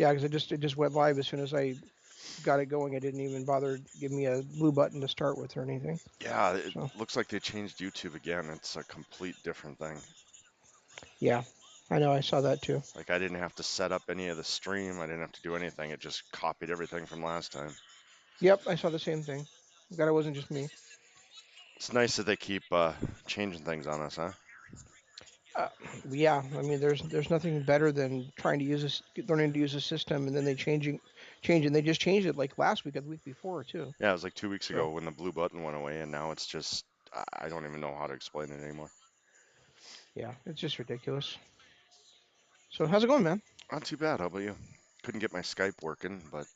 Yeah, because it just went live as soon as I got it going. It didn't even bother give me a blue button to start with or anything. Yeah, it So looks like they changed YouTube again. It's a complete different thing. yeah, I know I saw that too. Like I didn't have to set up any of the stream. I didn't have to do anything. It just copied everything from last time. Yep, I saw the same thing. Glad it wasn't just me. It's nice that they keep changing things on us, huh? Uh, yeah, I mean, there's nothing better than trying to use this, learning to use a system, and then they changing. They just changed it like last week or the week before too. Yeah, it was like 2 weeks So ago when the blue button went away, and now it's just I don't even know how to explain it anymore. yeah, it's just ridiculous. So how's it going, man? Not too bad. How about you? Couldn't get my Skype working, but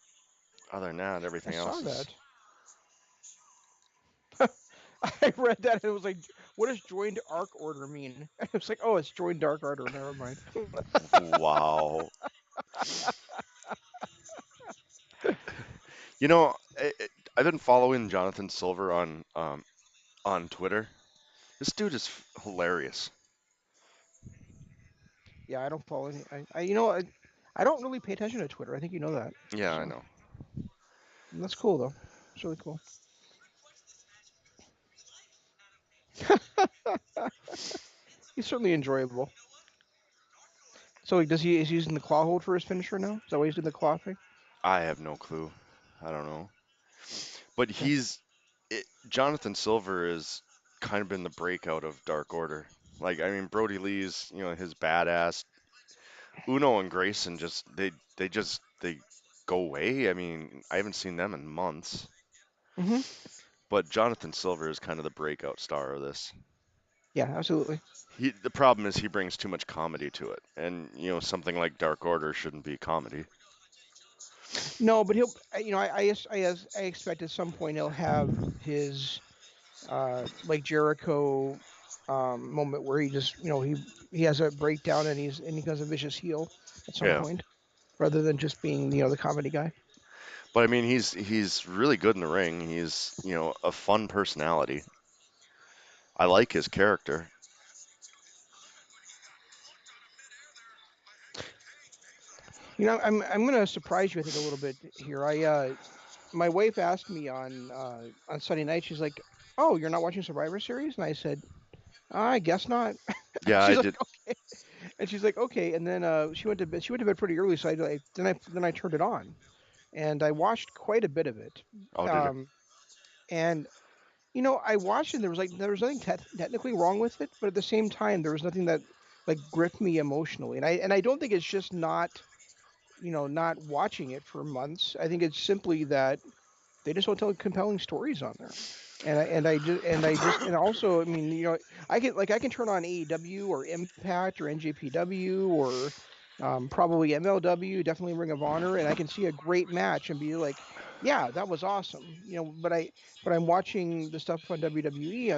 other than that, I everything saw else is. that. I read that and it was like, what does joined arc order mean? It was like, oh, it's joined dark order. Never mind. Wow. You know, I've been following Jonathan Silver on Twitter. This dude is hilarious. Yeah, I don't follow any. I don't really pay attention to Twitter. I think you know that. Yeah, I So know. that's cool though. It's really cool. He's certainly enjoyable. So does he is he using the claw hold for his finisher now? Is that why he's doing the claw thing? I have no clue. I don't know. But Okay. Jonathan Silver is kind of been the breakout of Dark Order. Like, I mean, Brody Lee's, his badass. Uno and Grayson they go away. I mean, I haven't seen them in months. Hmm. But Jonathan Silver is kind of the breakout star of this. Yeah, absolutely. The problem is he brings too much comedy to it, and something like Dark Order shouldn't be comedy. No, but he'll. I expect at some point he'll have his like Jericho moment where he just he has a breakdown and he does a vicious heel at some Yeah, point rather than just being the comedy guy. but I mean he's really good in the ring. He's a fun personality. I like his character. I'm gonna surprise you, I think, a little bit here. I My wife asked me on Sunday night. She's like, "Oh, you're not watching Survivor Series?" And I said, "I guess not." Yeah, I She's like, did. "Okay," and she's like, "Okay." And then she went to bed. She went to bed pretty early, so then I turned it on and I watched quite a bit of it. Oh, did it? Um, and I watched it. And there was nothing technically wrong with it, but at the same time, there was nothing that like gripped me emotionally. And I don't think it's just not watching it for months. I think it's simply that they just don't tell compelling stories on there. And also, I mean, I can turn on AEW or Impact or NJPW or probably MLW, definitely Ring of Honor, and I can see a great match and be like, yeah, that was awesome. But I'm watching the stuff on WWE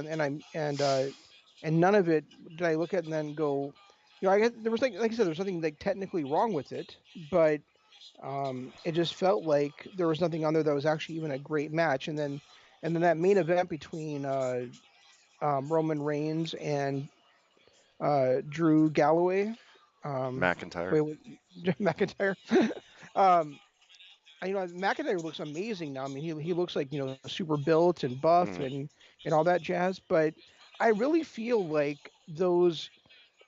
and none of it did I look at and then go, there was like I said, there's nothing like technically wrong with it, but it just felt like there was nothing on there that was actually even a great match. And then that main event between Roman Reigns and Drew Galloway. McIntyre. Wait, McIntyre. um, McIntyre looks amazing now. I mean, he looks like super built and buff Mm. and all that jazz. But I really feel like those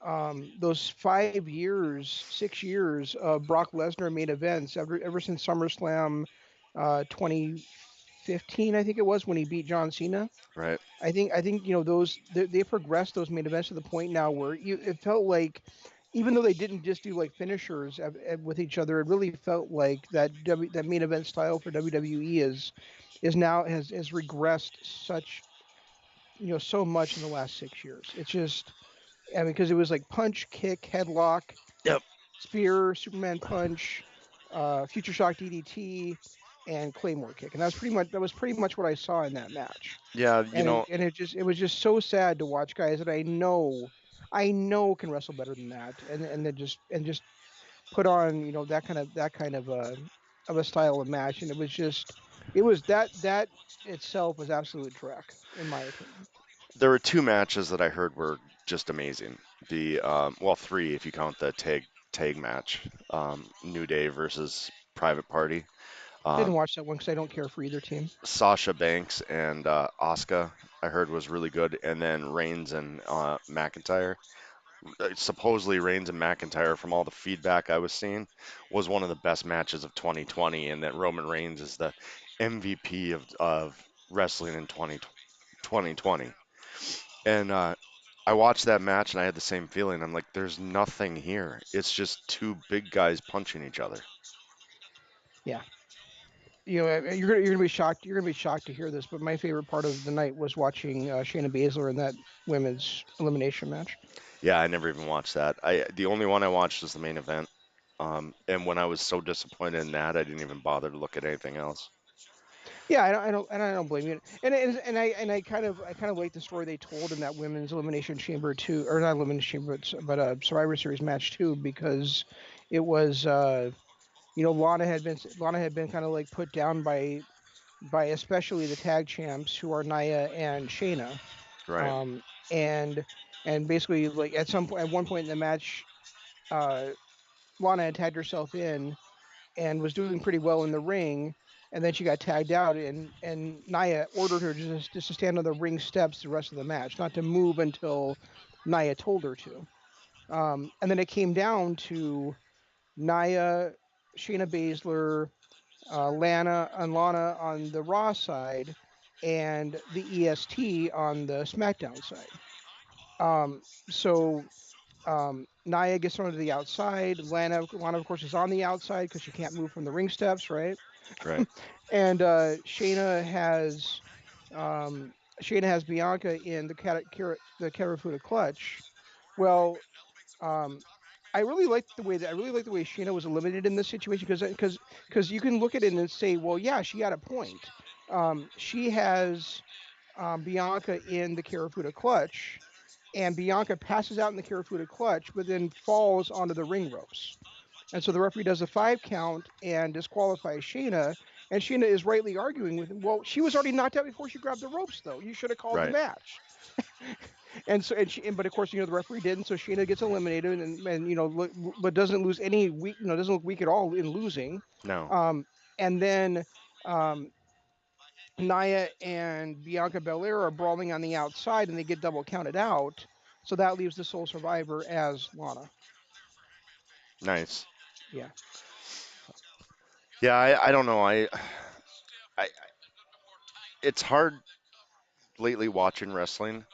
5 years, 6 years of Brock Lesnar main events ever since SummerSlam 2015, I think it was when he beat John Cena. Right. I think those they progressed those main events to the point now where it felt like even though they didn't just do like finishers with each other, it really felt like that main event style for WWE is now has regressed such so much in the last 6 years. It's just I mean, because it was like punch, kick, headlock, Yep. spear, Superman punch, Future Shock DDT, and Claymore kick, and that was pretty much what I saw in that match. Yeah, And it was just so sad to watch guys that I know can wrestle better than that, and then just put on that kind of a style of match, and it was that itself was absolute track in my opinion. there were two matches that I heard were just amazing. Well, three if you count the tag match, New Day versus Private Party. Didn't Um, watch that one because I don't care for either team. Sasha Banks and Asuka, I heard was really good, and then Reigns and McIntyre. Supposedly Reigns and McIntyre, from all the feedback I was seeing, was one of the best matches of 2020, and that Roman Reigns is the MVP of wrestling in 2020. And I watched that match and I had the same feeling. I'm like, there's nothing here. It's just two big guys punching each other. Yeah, you're gonna be shocked. You're gonna be shocked to hear this, but my favorite part of the night was watching Shayna Baszler in that women's elimination match. Yeah, I never even watched that. The only one I watched was the main event. And when I was so disappointed in that, I didn't even bother to look at anything else. Yeah, I don't blame you. I kind of like the story they told in that women's elimination chamber too, or not elimination chamber, but Survivor Series match too, because it was Lana had been kind of like put down by especially the tag champs who are Nia and Shayna, Right, um, and basically like at one point in the match, uh, Lana had tagged herself in and was doing pretty well in the ring, and then she got tagged out, and Nia ordered her just to stand on the ring steps the rest of the match, not to move until Nia told her to. And then it came down to Nia, Shayna Baszler, Lana on the Raw side, and the EST on the SmackDown side. So Nia gets thrown to the outside. Lana, of course, is on the outside because she can't move from the ring steps, right? right, And um, Shayna has Bianca in the Karafuda clutch. Well, um, I really like the way Shayna was eliminated in this situation because you can look at it and say, well, yeah, she had a point. She has Bianca in the Karafuda clutch, and Bianca passes out in the Karafuda clutch, but then falls onto the ring ropes. And so the referee does a 5 count and disqualifies Shayna. And Shayna is rightly arguing with him. Well, she was already knocked out before she grabbed the ropes, though. You should have called the right. match. But of course, the referee didn't. So Shayna gets eliminated, but doesn't lose any weak. Doesn't look weak at all in losing. No, Um, and then um, Nia and Bianca Belair are brawling on the outside, and they get double counted out. So that leaves the sole survivor as Lana. nice. Yeah. Yeah, I don't know. I it's hard lately watching wrestling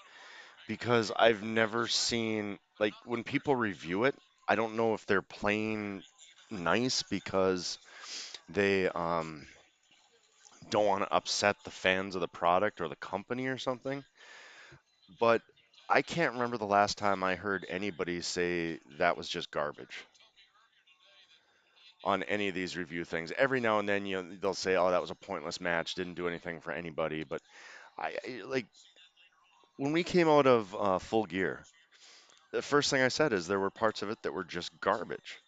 because I've never seen, like, when people review it, I don't know if they're playing nice because they don't want to upset the fans of the product or the company or something. But I can't remember the last time I heard anybody say that was just garbage on any of these review things. Every now and then, they'll say, "Oh, that was a pointless match, didn't do anything for anybody." But like when we came out of Full Gear, the first thing I said is there were parts of it that were just garbage.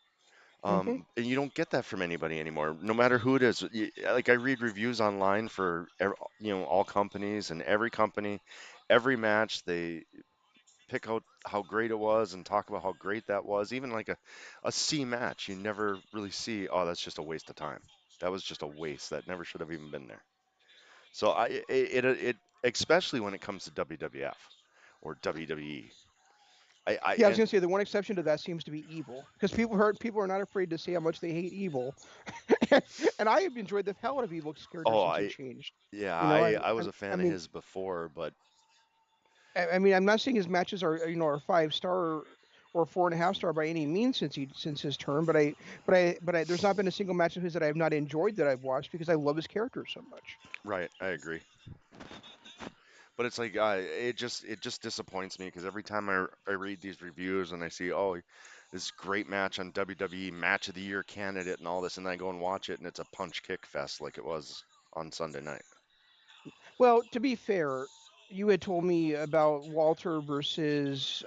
Hmm. And you don't get that from anybody anymore, no matter who it is. Like I read reviews online for all companies, and every company, every match they pick out how great it was and talk about how great that was. Even like a C match, you never really see, oh, that's just a waste of time. That was just a waste. That never should have even been there. So it especially when it comes to WWF or WWE. I Yeah, I was and gonna say the one exception to that seems to be evil, because people are not afraid to say how much they hate evil, and I have enjoyed the hell out of Evil's character oh since he I changed. yeah You know, I was a I fan of mean, his before, but I'm not saying his matches are are 5 star or 4.5 star by any means since his turn, but there's not been a single match of his that I have not enjoyed that I've watched because I love his character so much. right, I agree. But it's like it just disappoints me because every time I read these reviews and I see, oh, this great match on WWE Match of the Year candidate and all this, and then I go and watch it and it's a punch kick fest like it was on Sunday night. Well, to be fair, you had told me about Walter versus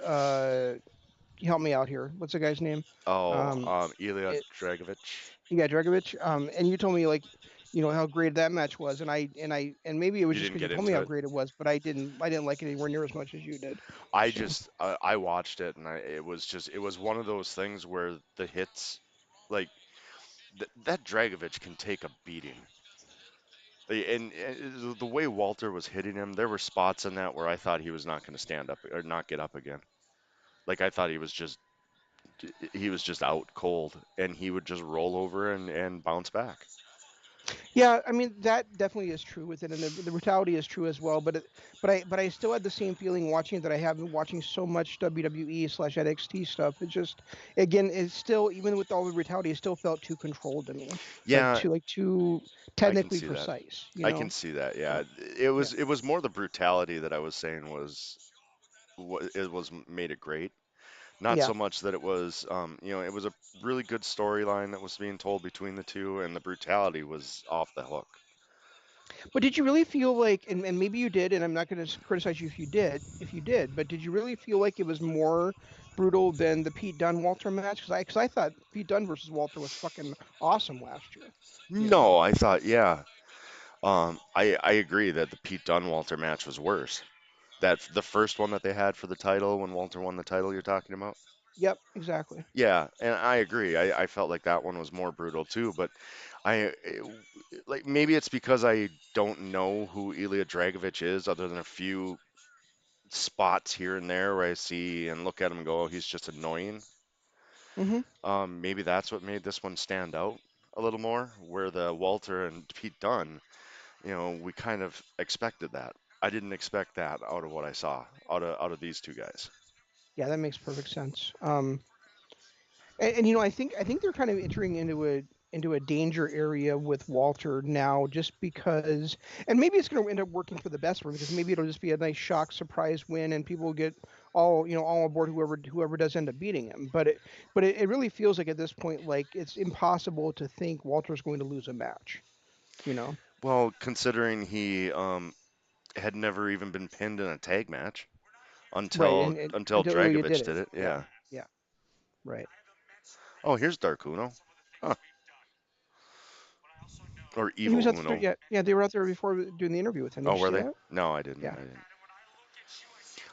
help me out here. What's the guy's name? Oh, Um, Ilya it, Dragovich. yeah, Dragovich. And you told me like how great that match was, and maybe it was You just didn't because you get told me into how it. great it was, but I didn't like it anywhere near as much as you did. So I watched it and it was one of those things where the hits, like that Dragovich can take a beating. And the way Walter was hitting him, there were spots in that where I thought he was not going to stand up or not get up again. Like I thought he was just out cold, and he would just roll over and bounce back. yeah, I mean that definitely is true with it, and the brutality is true as well. But I still had the same feeling watching it that I have been watching so much WWE / NXT stuff. It just again, it's still even with all the brutality, it still felt too controlled to me, Yeah, like too I can technically see that. precise. I can see that. Yeah, Yeah, yeah. it was more the brutality that I was saying it was made it great. Not Yeah. so much that it was, it was a really good storyline that was being told between the two, and the brutality was off the hook. But did you really feel like, and maybe you did, and I'm not going to criticize you if you did, but did you really feel like it was more brutal than the Pete Dunne Walter match? Because I thought Pete Dunne versus Walter was fucking awesome last year. You know. No, I thought, yeah, I agree that the Pete Dunne-Walter match was worse. That the first one that they had for the title when Walter won the title you're talking about? Yep. Exactly. Yeah, and I agree. I felt like that one was more brutal too, but like maybe it's because I don't know who Ilya Dragovich is other than a few spots here and there where I see and look at him and go, oh, he's just annoying. Hmm. Maybe that's what made this one stand out a little more, where the Walter and Pete Dunne, we kind of expected that. I didn't expect that out of what I saw out of these two guys. Yeah, that makes perfect sense. And I think they're kind of entering into a danger area with Walter now, just because, and maybe it's going to end up working for the best for him because maybe it'll just be a nice shock surprise win, and people will get all aboard whoever does end up beating him. But it really feels like at this point, like it's impossible to think Walter's going to lose a match. You know, Well, considering he had never even been pinned in a tag match right? And until until Ilya did Dragovich it, did it. yeah, Yeah. yeah, right. Oh, here's Dark Uno. Huh. Or He was Evil out there, Uno. yeah, yeah. They were out there before doing the interview with him. Did Oh, you were see they? that? No, I didn't. Yeah.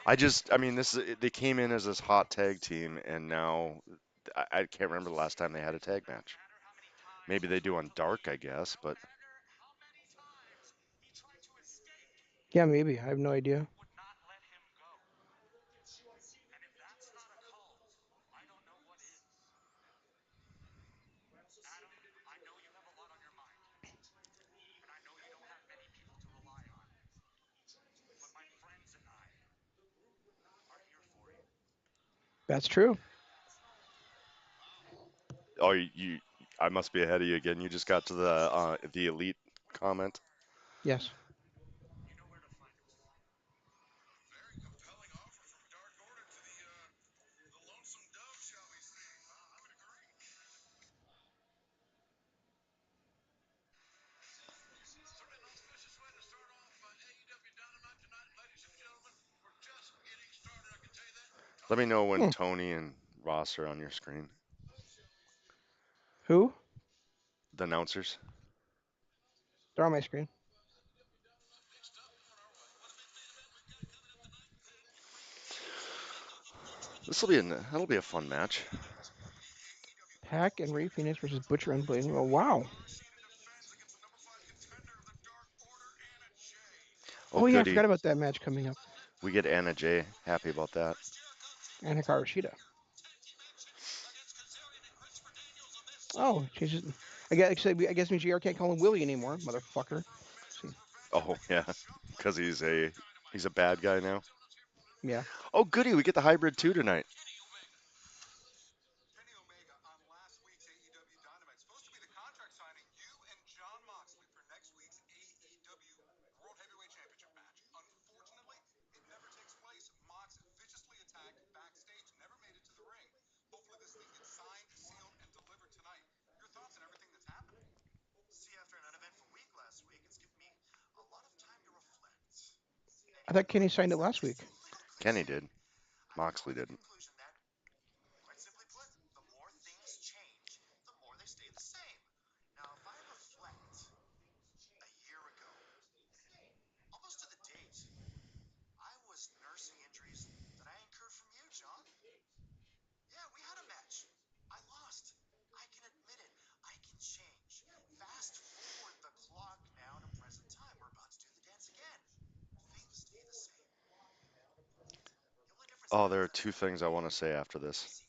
I didn't. I mean, they came in as this hot tag team, and now I can't remember the last time they had a tag match. Maybe they do on Dark, I guess, but Yeah, maybe. I have no idea. That's true. oh, I must be ahead of you again. You just got to the elite comment. Yes. Let me know when Hmm. Tony and Ross are on your screen. Who? The announcers. They're on my screen. That'll be a fun match. Pack and Ray Phoenix versus Butcher and Blade. Oh, wow. Oh, Oh, yeah, I goody. forgot about that match coming up. We get Anna Jay. Happy about that. And Hikaru Shida. Oh, changes. I guess me JR can't call him Willie anymore, motherfucker. See. Oh, yeah. Because he's a bad guy now. Yeah. Oh, goody. We get the hybrid 2 tonight. I thought Kenny signed it last week. Kenny did. Moxley didn't. Oh, there are two things I want to say after this.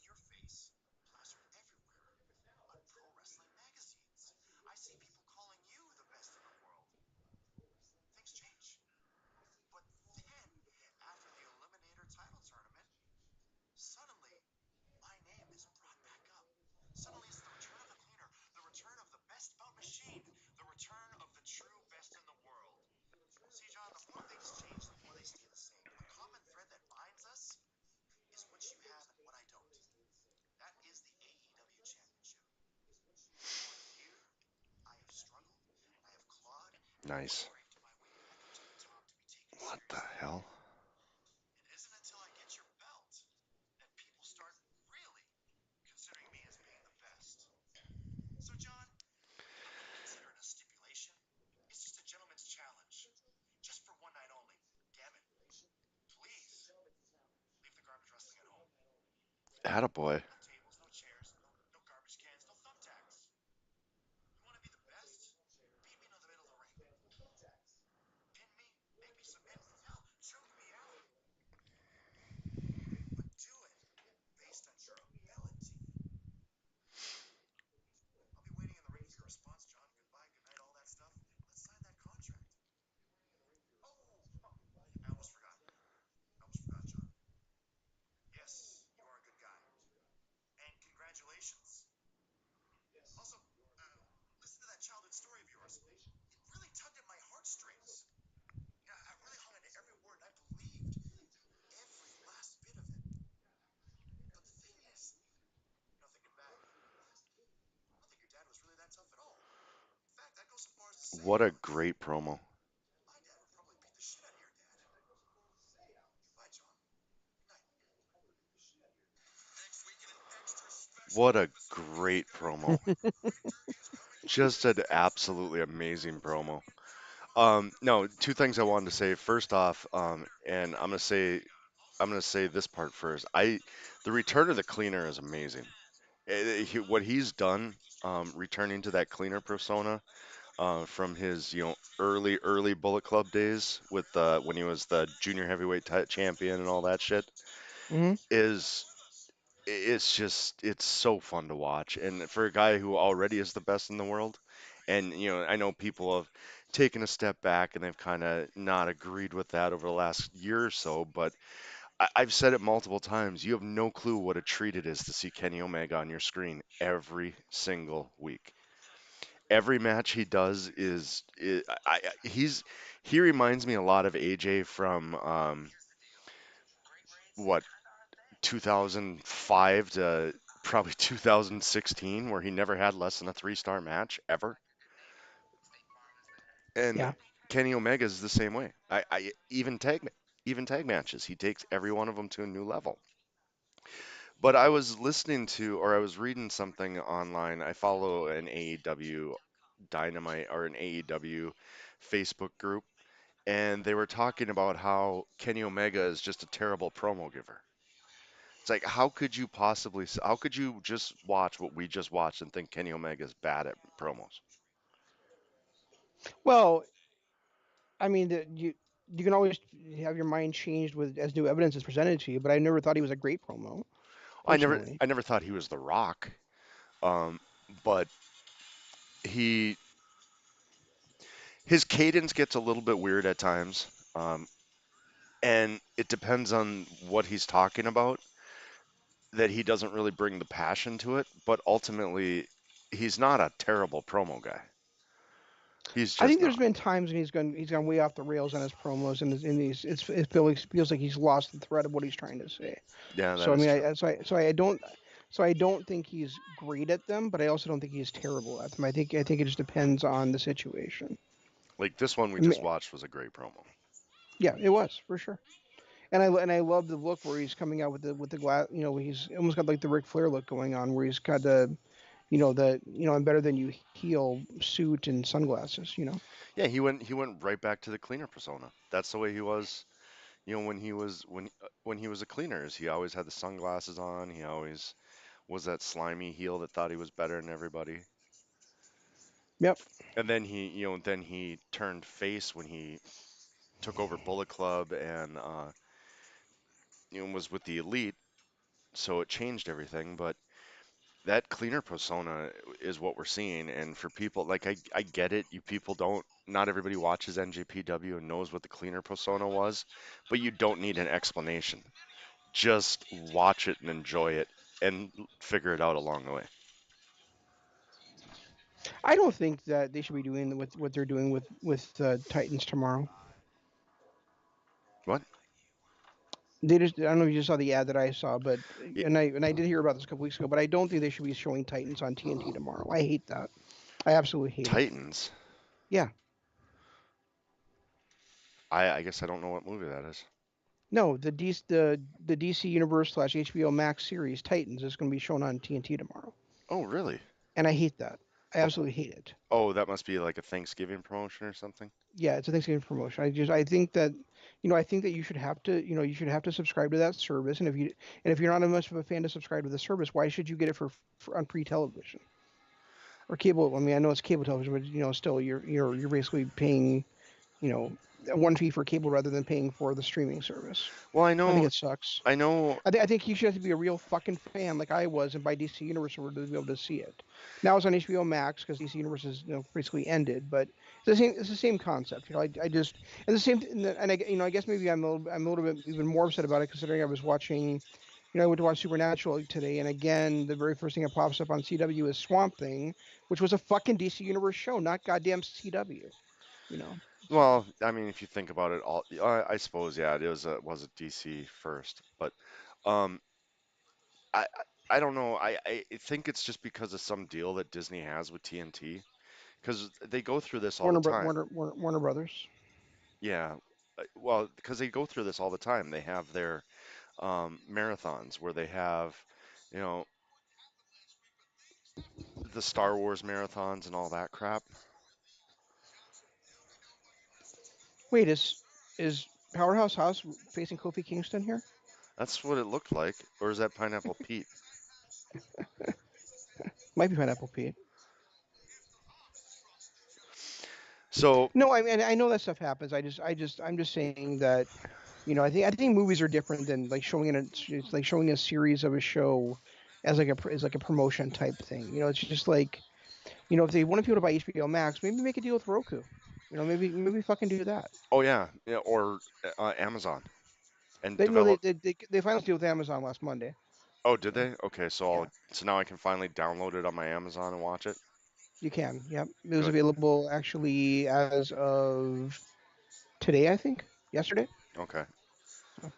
Nice. What the hell? Attaboy. What a great promo. What a great promo. Just an absolutely amazing promo. No, two things I wanted to say. First off, and I'm gonna say this part first. The return of the cleaner is amazing. What he's done, returning to that cleaner persona, from his early Bullet Club days with when he was the junior heavyweight champion and all that shit Hmm. is it's so fun to watch. And for a guy who already is the best in the world, and I know people have taken a step back and they've kind of not agreed with that over the last year or so, but I've said it multiple times. You have no clue what a treat it is to see Kenny Omega on your screen every single week. Every match he does he reminds me a lot of AJ from what 2005 to probably 2016, where he never had less than a three-star match ever. And Yeah. Kenny Omega is the same way. Even tag matches, he takes every one of them to a new level. But I was listening to, or I was reading something online. I follow an AEW Dynamite or an AEW Facebook group, and they were talking about how Kenny Omega is just a terrible promo giver. It's like, how could you just watch what we just watched and think Kenny Omega is bad at promos? Well, I mean, you can always have your mind changed with as new evidence is presented to you. But I never thought he was a great promo, I never, personally. I never thought he was The Rock, um, but he, his cadence gets a little bit weird at times, and it depends on what he's talking about. That he doesn't really bring the passion to it, but ultimately, he's not a terrible promo guy. He's I just think there's not. been times when he's gone way off the rails on his promos, and in these it feels like he's lost the thread of what he's trying to say. Yeah, that So I is mean, true. I don't think he's great at them, but I also don't think he's terrible at them. I think it just depends on the situation. Like this one we I just mean, watched was a great promo. yeah, it was for sure. And I love the look where he's coming out with the glass. He's almost got like the Ric Flair look going on, where he's got the I'm better than you heel suit and sunglasses. Yeah, he went right back to the cleaner persona. That's the way he was, when he was a cleaner. Is he always had the sunglasses on. He always was that slimy heel that thought he was better than everybody. Yep. And then he turned face when he took over Bullet Club, and was with the elite, so it changed everything. But that cleaner persona is what we're seeing, and for people like I get it. You people don't. Not everybody watches NJPW and knows what the cleaner persona was, but you don't need an explanation. Just watch it and enjoy it, and figure it out along the way. I don't think that they should be doing what they're doing with Titans tomorrow. What? They just I don't know if you just saw the ad that I saw, but Y- and I did hear about this a couple weeks ago, but I don't think they should be showing Titans on TNT tomorrow. I hate that. I absolutely hate it. Titans? Yeah. I guess I don't know what movie that is. No, the DC Universe slash HBO Max series Titans is going to be shown on TNT tomorrow, Oh, really? and I hate that. I Oh, absolutely hate it. oh, that must be like a Thanksgiving promotion or something. Yeah, it's a Thanksgiving promotion. I think that I think that you should have to you should have to subscribe to that service, and if you're not much of a fan to subscribe to the service, why should you get it for on pre television or cable? I mean, I know it's cable television, but still you're basically paying you know one fee for cable rather than paying for the streaming service. Well, I think it sucks. I know. I think you should have to be a real fucking fan like I was and buy DC Universe in order to be able to see it. Now it's on HBO Max because DC Universe is basically ended, but it's the same concept. I just and the same and I guess maybe I'm a little bit even more upset about it considering I was watching. I went to watch Supernatural today, and again, the very first thing that pops up on CW is Swamp Thing, which was a fucking DC Universe show, not goddamn CW. So Well, I mean, if you think about it, all I suppose, yeah, it was a DC first, but um, I don't know. I think it's just because of some deal that Disney has with TNT, because they go through this all the time. Warner Brothers. Yeah, well, because they go through this all the time. They have their marathons where they have, you know, the Star Wars marathons and all that crap. Wait, is Powerhouse House facing Kofi Kingston here? That's what it looked like. Or is that Pineapple Pete? Might be Pineapple Pete. So, No, I mean I know that stuff happens. I'm just saying that I think movies are different than like showing it's like showing a series of a show as like a promotion type thing. It's just like if they want people to buy HBO Max, maybe make a deal with Roku. Maybe fucking do that. oh yeah, yeah, or Amazon and They no develop. they finally deal with Amazon last Monday. Oh, did So they? Okay, so yeah, so now I can finally download it on my Amazon and watch it. you can. Yep, it was Good. available actually as of today, I think. Yesterday. Okay. So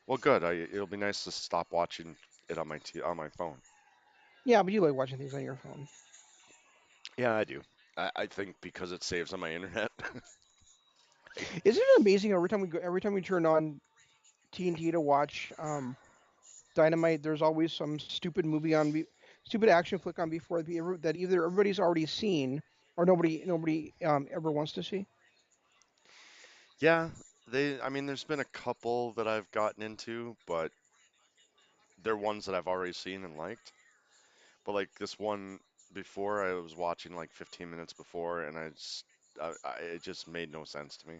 Well, good. It'll be nice to stop watching it on my phone. yeah, but you like watching things on your phone. Yeah, I do. I think because it saves on my internet. Isn't it amazing every time we turn on TNT to watch Dynamite, there's always some stupid stupid action flick on before that either everybody's already seen or nobody ever wants to see. Yeah, I mean, there's been a couple that I've gotten into, but they're ones that I've already seen and liked. But like this one before, I was watching like 15 minutes before, and it just made no sense to me.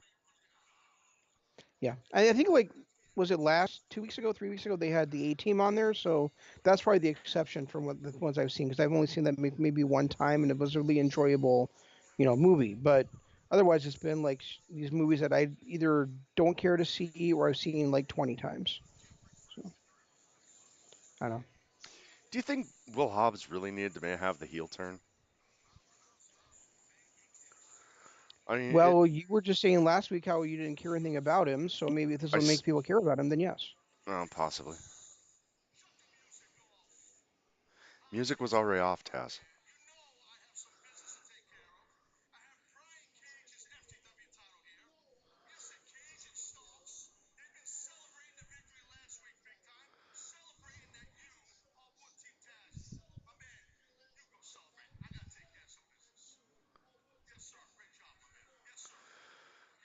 Yeah, I think like was it last 2 weeks ago, 3 weeks ago they had the A Team on there, so that's probably the exception from what the ones I've seen because I've only seen that maybe one time and it was a really enjoyable, movie. But otherwise, it's been like these movies that I either don't care to see or I've seen like 20 times. So I don't know. Do you think Will Hobbs really needed to have the heel turn? I mean, Well, you were just saying last week how you didn't care anything about him, so maybe if this I will make people care about him, then yes. possibly. Music was already off, Taz.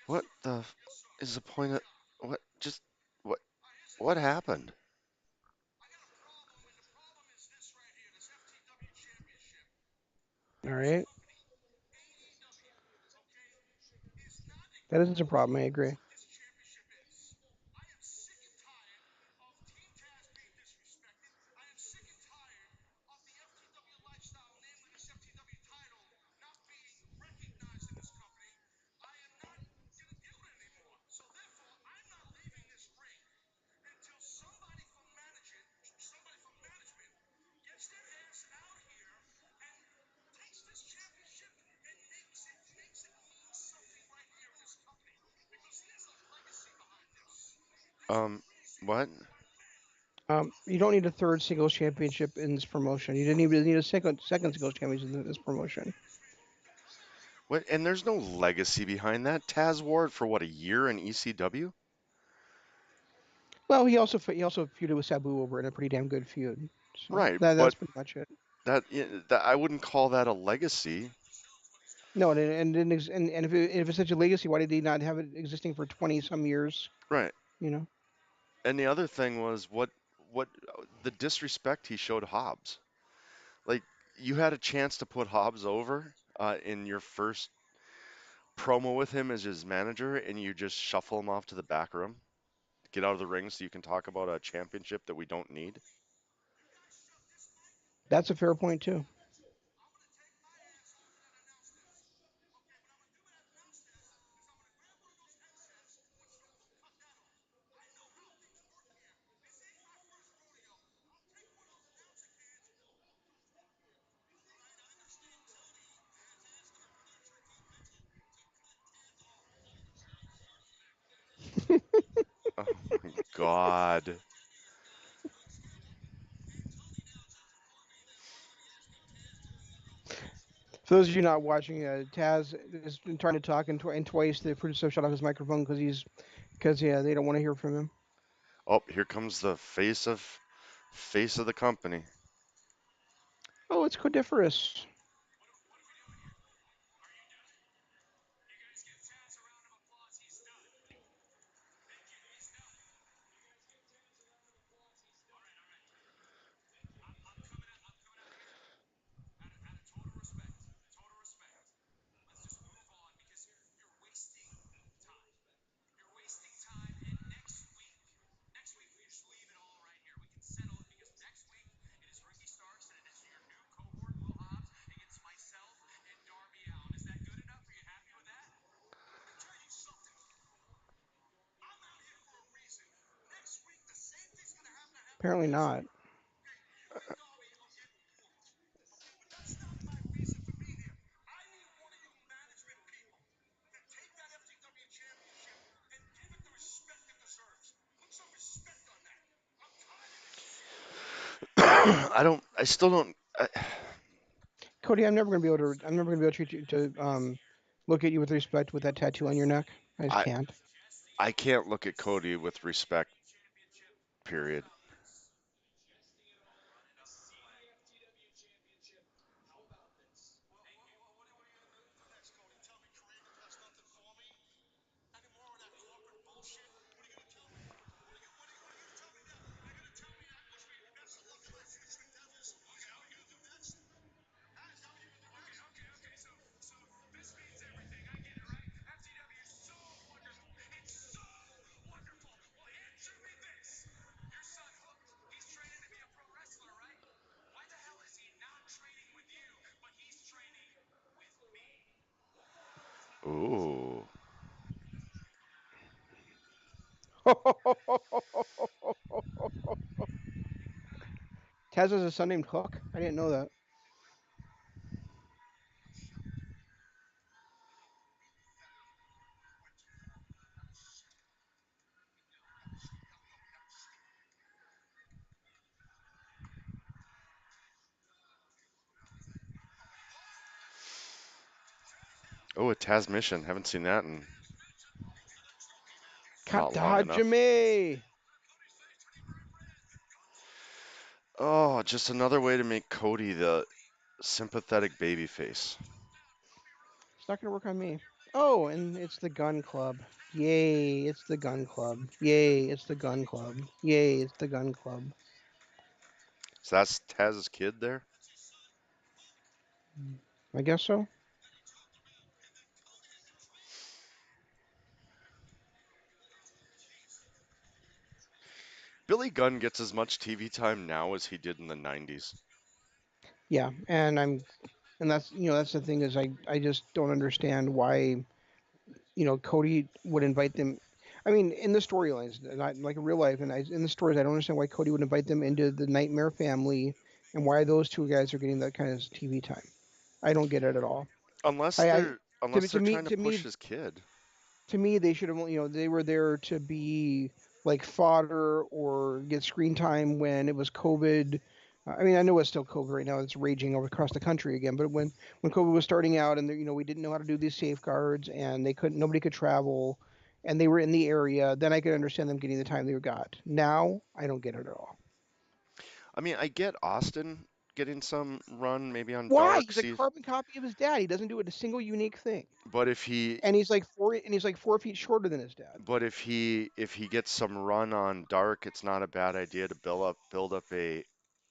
What the is the point of what? Just what? What happened? All right, that isn't a problem. I agree. Um, what? You don't need a third singles championship in this promotion. You didn't even need a second singles championship in this promotion. What? And there's no legacy behind that. Taz Ward for what, a year in ECW? Well, he also feuded with Sabu over in a pretty damn good feud. So Right, that's but pretty much it. that I wouldn't call that a legacy. No, and if it's such a legacy, why did he not have it existing for 20 some years? Right. You know, And the other thing was what the disrespect he showed Hobbs. Like you had a chance to put Hobbs over in your first promo with him as his manager, and you just shuffle him off to the back room, get out of the ring, so you can talk about a championship that we don't need. that's a fair point too. Oh my God. For those of you not watching, Taz has been trying to talk, and twice the producer shut off his microphone because yeah, they don't want to hear from him. Oh, here comes the face of the company. Oh, it's codiferous. Apparently not. I still don't. Cody, I'm never gonna be able to treat you to look at you with respect with that tattoo on your neck. I just I, can't. I can't look at Cody with respect, period. Ooh. Taz has a son named Hook. I didn't know that. Oh, a Taz mission. Haven't seen that in not long enough. Katahajime! Oh, just another way to make Cody the sympathetic babyface. It's not gonna work on me. Oh, and it's the gun club. Yay, it's the gun club. Yay, it's the gun club. Yay, it's the gun club. So that's Taz's kid there. I guess so. Billy Gunn gets as much TV time now as he did in the 90s. Yeah, and that's the thing is I just don't understand why Cody would invite them. I mean, in the storylines, not like in real life, and in the stories, I don't understand why Cody would invite them into the Nightmare family, and why those two guys are getting that kind of TV time. I don't get it at all. Unless I they're to unless to they're me trying to to push me his kid. to me they should have they were there to be. like fodder or get screen time when it was COVID. I mean, I know it's still COVID right now; it's raging over across the country again. But when COVID was starting out, and we didn't know how to do these safeguards, and nobody could travel, and they were in the area, then I could understand them getting the time they got. Now, I don't get it at all. I mean, I get Austin getting some run maybe on Why? dark, He's a see, carbon copy of his dad. He doesn't do it a single unique thing, but if he and he's like 4 feet shorter than his dad. if he gets some run on dark, it's not a bad idea to build up a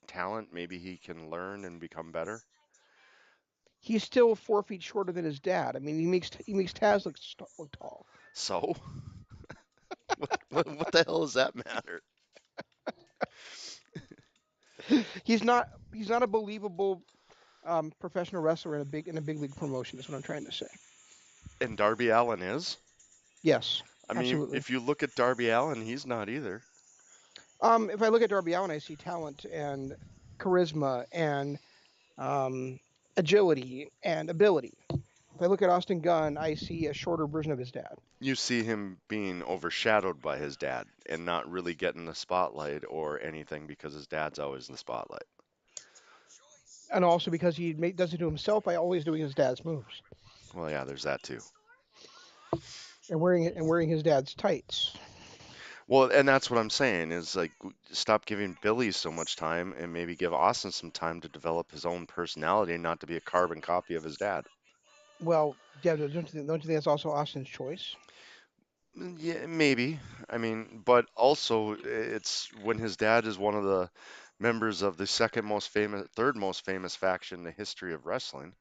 talent. Maybe he can learn and become better. He's still 4 feet shorter than his dad. I mean, he makes Taz look tall. So, what the hell does that matter? He's not a believable professional wrestler in a big league promotion. Is what I'm trying to say. And Darby Allin is. Yes, I mean, absolutely. if you look at Darby Allin, he's not either. If I look at Darby Allin, I see talent and charisma and um, agility and ability. If I look at Austin Gunn, I see a shorter version of his dad, You see him being overshadowed by his dad and not really getting the spotlight or anything because his dad's always in the spotlight. and also because does it to himself by always doing his dad's moves Well, yeah, there's that too. and wearing his dad's tights. Well, and that's what I'm saying is like stop giving Billy so much time and maybe give Austin some time to develop his own personality and not to be a carbon copy of his dad. Well, yeah, don't you think that's also Austin's choice? Yeah, maybe. I mean, but also it's when his dad is one of the members of the third most famous faction in the history of wrestling.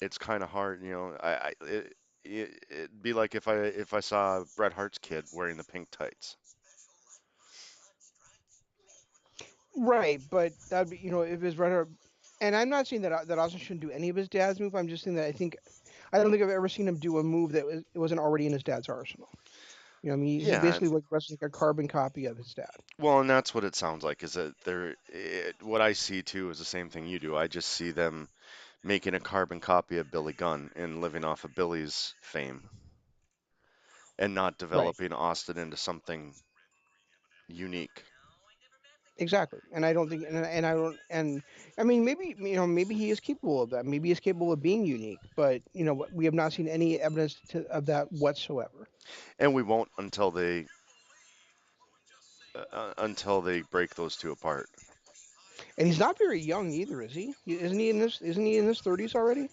It's kind of hard, it'd be like if I saw Bret Hart's kid wearing the pink tights. Right, but that'd be if his runner. And I'm not saying that Austin shouldn't do any of his dad's move. I'm just saying that I don't think I've ever seen him do a move that wasn't already in his dad's arsenal. I mean, he Yeah, basically like wrestles like a carbon copy of his dad. well, and that's what it sounds like is that what I see too is the same thing you do. I just see them making a carbon copy of Billy Gunn and living off of Billy's fame and not Right. developing Austin into something unique. Exactly. And I don't think, and I don't, and I mean, maybe he is capable of that. Maybe he's capable of being unique, but we have not seen any evidence of that whatsoever. And we won't until they break those two apart. And he's not very young either, is he? Isn't he in his 30s already?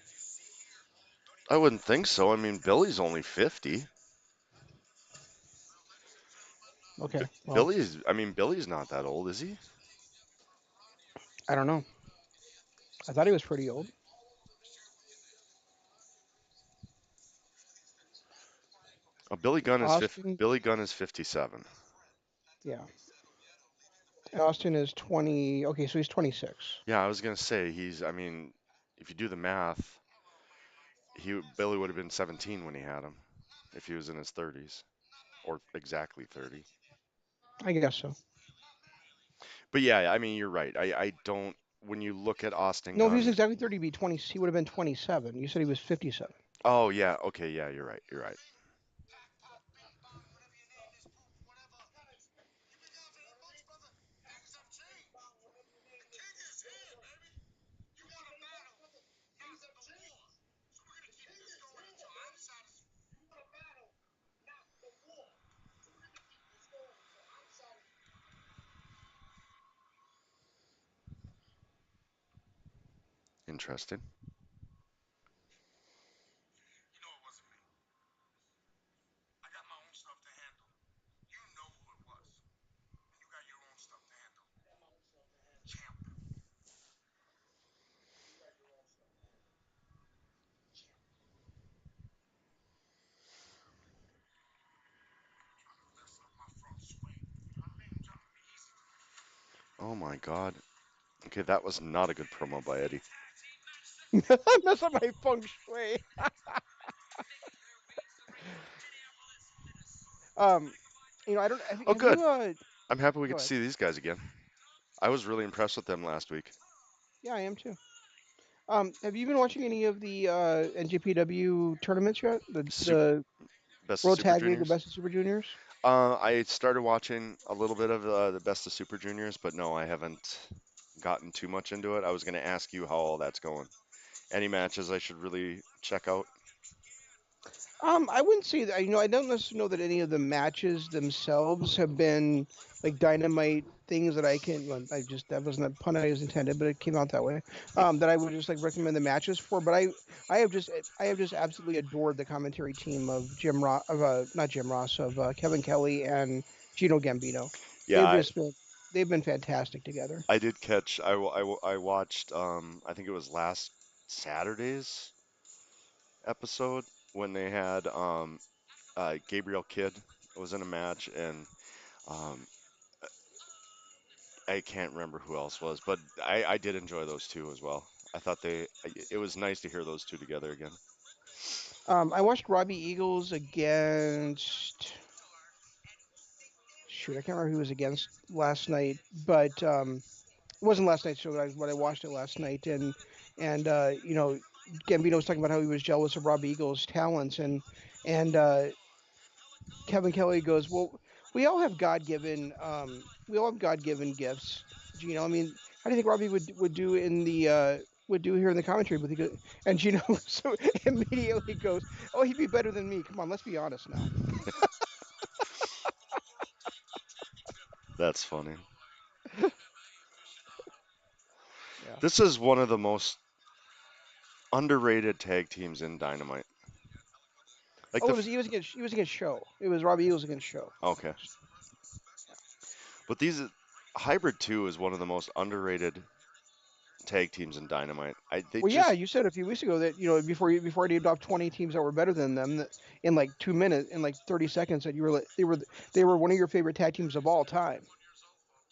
I wouldn't think so. I mean, Billy's only 50. Okay. Well, Billy's not that old, is he? I don't know. I thought he was pretty old. Austin, Billy Gunn is 57. yeah. Austin is 20. Okay, so he's 26. Yeah, I was gonna say I mean, if you do the math, Billy would have been 17 when he had him, if he was in his 30s, or exactly 30. I guess so. But yeah, I mean, you're right. I don't. When you look at Austin No, if he was Gunn, exactly 30, he'd be 20. He would have been 27. You said he was 57. oh yeah, okay, yeah, you're right. You're right. Interesting. Oh my God. Okay, that was not a good promo by Eddie. Mess up my feng shui. Um, I don't. Have, Oh, have good. you? I'm happy we get Go to ahead. see these guys again. I was really impressed with them last week. Yeah, I am too. Have you been watching any of the NJPW tournaments yet? The Su- the Best of World Super Tag League or Juniors. Best of Super Juniors? I started watching a little bit of the Best of Super Juniors, but no, I haven't gotten too much into it. I was going to ask you how all that's going. Any matches I should really check out? I wouldn't say that. I don't necessarily know that any of the matches themselves have been like dynamite things that I can. Well, I just that wasn't a pun I was intended, but it came out that way. That I would just like recommend the matches for. But I have just absolutely adored the commentary team of Jim Ross of not Jim Ross of Kevin Kelly and Gino Gambino. Yeah, They've just been they've been fantastic together. I did catch. I watched. I think it was last Saturday's episode when they had Gabriel Kidd was in a match, and um, I can't remember who else was, but I did enjoy those two as well. I thought it was nice to hear those two together again. I watched Robbie Eagles against shoot, I can't remember who he was against last night, but it wasn't last night's show, but I watched it last night, and Gambino was talking about how he was jealous of Robbie Eagles' talents, and Kevin Kelly goes, well, we all have God given gifts, Gino. I mean, how do you think Robbie would do in the would do here in the commentary? But he goes, and Gino so immediately goes, oh, he'd be better than me. Come on, let's be honest now. That's funny. Yeah. This is one of the most underrated tag teams in Dynamite. Like Oh, the he was against Show. It was Robbie Eagles against Show. okay, but these Hybrid 2 is one of the most underrated tag teams in Dynamite. They Well, yeah, just you said a few weeks ago that before I named off 20 teams that were better than them in like 2 minutes, in like 30 seconds, that you were they were one of your favorite tag teams of all time.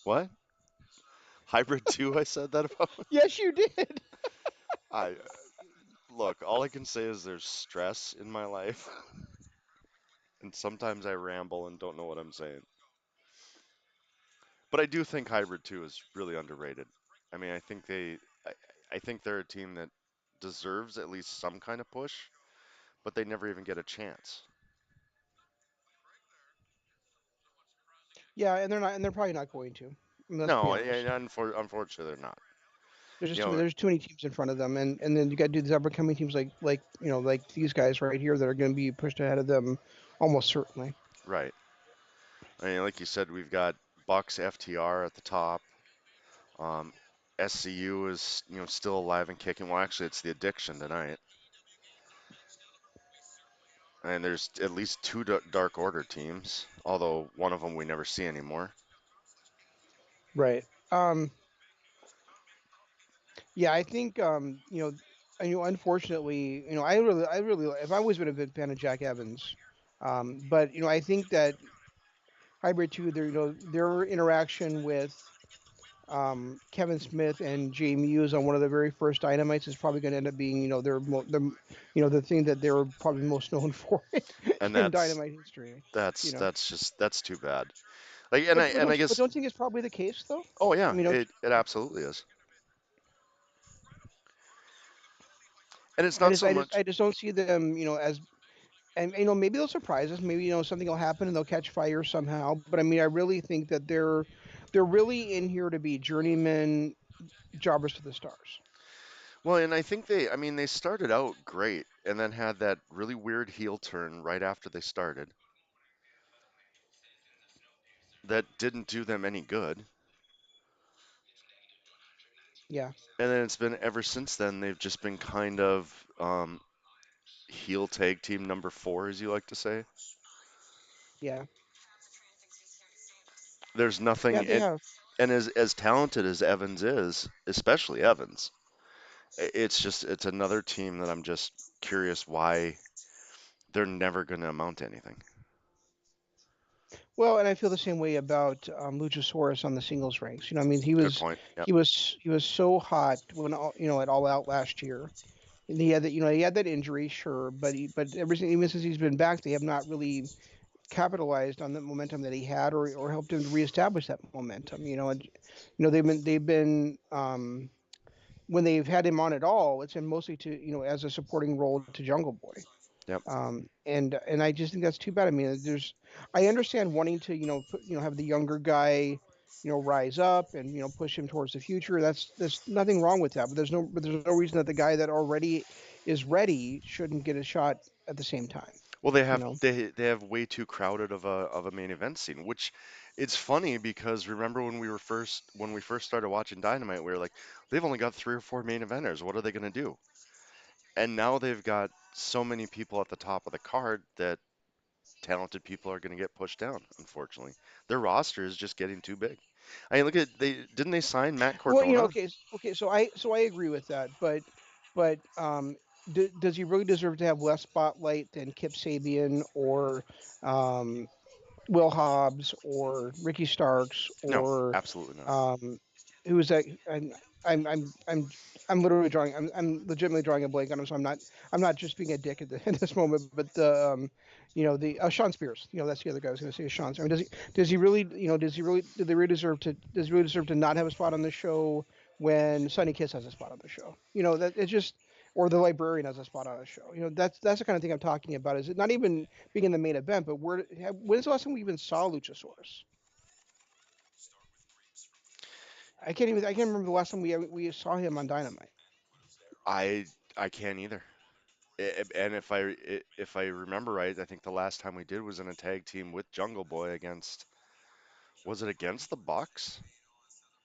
what? Hybrid 2 I said that about? Yes, you did. I look, all I can say is there's stress in my life and sometimes I ramble and don't know what I'm saying. But I do think Hybrid 2 is really underrated. I mean, I, I think they're a team that deserves at least some kind of push, but they never even get a chance. Yeah, and they're probably not going to. I mean, let's be No, honest. unfortunately they're not. You know, There's too many teams in front of them, and then you got to do these up and coming teams like like these guys right here that are going to be pushed ahead of them almost certainly. right. I mean, like you said, we've got Bucks FTR at the top. Um, SCU is, still alive and kicking. Well, actually, it's the Addiction tonight. And there's at least two Dark Order teams, although one of them we never see anymore. Right. Yeah, I think unfortunately, I really, I've always been a big fan of Jack Evans, but I think that Hybrid Two, their interaction with Kevin Smith and Jay Muse on one of the very first Dynamites is probably going to end up being the thing that they were probably most known for And in Dynamite history. You know, that's too bad. Like, and I but guess, don't you think it's probably the case though? oh I yeah, mean, don't it absolutely is. And it's not so much. I just don't see them, as and maybe they'll surprise us. Maybe something will happen and they'll catch fire somehow. But I mean, I really think that they're really in here to be journeyman jobbers to the stars. Well, and I think I mean, they started out great and then had that really weird heel turn right after they started that didn't do them any good. Yeah, And then it's been ever since then, they've just been kind of heel tag team number four, as you like to say. yeah, There's yeah. nothing, They have. and as talented as Evans is, especially Evans, it's another team that I'm just curious why they're never going to amount to anything. Well, and I feel the same way about Luchasaurus on the singles ranks. I mean, Good point. Yep. he was so hot when at All Out last year, and he had that injury, sure, but even since he's been back, they have not really capitalized on the momentum that he had, or helped him to reestablish that momentum. And they've been when they've had him on at all, it's been mostly to as a supporting role to Jungle Boy. Yep. And I just think that's too bad. I mean, I understand wanting to have the younger guy rise up and push him towards the future. There's nothing wrong with that, but there's no reason that the guy that already is ready shouldn't get a shot at the same time. Well, You know. they have way too crowded of a main event scene, which it's funny because remember when we first started watching Dynamite, we were like, they've only got 3 or 4 main eventers. What are they going to do? And now they've got so many people at the top of the card that talented people are going to get pushed down, unfortunately. Their roster is just getting too big. I mean, look at they didn't they sign Matt Well, Cordona? okay, okay. So I agree with that, but does he really deserve to have less spotlight than Kip Sabian or um, Will Hobbs or Ricky Starks No, or absolutely not. um, who is that? I'm I'm I'm I'm literally drawing. I'm legitimately drawing a blank on him. So I'm not just being a dick at this moment. But the Sean Spears. That's the other guy I was going to say is Sean. I mean, does he really do they really deserve to does he really deserve to not have a spot on the show when Sonny Kiss has a spot on the show? That it's just or the librarian has a spot on a show. That's the kind of thing I'm talking about. Is it not even being in the main event, but when's the last time we even saw Luchasaurus? I can't remember the last time we saw him on Dynamite. I I can't either. And if I remember right, I think the last time we did was in a tag team with Jungle Boy against was it against the Bucks?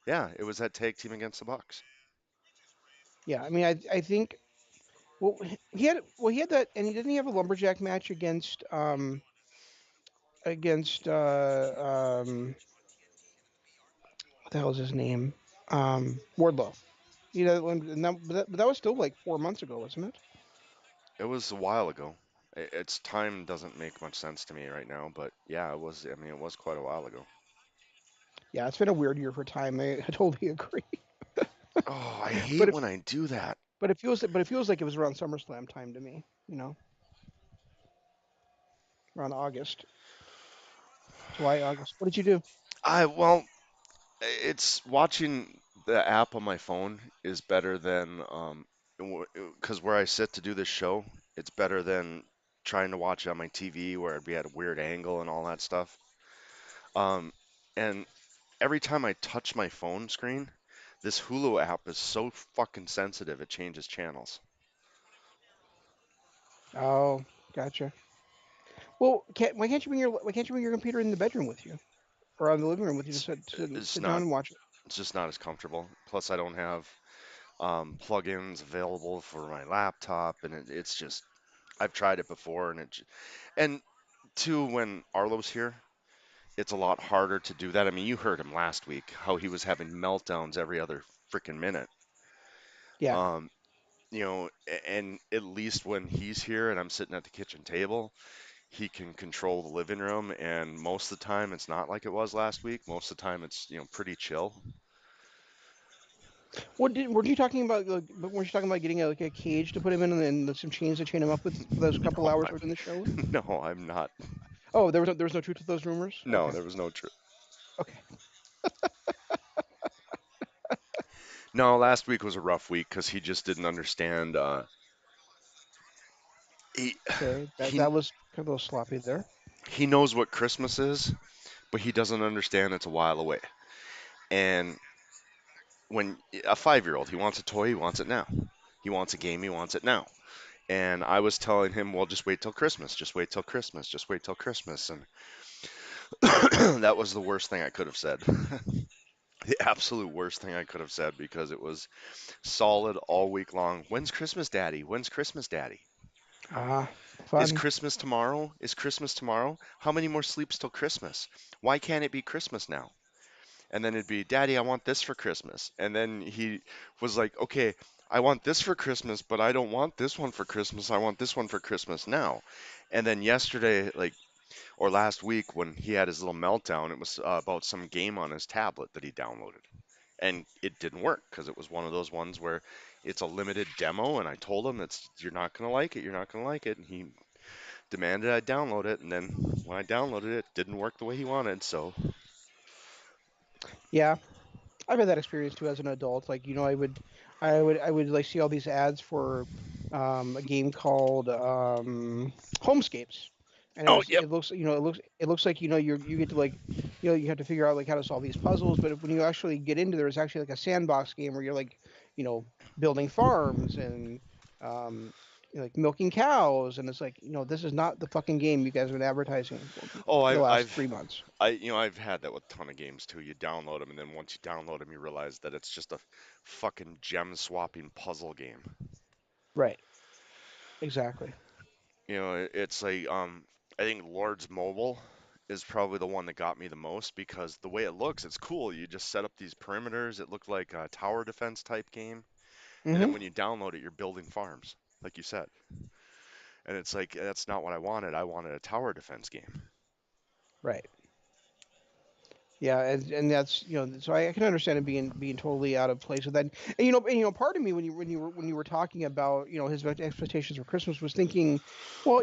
Yeah, it was that tag team against the Bucks. Yeah, I mean, I think well he had that, and he didn't he have a lumberjack match against what the hell is his name, Wardlow. But that was still like 4 months ago, wasn't it? It was a while ago. Its time doesn't make much sense to me right now, but yeah, it was. I mean, it was quite a while ago. Yeah, it's been a weird year for time. I totally agree. Oh, I But hate if when I do that. but it feels like it was around SummerSlam time to me. Around August, July, August. What did you do? Well, it's watching the app on my phone is better than because where I sit to do this show, it's better than trying to watch it on my TV where I'd be at a weird angle and all that stuff. Um, and every time I touch my phone screen, this Hulu app is so fucking sensitive it changes channels. Oh, gotcha. Why can't you bring your computer in the bedroom with you or in the living room with you to It's it's sit down not and watch it? it's just not as comfortable. Plus, I don't have plugins available for my laptop, and it's just I've tried it before, and two when Arlo's here, it's a lot harder to do that. I mean, you heard him last week how he was having meltdowns every other freaking minute. Yeah. Um, and at least when he's here and I'm sitting at the kitchen table, he can control the living room, and most of the time it's not like it was last week. Most of the time it's, pretty chill. Were you talking about? But were you talking about getting like a cage to put him in and then some chains to chain him up with for those couple No, hours within the show? no, I'm not. Oh, there was no truth to those rumors. No, Okay. there was no truth. Okay. No, last week was a rough week because he just didn't understand. He Okay. That he that was kind of a little sloppy there. he knows what Christmas is, but he doesn't understand it's a while away. And when a 5-year-old, he wants a toy, he wants it now. He wants a game, he wants it now. And I was telling him, well, just wait till Christmas, just wait till Christmas, just wait till Christmas. And that was the worst thing I could have said. The absolute worst thing I could have said because it was solid all week long. When's Christmas, Daddy? When's Christmas, Daddy? Ah, Is fun. Christmas tomorrow? Is Christmas tomorrow? How many more sleeps till Christmas? Why can't it be Christmas now? And then it'd be, Daddy, I want this for Christmas. And then he was like, okay, I want this for Christmas, but I don't want this one for Christmas. I want this one for Christmas now. And then yesterday, or last week, when he had his little meltdown, it was about some game on his tablet that he downloaded. And it didn't work because it was one of those ones where it's a limited demo. And I told him, you're not going to like it. You're not going to like it. And he demanded I download it. And then when I downloaded it, it didn't work the way he wanted. So, Yeah, I've had that experience too as an adult. Like I would like see all these ads for a game called Homescapes, and Oh, yep. it looks it looks like you get to like you have to figure out like how to solve these puzzles, but when you actually get into there, it's actually like a sandbox game where you're like you know building farms and um, like milking cows, and it's like this is not the fucking game you guys have been advertising for Oh, the last I've 3 months. I've had that with a ton of games too. You download them, and then once you download them, you realize that it's just a fucking gem swapping puzzle game. Right, exactly. It's like I think Lords Mobile is probably the one that got me the most because the way it looks, it's cool. You just set up these perimeters. It looked like a tower defense type game, and then Hmm. when you download it, you're building farms, like you said. And it's like that's not what I wanted. I wanted a tower defense game. Right. Yeah, and that's so I can understand it being totally out of place with that. And part of me when you were talking about his expectations for Christmas was thinking, well,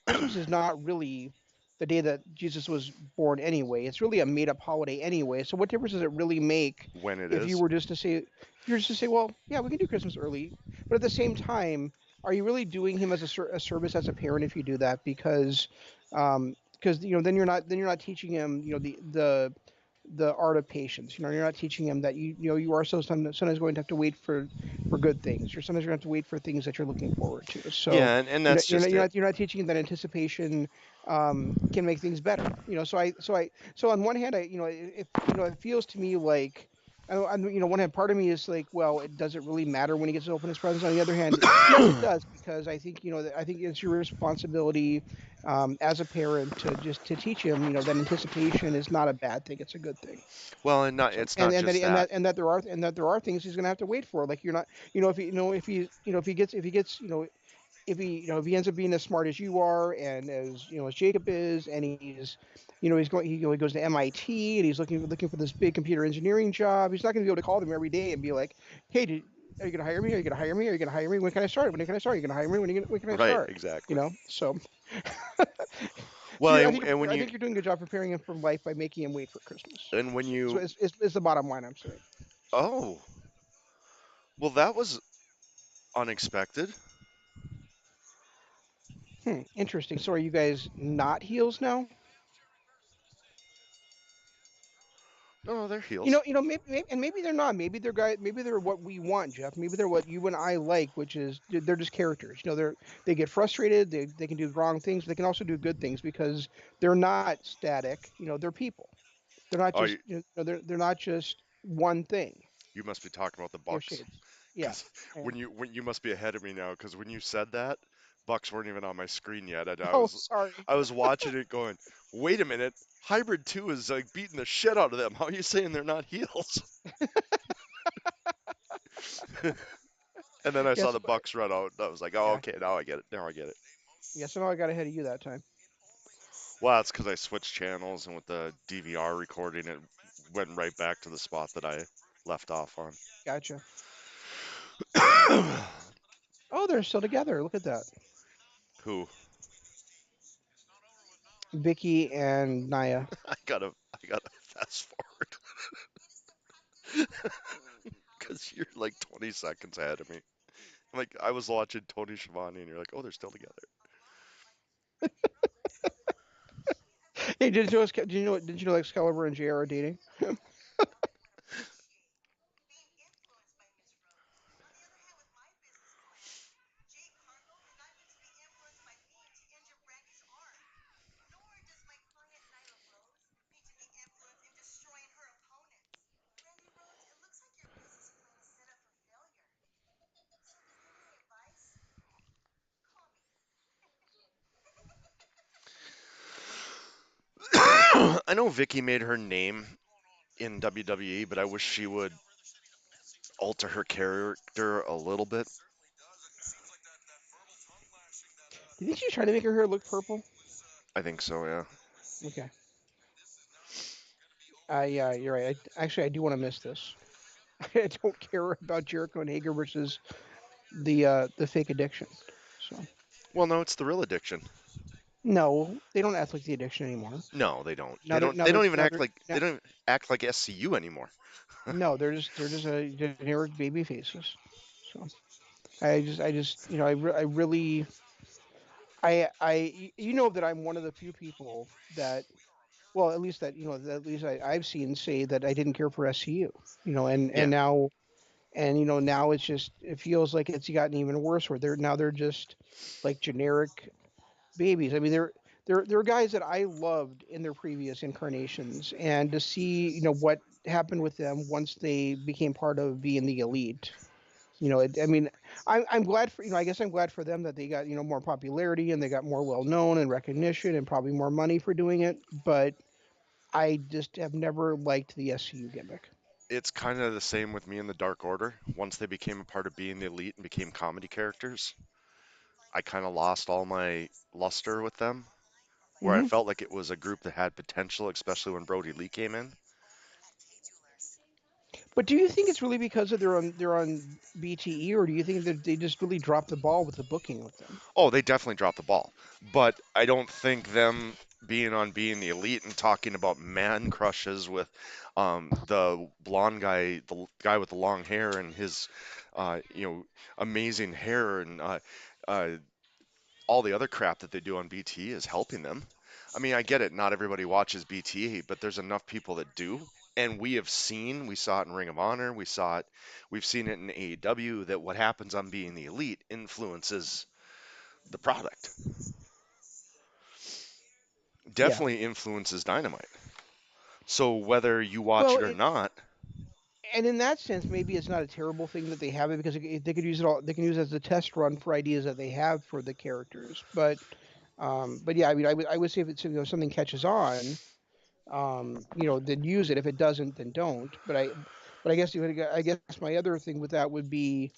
Christmas is not really the day that Jesus was born anyway. It's really a made up holiday anyway. So what difference does it really make When it if you is, were just to say well, yeah, we can do Christmas early, but at the same time, are you really doing him as a service as a parent if you do that? Because then you're not teaching him the art of patience. You're not teaching him that you are sometimes going to have to wait for good things. You're sometimes going to have to wait for things that you're looking forward to. So yeah, and that's just it. you're not teaching him that anticipation can make things better. So on one hand, if it feels to me like one hand, part of me is like, well, it doesn't really matter when he gets to open his presents. On the other hand, yes, it does because I think I think it's your responsibility as a parent to just to teach him, that anticipation is not a bad thing; it's a good thing. Well, and not So it's not just and that there are things he's going to have to wait for. Like you're not, if he, if he, if he gets, if he ends up being as smart as you are and as as Jacob is, and he goes to MIT and he's looking for this big computer engineering job. He's not going to be able to call them every day and be like, hey, are you going to hire me? Are you going to hire me? Are you going to hire me? When can I start? When can I start? Are you going to hire me? When can I right, start? exactly. So Well, I think you're doing a good job preparing him for life by making him wait for Christmas. and when So you is the bottom line I'm saying. So oh, well, that was unexpected. interesting. So are you guys not heels now? No, they're heels. And maybe they're not. Maybe they're what we want, Jeff. Maybe they're what you and I like, which is they're just characters. They get frustrated. They can do wrong things, but they can also do good things because they're not static. They're people. They're not Oh, just they're not just one thing. you must be talking about the They have Bucks, shades. Yeah. because Yeah. when you must be ahead of me now, because when you said that, Bucks weren't even on my screen yet, and Oh, sorry. I was watching it going, wait a minute, Hybrid 2 is like beating the shit out of them. How are you saying they're not heels? And then I saw Yes. the Bucks run out, and I was like, oh, Yeah. okay, now I get it. Now I get it. Yeah. So now I got ahead of you that time. Well, that's because I switched channels, and with the DVR recording, it went right back to the spot that I left off on. Gotcha. Oh, they're still together. Look at that. Who? Vicky and Naya. I gotta fast forward because you're like 20 seconds ahead of me. Like I was watching Tony Schiavone, and you're like, oh, they're still together. Hey, did you know Excalibur and JR are dating? I know Vicky made her name in WWE, but I wish she would alter her character a little bit. Do you think she's trying to make her hair look purple? I think so, yeah. Okay. Yeah, you're right. Actually, I do want to miss this. I don't care about Jericho and Hager versus the fake addiction. So Well, no, it's the real addiction. no, they don't act like the addiction anymore. No, they don't. Now they're They don't even now act they're like now, SCU anymore. no, they're just a generic baby faces. So I really, you know that I'm one of the few people that, well, at least that, at least I've seen say that I didn't care for SCU, Yeah, now it's just, it feels like it's gotten even worse where they're just like generic babies. I mean, they're guys that I loved in their previous incarnations, and to see what happened with them once they became part of being the elite. I mean, I'm glad for I guess I'm glad for them that they got more popularity and they got more well known and recognition and probably more money for doing it. But I just have never liked the SCU gimmick. it's kind of the same with me in the Dark Order. Once they became a part of being the elite and became comedy characters, I kind of lost all my luster with them, where I Hmm. felt like it was a group that had potential, especially when Brody Lee came in. But do you think it's really because of they're on BTE, or do you think that they just really dropped the ball with the booking with them? Oh, they definitely dropped the ball. But I don't think them being on being the elite and talking about man crushes with the blonde guy, the guy with the long hair and his, amazing hair and uh, all the other crap that they do on BT is helping them. I mean, I get it. Not everybody watches BT, but there's enough people that do. And we saw it in Ring of Honor, we've seen it in AEW that what happens on being the elite influences the product. Yeah. Definitely influences Dynamite. So whether you watch Well, it or not, and in that sense, maybe it's not a terrible thing that they have it, because they could use it all. They can use it as a test run for ideas that they have for the characters. But yeah, I mean, I would say if it's something catches on, then use it. If it doesn't, then don't. But I guess I guess my other thing with that would be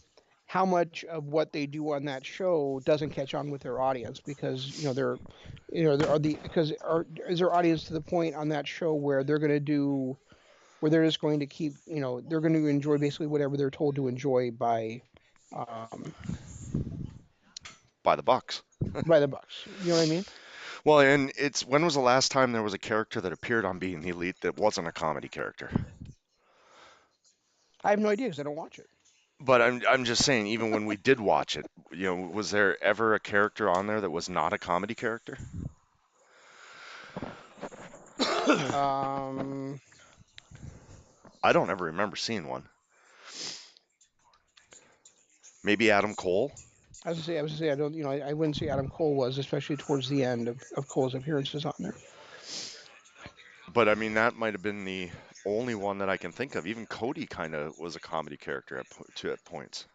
how much of what they do on that show doesn't catch on with their audience, because there are the because is their audience to the point on that show where they're going to do where they're just going to keep, they're going to enjoy basically whatever they're told to enjoy um, by the Bucks. by the Bucks. You know what I mean? Well, and it's when was the last time there was a character that appeared on Being the Elite that wasn't a comedy character? I have no idea because I don't watch it. But I'm just saying, even when we did watch it, was there ever a character on there that was not a comedy character? Um, I don't ever remember seeing one. Maybe Adam Cole, I don't, I wouldn't say Adam Cole was, especially towards the end of Cole's appearances on there. but I mean that might have been the only one that I can think of. Even Cody kind of was a comedy character at points.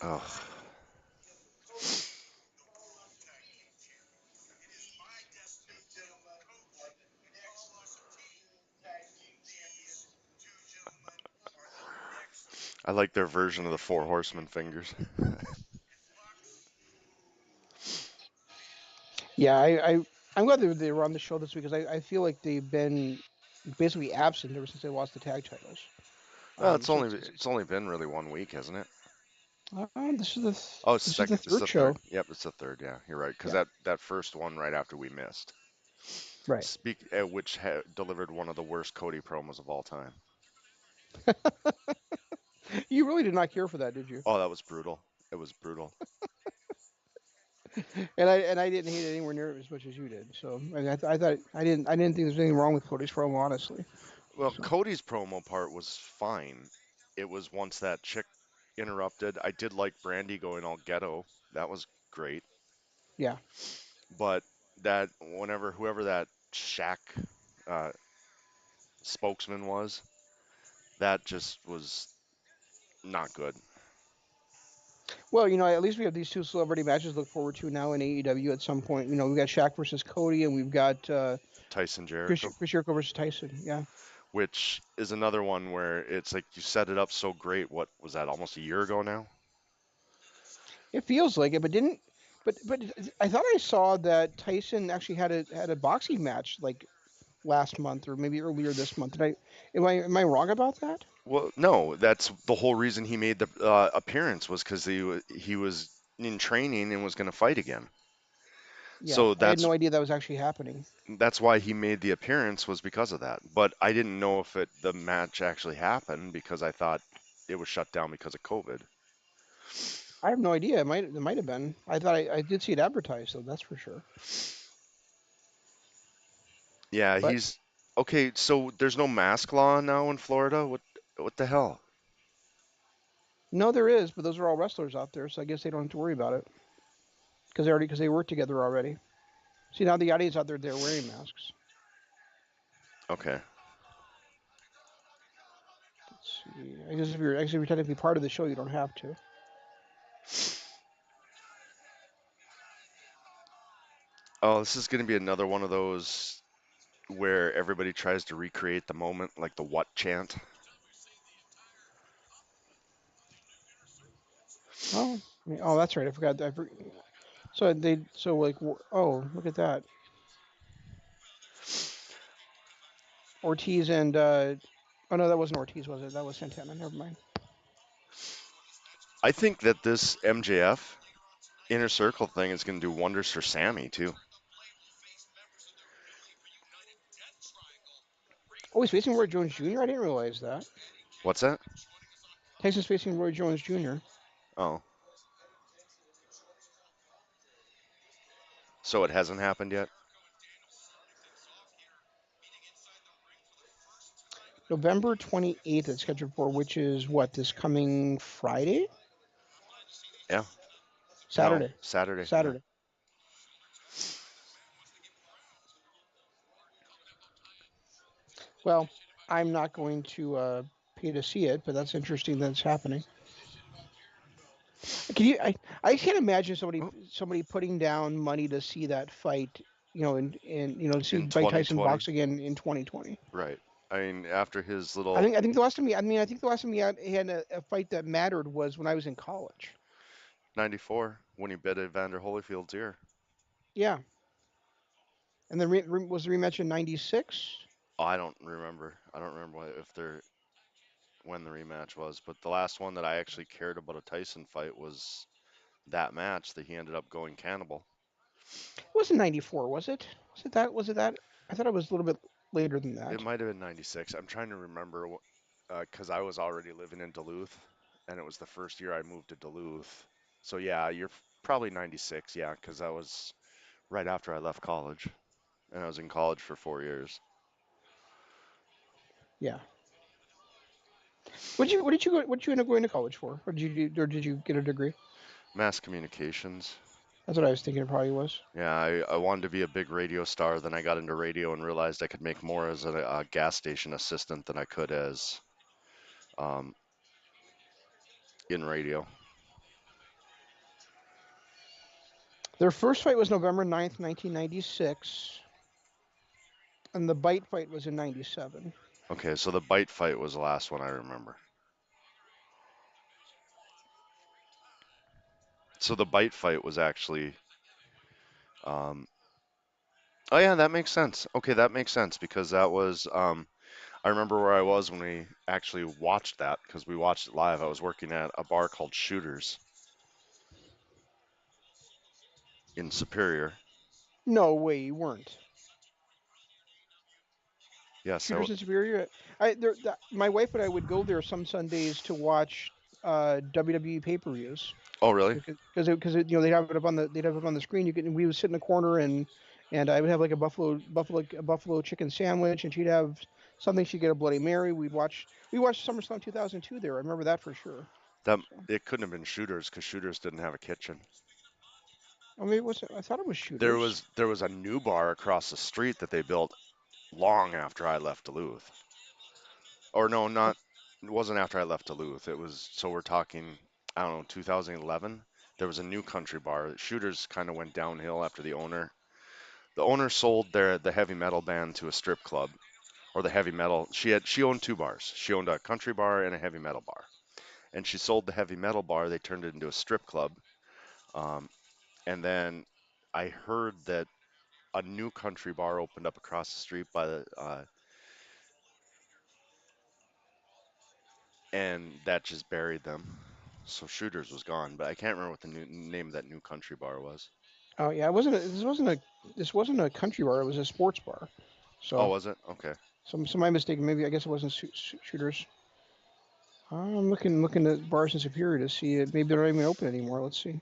Oh, I like their version of the Four Horsemen fingers. Yeah, I'm glad they were on the show this week, because I feel like they've been basically absent ever since they lost the tag titles. Well, So it's only been really 1 week, hasn't it? Oh, it's this is the second. It's third the third. show, Yep, it's the third. Yeah, you're right. Because yeah, that first one right after we missed, right. which delivered one of the worst Cody promos of all time. You really did not care for that, did you? Oh, that was brutal. It was brutal. And I didn't hate it anywhere near as much as you did. So I mean, I thought I didn't think there's anything wrong with Cody's promo, honestly. Well, So Cody's promo part was fine. It was once that chick interrupted. I did like Brandy going all ghetto. That was great. yeah, But that whoever that Shaq uh, spokesman was, that just was. not good. Well, at least we have these two celebrity matches to look forward to now in AEW at some point. We've got Shaq versus Cody, and we've got Tyson Chris, Jericho, Chris Jericho versus Tyson. Yeah, which is another one where it's like you set it up so great. What was that? Almost a year ago now. it feels like it, but didn't. But I thought I saw that Tyson actually had a boxing match like last month or maybe earlier this month. Did I am I wrong about that? Well, no, that's the whole reason he made the appearance was because he was in training and was going to fight again. Yeah, So I had that's no idea that was actually happening. that's why he made the appearance was because of that. But I didn't know if the match actually happened because I thought it was shut down because of COVID. I have no idea. It might have been. I thought I did see it advertised, though. That's for sure. Yeah, But he's okay. So there's no mask law now in Florida. What the hell? no, there is. But those are all wrestlers out there, so I guess they don't have to worry about it because they work together already. See, now the audience out there, they're wearing masks. Okay. Let's see. I guess if you're technically part of the show, you don't have to. Oh, this is going to be another one of those where everybody tries to recreate the moment, like the what chant. Oh, oh, that's right. I forgot. So like, oh, look at that. Ortiz and oh no, that wasn't Ortiz, was it? That was Santana. Never mind. I think that this MJF inner circle thing is going to do wonders for Sammy too. Oh, he's facing Roy Jones Jr. I didn't realize that. What's that? Tyson's facing Roy Jones Jr. Oh, so it hasn't happened yet? November 28th. It's scheduled for, which is what, this coming Friday, Yeah. No, Saturday, Saturday. Yeah. Saturday. Well, I'm not going to pay to see it, but that's interesting that it's happening. Can you? I can't imagine somebody Oh, somebody putting down money to see that fight. See in Mike Tyson 2020. box again in 2020. Right. I mean, after his I little think I think the last time I think the last time he had a fight that mattered was when I was in college. 94 when he bit Evander Holyfield's ear. Yeah, and then was the rematch in '96. Oh, I don't remember. I don't remember if they're when the rematch was, but the last one that I actually cared about a Tyson fight was that match that he ended up going cannibal. It wasn't '94, was it? Was it that? Was it that? I thought it was a little bit later than It that. might have been 96. I'm trying to remember because I was already living in Duluth and it was the first year I moved to Duluth. So yeah, you're probably 96, yeah, because that was right after I left college and I was in college for 4 years. Yeah. What did you end up going to college for? Or did you get a degree? Mass communications. That's what I was thinking it probably was. Yeah, I wanted to be a big radio star. Then I got into radio and realized I could make more as a gas station assistant than I could as um, in radio. Their first fight was November 9th, 1996, and the bite fight was in '97. Okay, so the bite fight was the last one I remember. So the bite fight was actually, um, oh yeah, that makes sense. Okay, that makes sense because that was, I remember where I was when we actually watched that because we watched it live. I was working at a bar called Shooters in Superior. No way, you weren't. Yes, Shooters in Superior. My wife and I would go there some Sundays to watch WWE pay-per-views oh really? because they'd have it on the screen. We would sit in the corner and I would have like a buffalo chicken sandwich, and she'd have something. She'd get a Bloody Mary. We watched SummerSlam 2002 there. I remember that for sure. That So, it couldn't have been Shooters because Shooters didn't have a kitchen. I mean, I thought it was There Shooters. was there was a new bar across the street that they built long after I left Duluth. Or no, not. it wasn't after I left Duluth. It was so we're talking, I don't know, 2011. There was a new country bar. Shooters kind of went downhill after the owner sold the heavy metal band to a strip club or the heavy metal. She owned two bars. She owned a country bar and a heavy metal bar. And she sold the heavy metal bar. They turned it into a strip club. Um, and then I heard that a new country bar opened up across the street by the and that just buried them. So Shooters was gone, but I can't remember what the name of that new country bar was. Oh yeah, it wasn't. This wasn't a country bar. It was a sports bar. Oh, So was it? Okay. some my mistake. Maybe I guess it wasn't shooters. I'm looking at bars in Superior to see it. Maybe they're not even open anymore. Let's see.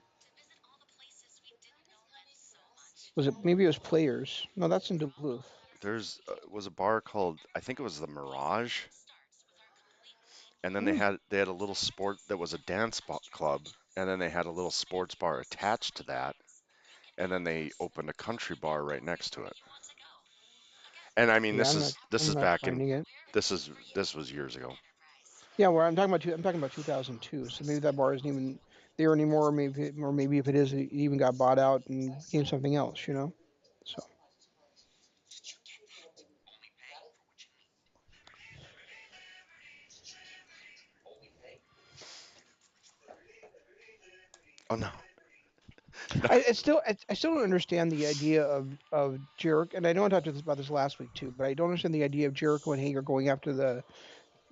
Was it maybe it was Players? No, that's in Duluth. There's was a bar called I think it was the Mirage, and then they Hmm. had a little sport that was a club, and then they had a little sports bar attached to that, and then they opened a country bar right next to it. And I mean, Yeah, this I'm not. is this I'm is not back in finding it. this was years ago. Yeah, where I'm talking about. I'm talking about 2002. So maybe that bar isn't even there anymore. Or maybe if it is, it even got bought out and became something else. So Oh no, no, I still don't understand the idea of Jericho. And I know I talked about this last week too, but I don't understand the idea of Jericho and Hager going after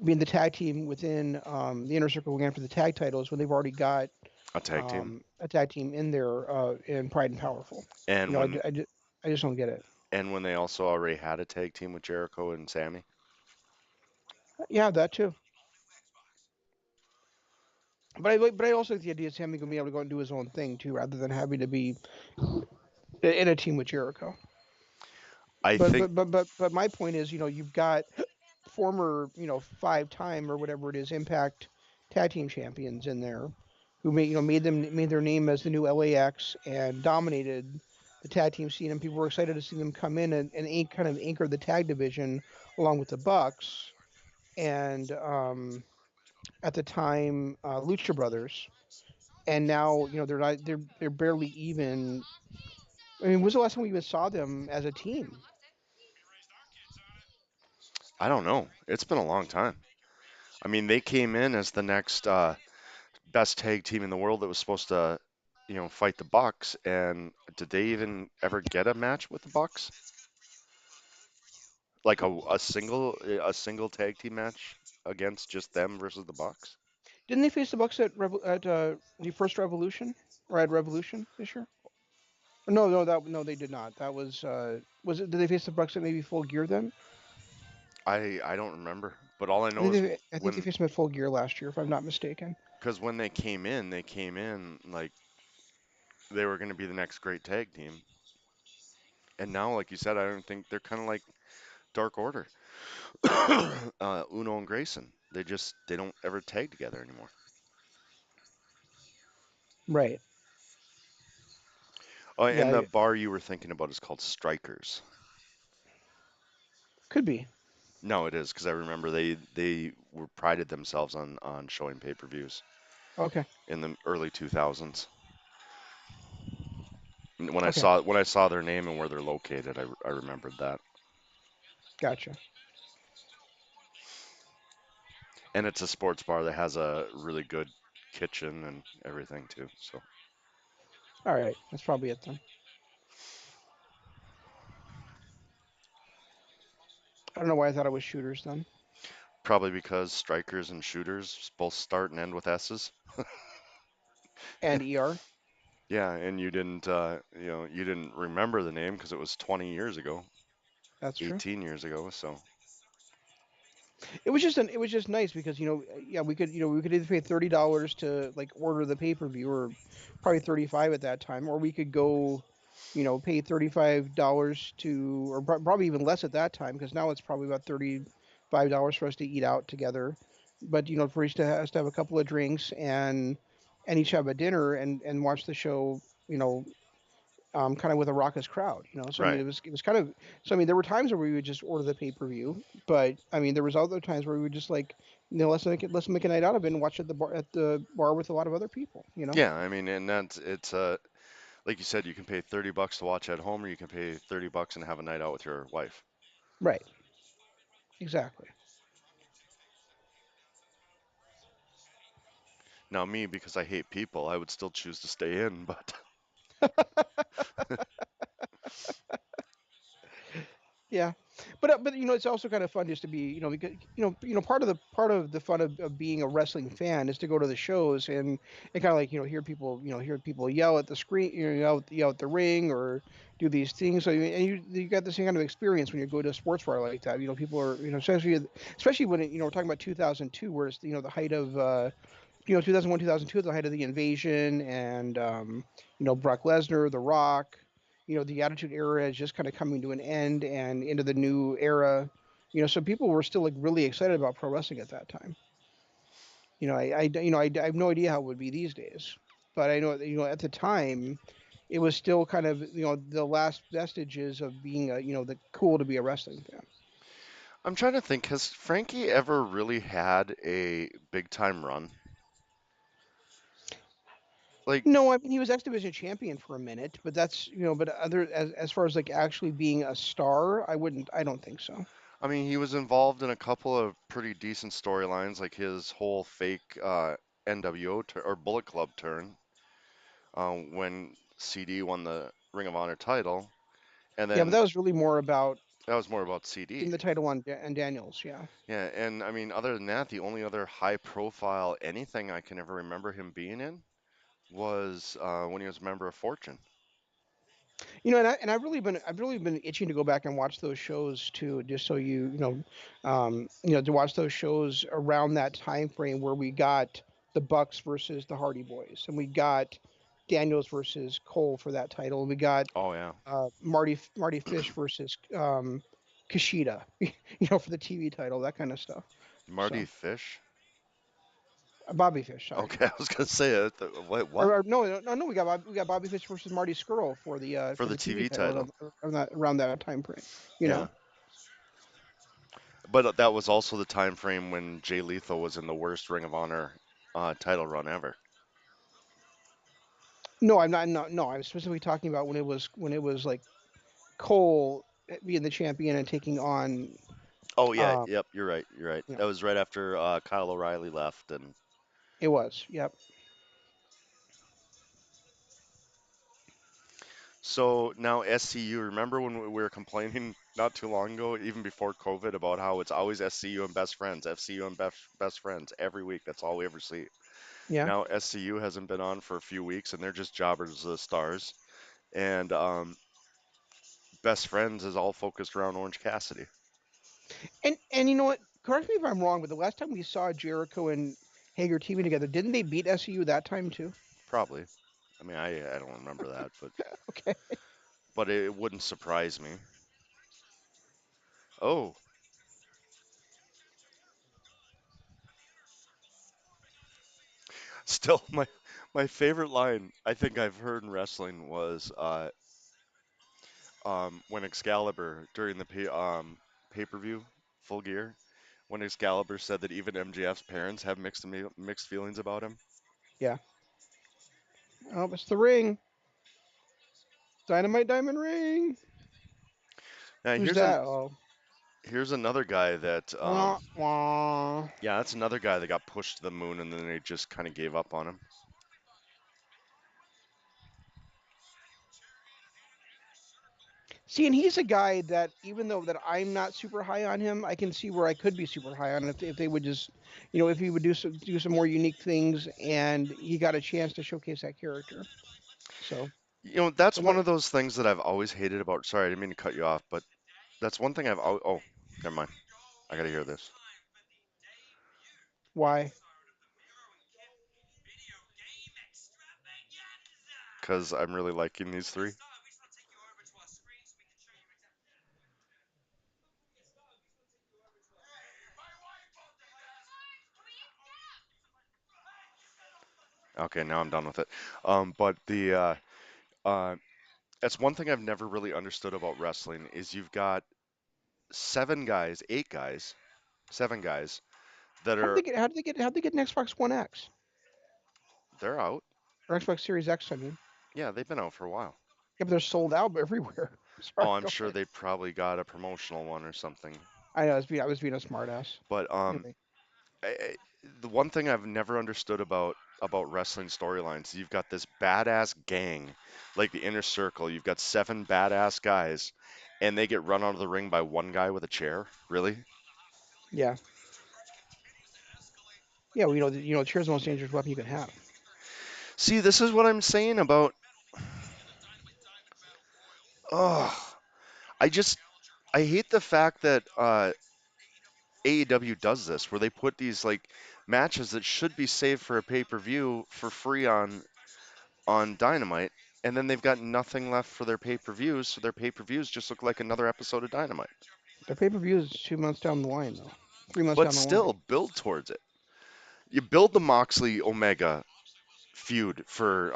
being the tag team within the inner circle, going after the tag titles when they've already got a tag team. a tag team in there in Pride and Powerful. You And know, when I just don't get it. and when they also already had a tag team with Jericho and Sammy. Yeah, that too. But I also like the idea of Sammy going to be able to go and do his own thing too, rather than having to be in a team with Jericho. I But think but but but but my point is, you've got former, 5-time or whatever it is Impact tag team champions in there, who made their name as the new LAX and dominated the tag team scene, and people were excited to see them come in and kind of anchor the tag division along with the Bucks and at the time Lucha Brothers, and now they're barely even. I mean, when was the last time we even saw them as a team? I don't know. It's been a long time. I mean, they came in as the next best tag team in the world that was supposed to, fight the Bucks. And did they even ever get a match with the Bucks? Like a single tag team match against just them versus the Bucks? Didn't they face the Bucks at the first Revolution or at Revolution this year? No, they did not. That was it? Did they face the Bucks at maybe Full Gear then? I don't remember, but all I I know think is they when faced them at Full Gear last year, if I'm not mistaken. because when they came in like they were going to be the next great tag team. And now, like you said, I don't think they're kind of like Dark Order, Uno and Grayson. They don't ever tag together anymore. Right. Oh, and Yeah, the bar you were thinking about is called Strikers. could be. No, it is because I remember they were prided themselves on showing pay-per-views Okay. in the early 2000s. When I Okay. saw their name and where they're located, I remembered that. Gotcha. And it's a sports bar that has a really good kitchen and everything too. So All right. That's probably it then. I don't know why I thought it was shooters then. probably because strikers and shooters both start and end with S's. And ER. Yeah, and you didn't remember the name because it was 20 years ago, That's true. 18 years ago. So It was just nice because yeah, we could either pay $30 to like order the pay-per-view, or probably 35 at that time, or we could go pay $35 to, or probably even less at that time, because now it's probably about $35 for us to eat out together. But for us to have a couple of drinks and each have a dinner and watch the show, you know kind of with a raucous crowd. So I mean, right, it was kind of. So I mean, there were times where we would just order the pay per view, but I mean, there was other times where we would just like let's make a night out of it and watch at the bar with a lot of other people. Yeah, I mean, and that's it's like you said, you can pay $30 to watch at home, or you can pay $30 and have a night out with your wife. Right. Exactly. Now, me, because I hate people, I would still choose to stay in, but Yeah, but it's also kind of fun just to be because part of the fun of being a wrestling fan is to go to the shows and kind of like hear people yell at the screen, yell at the ring or do these things. So you got the same kind of experience when you go to a sports bar like that. People are especially when we're talking about 2002, where it's the height of 2001, 2002 at the height of the invasion, and Brock Lesnar, The Rock. The Attitude Era is just kind of coming to an end and into the new era. So people were still like really excited about pro wrestling at that time. I have no idea how it would be these days, but I know at the time, it was still kind of the last vestiges of being the cool to be a wrestling fan. I'm trying to think, has Frankie ever really had a big time run? Like, No, I mean he was X Division champion for a minute, but but as far as like actually being a star, I don't think so. I mean, he was involved in a couple of pretty decent storylines, like his whole fake NWO or Bullet Club turn when CD won the Ring of Honor title, and Yeah, but then that was really more about that was more about CD. getting the title on Daniels. Yeah. Yeah, and I mean, other than that, the only other high profile anything I can ever remember him being in was when he was a member of Fortune. I've really been itching to go back and watch those shows too, just so to watch those shows around that time frame where we got the Bucks versus the Hardy Boys, and we got Daniels versus Cole for that title, and we got Oh yeah, Marty Fish versus Kushida, for the TV title, that kind of stuff. Marty So Fish. Bobby Fish, sorry. Okay, I was gonna say it. What? Or no, we got Bobby Fish versus Marty Skrull For for the the TV TV title title. around that time frame. You Yeah. know, But that was also the time frame when Jay Lethal was in the worst Ring of Honor title run ever. no, I'm not. No, I'm specifically talking about when it was like Cole being the champion and taking on. Oh yeah, Um, yep, you're right, you're right. you know, That was right after Kyle O'Reilly left, and it was. Yep. so now SCU. Remember when we were complaining not too long ago, even before COVID, about how it's always SCU and best friends, FCU and best friends every week. That's all we ever see. Yeah. Now SCU hasn't been on for a few weeks, and they're just jobbers as the stars. And best friends is all focused around Orange Cassidy. And you know what? Correct me if I'm wrong, but the last time we saw Jericho and Hager teaming together, didn't they beat SCU that time too? Probably. I mean, I don't remember that, Okay. but it wouldn't surprise me. Oh, still my favorite line I think I've heard in wrestling was when Excalibur during the pay-per-view Full Gear, when Excalibur said that even MJF's parents have mixed feelings about him. Yeah. Oh, it's the ring. Dynamite Diamond Ring. Now Who's that? Oh. here's another guy that Wah, wah. yeah, that's another guy that got pushed to the moon and then they just kind of gave up on him. See, and he's a guy that even though that I'm not super high on him, I can see where I could be super high on if they would just, if he would do some more unique things and he got a chance to showcase that character. So, You know, that's but one what? of those things that I've always hated about. Sorry, I didn't mean to cut you off, but that's one thing I've always. Oh, never mind. I gotta hear this Why? because I'm really liking these three. Okay, now I'm done with it. But the uh, that's one thing I've never really understood about wrestling is you've got seven guys, eight guys, seven guys that How did are they get? How did they get an Xbox One X they're out. or Xbox Series X? I mean, Yeah, they've been out for a while. yeah, but they're sold out everywhere. Sorry, Oh, I'm go sure ahead. they probably got a promotional one or something. I was being a smartass. But Anyway, the one thing I've never understood about wrestling storylines, you've got this badass gang, like the Inner Circle. You've got seven badass guys, and they get run out of the ring by one guy with a chair. Really? yeah, yeah. Well, chair's the most dangerous weapon you can have. See, this is what I'm saying about. Oh, I just I hate the fact that AEW does this, where they put these like matches that should be saved for a pay-per-view for free on Dynamite, and then they've got nothing left for their pay-per-views, so their pay-per-views just look like another episode of Dynamite. The pay-per-view is 2 months down the line, though. 3 months But down the line. still, build towards it. You build the Moxley Omega feud for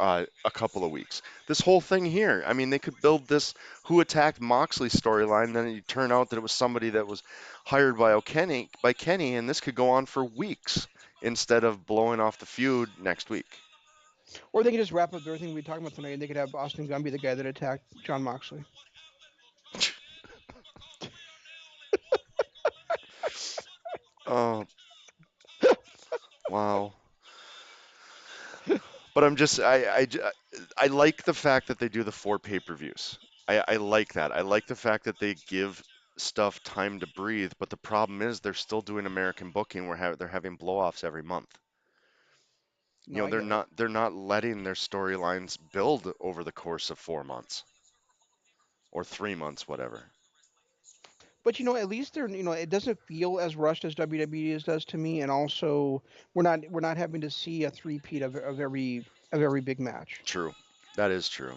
a couple of weeks. This whole thing here, I mean, they could build this who attacked Moxley storyline, then it turn out that it was somebody that was hired by Kenny, and this could go on for weeks instead of blowing off the feud next week. Or they could just wrap up everything we talked about tonight, and they could have Austin Gunn be the guy that attacked John Moxley. Oh, wow. But I like the fact that they do the four pay-per-views. I like that. I like the fact that they give stuff time to breathe. But the problem is they're still doing American booking where they're having blow-offs every month. You No, know, I get it. they're not letting their storylines build over the course of 4 months or 3 months, whatever. But at least it doesn't feel as rushed as WWE does to me, and also we're not having to see a three-peat of every big match. True. That is true.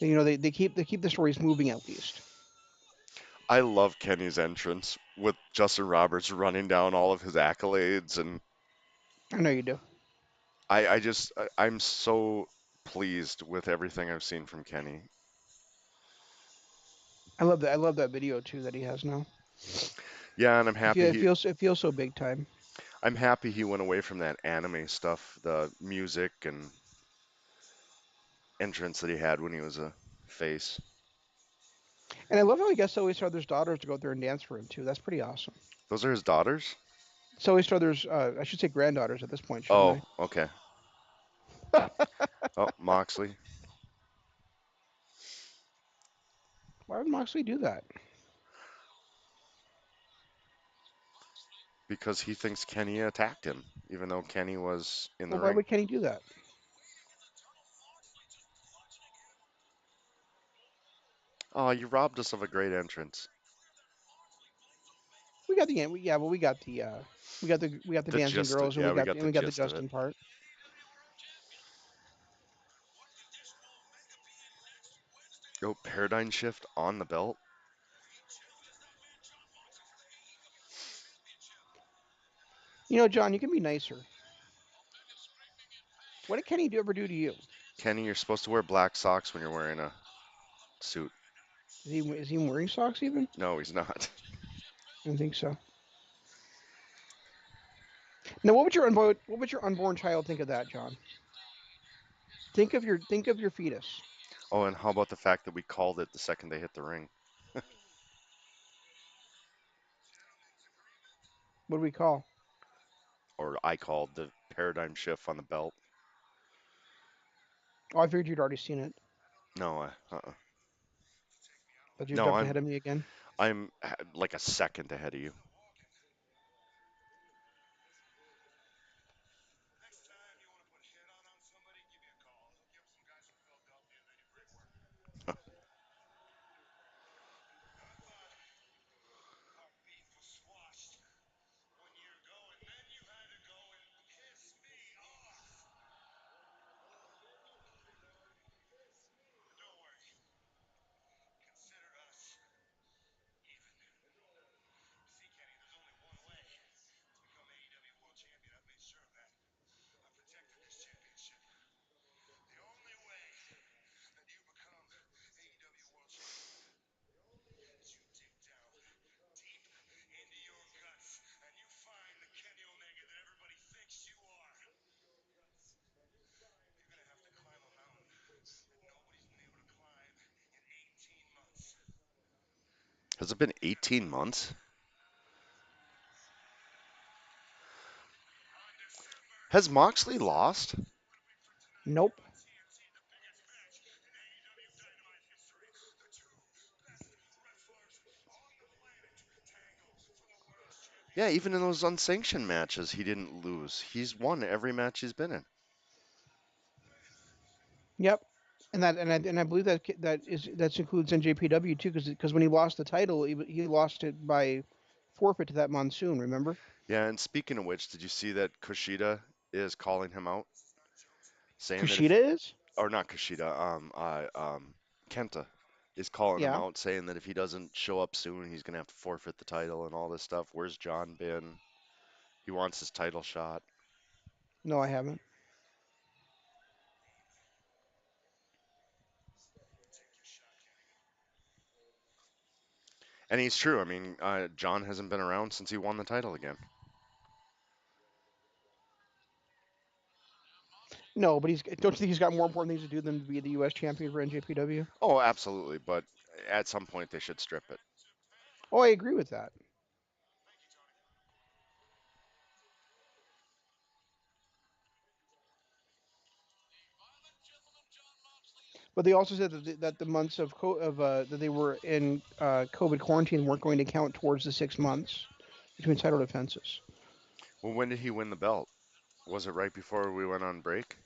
They keep the stories moving at least. I love Kenny's entrance with Justin Roberts running down all of his accolades, and I know you do. I'm so pleased with everything I've seen from Kenny. I love that video too that he has now. Yeah, and It feels so big time. I'm happy he went away from that anime stuff, the music and entrance that he had when he was a face. And I love how he gets Zoe Strother's daughters to go out there and dance for him too. That's pretty awesome. Those are his daughters? Zoe Strother's, I should say granddaughters at this point, shouldn't Oh, I? okay. Oh, Moxley, Why would Moxley do that? because he thinks Kenny attacked him, even though Kenny was in the Well, why ring. would Kenny do that? Oh, you robbed us of a great entrance. We got the yeah, well, we got the The dancing gist, girls, and yeah, we we got got and the we got the gist of it. Justin part. Oh, paradigm shift on the belt. John, you can be nicer. What did Kenny ever do to you? Kenny, you're supposed to wear black socks when you're wearing a suit. Is he wearing socks even? No, he's not. I don't think so. Now, what would your unborn child think of that, John? Think of your fetus. Oh, and how about the fact that we called it the second they hit the ring? What do we call? Or I called the paradigm shift on the belt. Oh, I figured you'd already seen it, No, but you no, jumped ahead of me again. I'm like a second ahead of you. Has it been 18 months? Has Moxley lost? Nope. Yeah, even in those unsanctioned matches, he didn't lose. He's won every match he's been in. Yep. And I believe that includes NJPW too, because when he lost the title, he lost it by forfeit to that monsoon. Remember? Yeah, and speaking of which, did you see that Kushida is calling him out, saying that if, Kushida is. or not Kushida, Kenta is calling him Yeah. out, saying that if he doesn't show up soon, he's gonna have to forfeit the title and all this stuff. Where's John been? He wants his title shot. No, I haven't. And he's true. I mean, John hasn't been around since he won the title again. No, but he's don't you think he's got more important things to do than to be the U.S. champion for NJPW? Oh, absolutely. But at some point, they should strip it. Oh, I agree with that. But they also said that the months that they were in COVID quarantine weren't going to count towards the 6 months between title defenses. Well, when did he win the belt? Was it right before we went on break?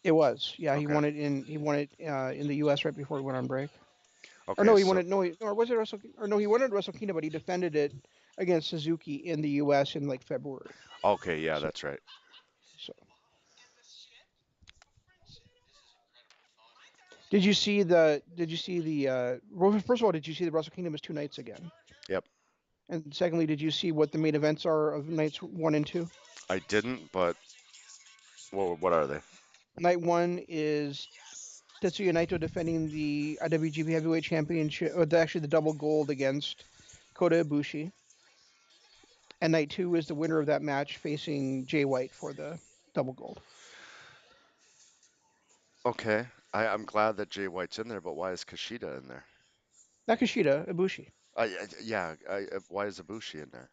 It was, yeah. He Okay. won it in the U.S. right before he went on break. Or Okay, no, he won so it. No, or was it Wrestle? Or no, he won it at Wrestle Kingdom, but he defended it against Suzuki in the U.S. in like February. okay, yeah, So, that's right. so well, first of all, did you see the Wrestle Kingdom is 2 nights again? Yep. And secondly, did you see what the main events are of nights 1 and 2? I didn't, but what are they? Night one is Tetsuya Naito defending the IWGP Heavyweight Championship, or actually the double gold against Kota Ibushi. And night two is the winner of that match facing Jay White for the double gold. Okay, I'm glad that Jay White's in there, but why is Kushida in there? Nakashita Ibushi, Yeah, why is Ibushi in there?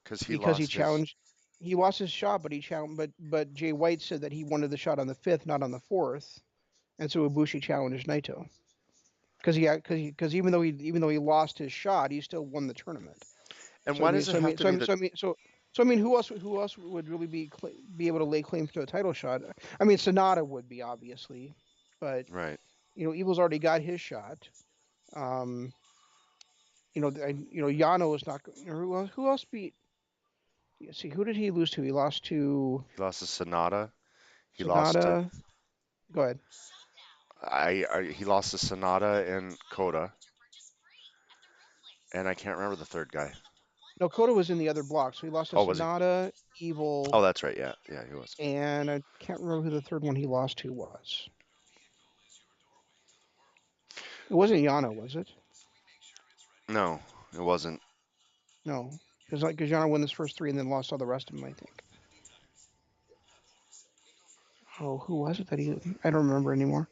Because he because lost his. he lost his shot, but he challenged, but Jay White said that he wanted the shot on the fifth, not on the fourth, and so Ibushi challenged Naito because even though he lost his shot, he still won the tournament. And So I why mean, does it so I have mean, to so I be mean, the so I mean, so I mean, who else would really be able to lay claim to a title shot? I mean, Sonata would be obviously, but right? Evil's already got his shot. Um, Yano is not. Who else beat? Yeah, see, who did he lose to? He lost to He lost to Sonata. He lost to Sonata. Go ahead. he lost to Sonata and Coda, and I can't remember the third guy. No, Kota was in the other block, so he lost to Oh, was he? Sonata, Evil, Oh, that's right. Yeah, yeah, he was. and I can't remember who the third one he lost to was. It wasn't Yano, was it? No, it wasn't. No, because Yano won his first three and then lost all the rest of them, I think. Oh, who was it that he? I don't remember anymore.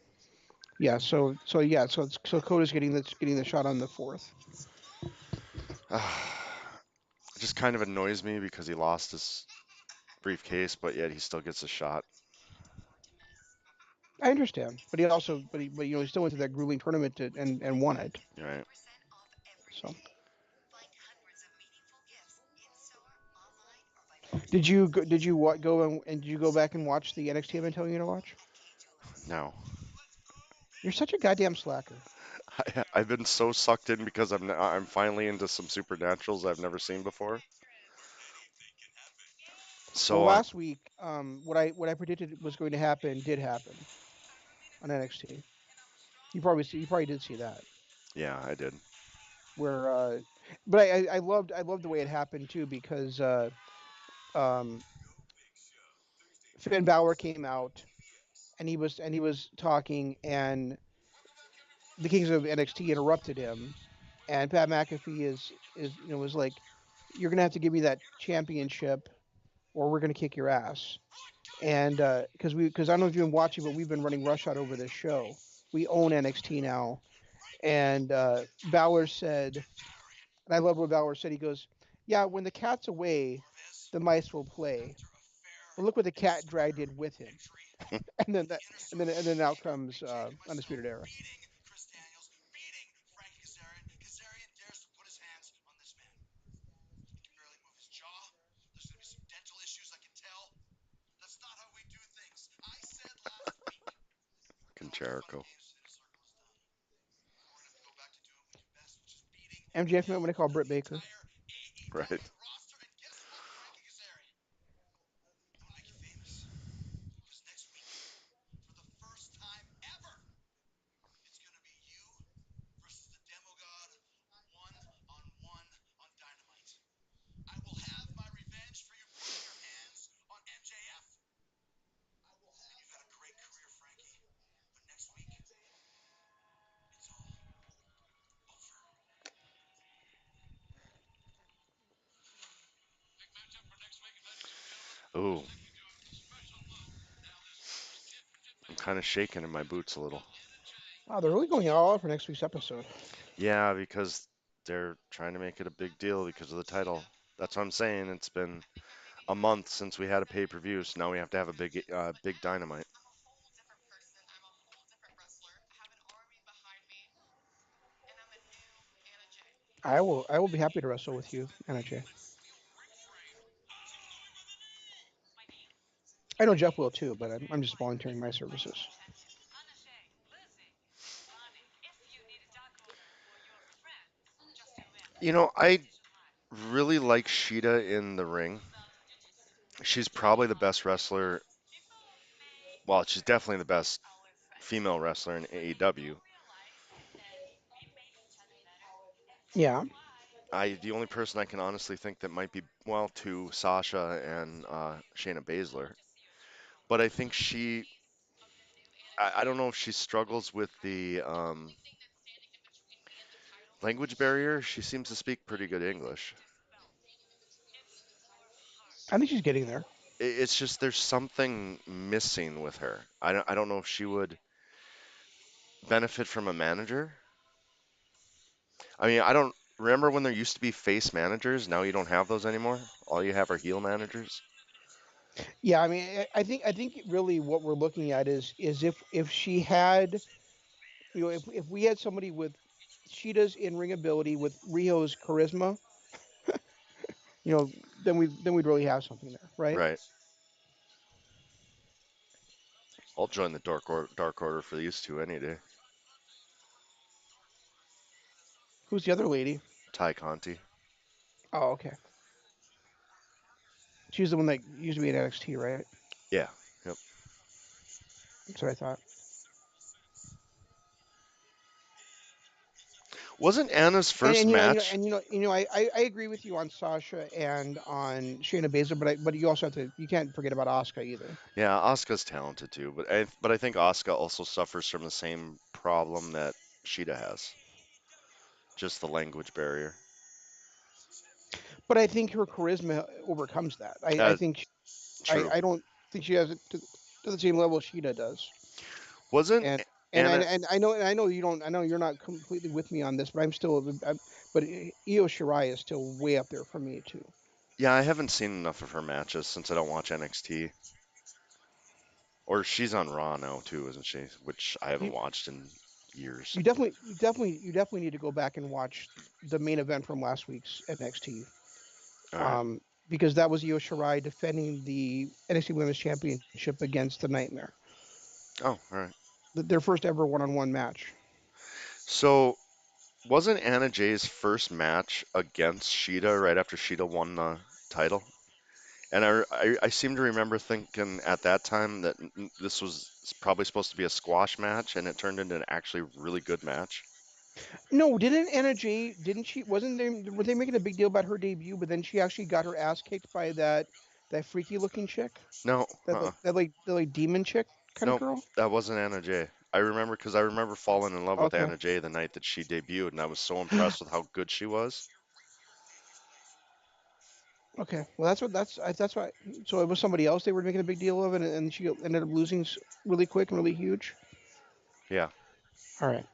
Yeah, so Kota's getting the shot on the fourth. It just kind of annoys me because he lost his briefcase, but yet he still gets a shot. I understand, but he still went to that grueling tournament and won it. Right? So did you go back and watch the NXT I've been telling you to watch? No, You're such a goddamn slacker. I've been so sucked in because I'm finally into some supernaturals I've never seen before. Well, So last week, what I predicted was going to happen did happen on NXT. You probably did see that yeah, I did. where, but I loved the way it happened too because um, Finn Balor came out and he was talking and the Kings of NXT interrupted him and Pat McAfee was like, you're gonna have to give me that championship or we're gonna kick your ass. And because I don't know if you've been watching, but we've been running Rush Out over this show. We own NXT now, And Balor said, and I love what Balor said. He goes, "Yeah, when the cat's away, the mice will play. But look what the cat drag did with him." And then that, and then out comes Undisputed Era. Fucking Jericho. MJF might want to call Britt Baker. Right. Ooh, I'm kind of shaking in my boots a little. Wow, they're really going all out for next week's episode. Yeah, because they're trying to make it a big deal because of the title. That's what I'm saying. It's been a month since we had a pay-per-view, so now we have to have a big Dynamite. I will be happy to wrestle with you, NJ. I know Jeff will too, but I'm just volunteering my services. I really like Sheeta in the ring. She's probably the best wrestler. Well, she's definitely the best female wrestler in AEW. Yeah, The only person I can honestly think that might be, well, two, Sasha and Shayna Baszler. But I think I don't know if she struggles with the language barrier. She seems to speak pretty good English. I think she's getting there. It's just there's something missing with her. I don't know if she would benefit from a manager. I mean, I don't remember when there used to be face managers. Now you don't have those anymore. All you have are heel managers. Yeah, I mean, I think really what we're looking at is if she had, if we had somebody with Sheeta's in ring ability with Rio's charisma, then we'd really have something there, right? Right. I'll join the Dark Order for these two any day. Who's the other lady? Ty Conti. Oh, okay. She's the one that used to be in NXT, right? Yeah. Yep. That's what I thought. Wasn't Anna's first And match? I agree with you on Sasha and on Shayna Baszler, but you also have to you can't forget about Asuka either. Yeah, Asuka's talented too, but I think Asuka also suffers from the same problem that Sheeta has, just the language barrier. But I think her charisma overcomes that. I Uh, think True. I don't think she has it to the same level Sheeta does. Wasn't And Anna? and I know you don't. I know you're not completely with me on this, but I'm still. But Io Shirai is still way up there for me too. Yeah, I haven't seen enough of her matches since I don't watch NXT. Or she's on Raw now too, isn't she? Which I haven't You watched in years. you definitely need to go back and watch the main event from last week's NXT. All right. Um, because that was Io Shirai defending the NXT Women's Championship against the Nightmare, Oh, all right. their first ever one-on-one match. So wasn't Anna Jay's first match against Sheeta right after Sheeta won the title? And I seem to remember thinking at that time that this was probably supposed to be a squash match, and it turned into an actually really good match. No, didn't Anna Jay? Didn't she? Wasn't they? Were they making a big deal about her debut? But then she actually got her ass kicked by that freaky looking chick, No, that like demon chick kind of nope, girl. that wasn't Anna Jay. I remember because I remember falling in love with Okay, Anna Jay the night that she debuted, and I was so impressed with how good she was. okay. Well, that's why. So it was somebody else they were making a big deal of, and she ended up losing really quick and really huge. Yeah, All right.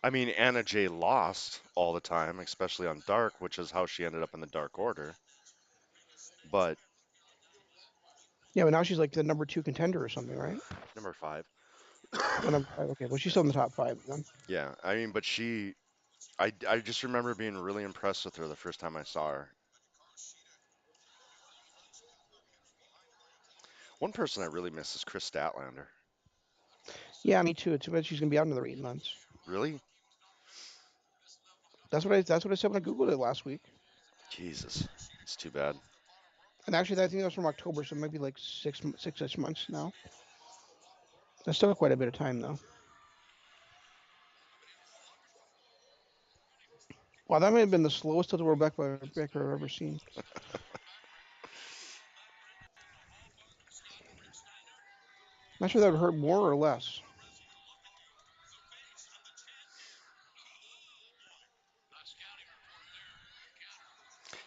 I mean, Anna Jay lost all the time, especially on Dark, which is how she ended up in the Dark Order. But Yeah, but now she's like the number two contender or something, right? number five. Oh, number five. Okay, well she's still in the top five then. Yeah, I mean, but I just remember being really impressed with her the first time I saw her. One person I really miss is Chris Statlander. Yeah, me too. Too bad she's gonna be out another 8 months. Really? That's what I said when I googled it last week. Jesus, it's too bad. And actually, I think that was from October, so it might be like 6 months now. That's still quite a bit of time though. Wow, that may have been the slowest tilt Rebecca Baker I've ever seen. Not sure that would hurt more or less.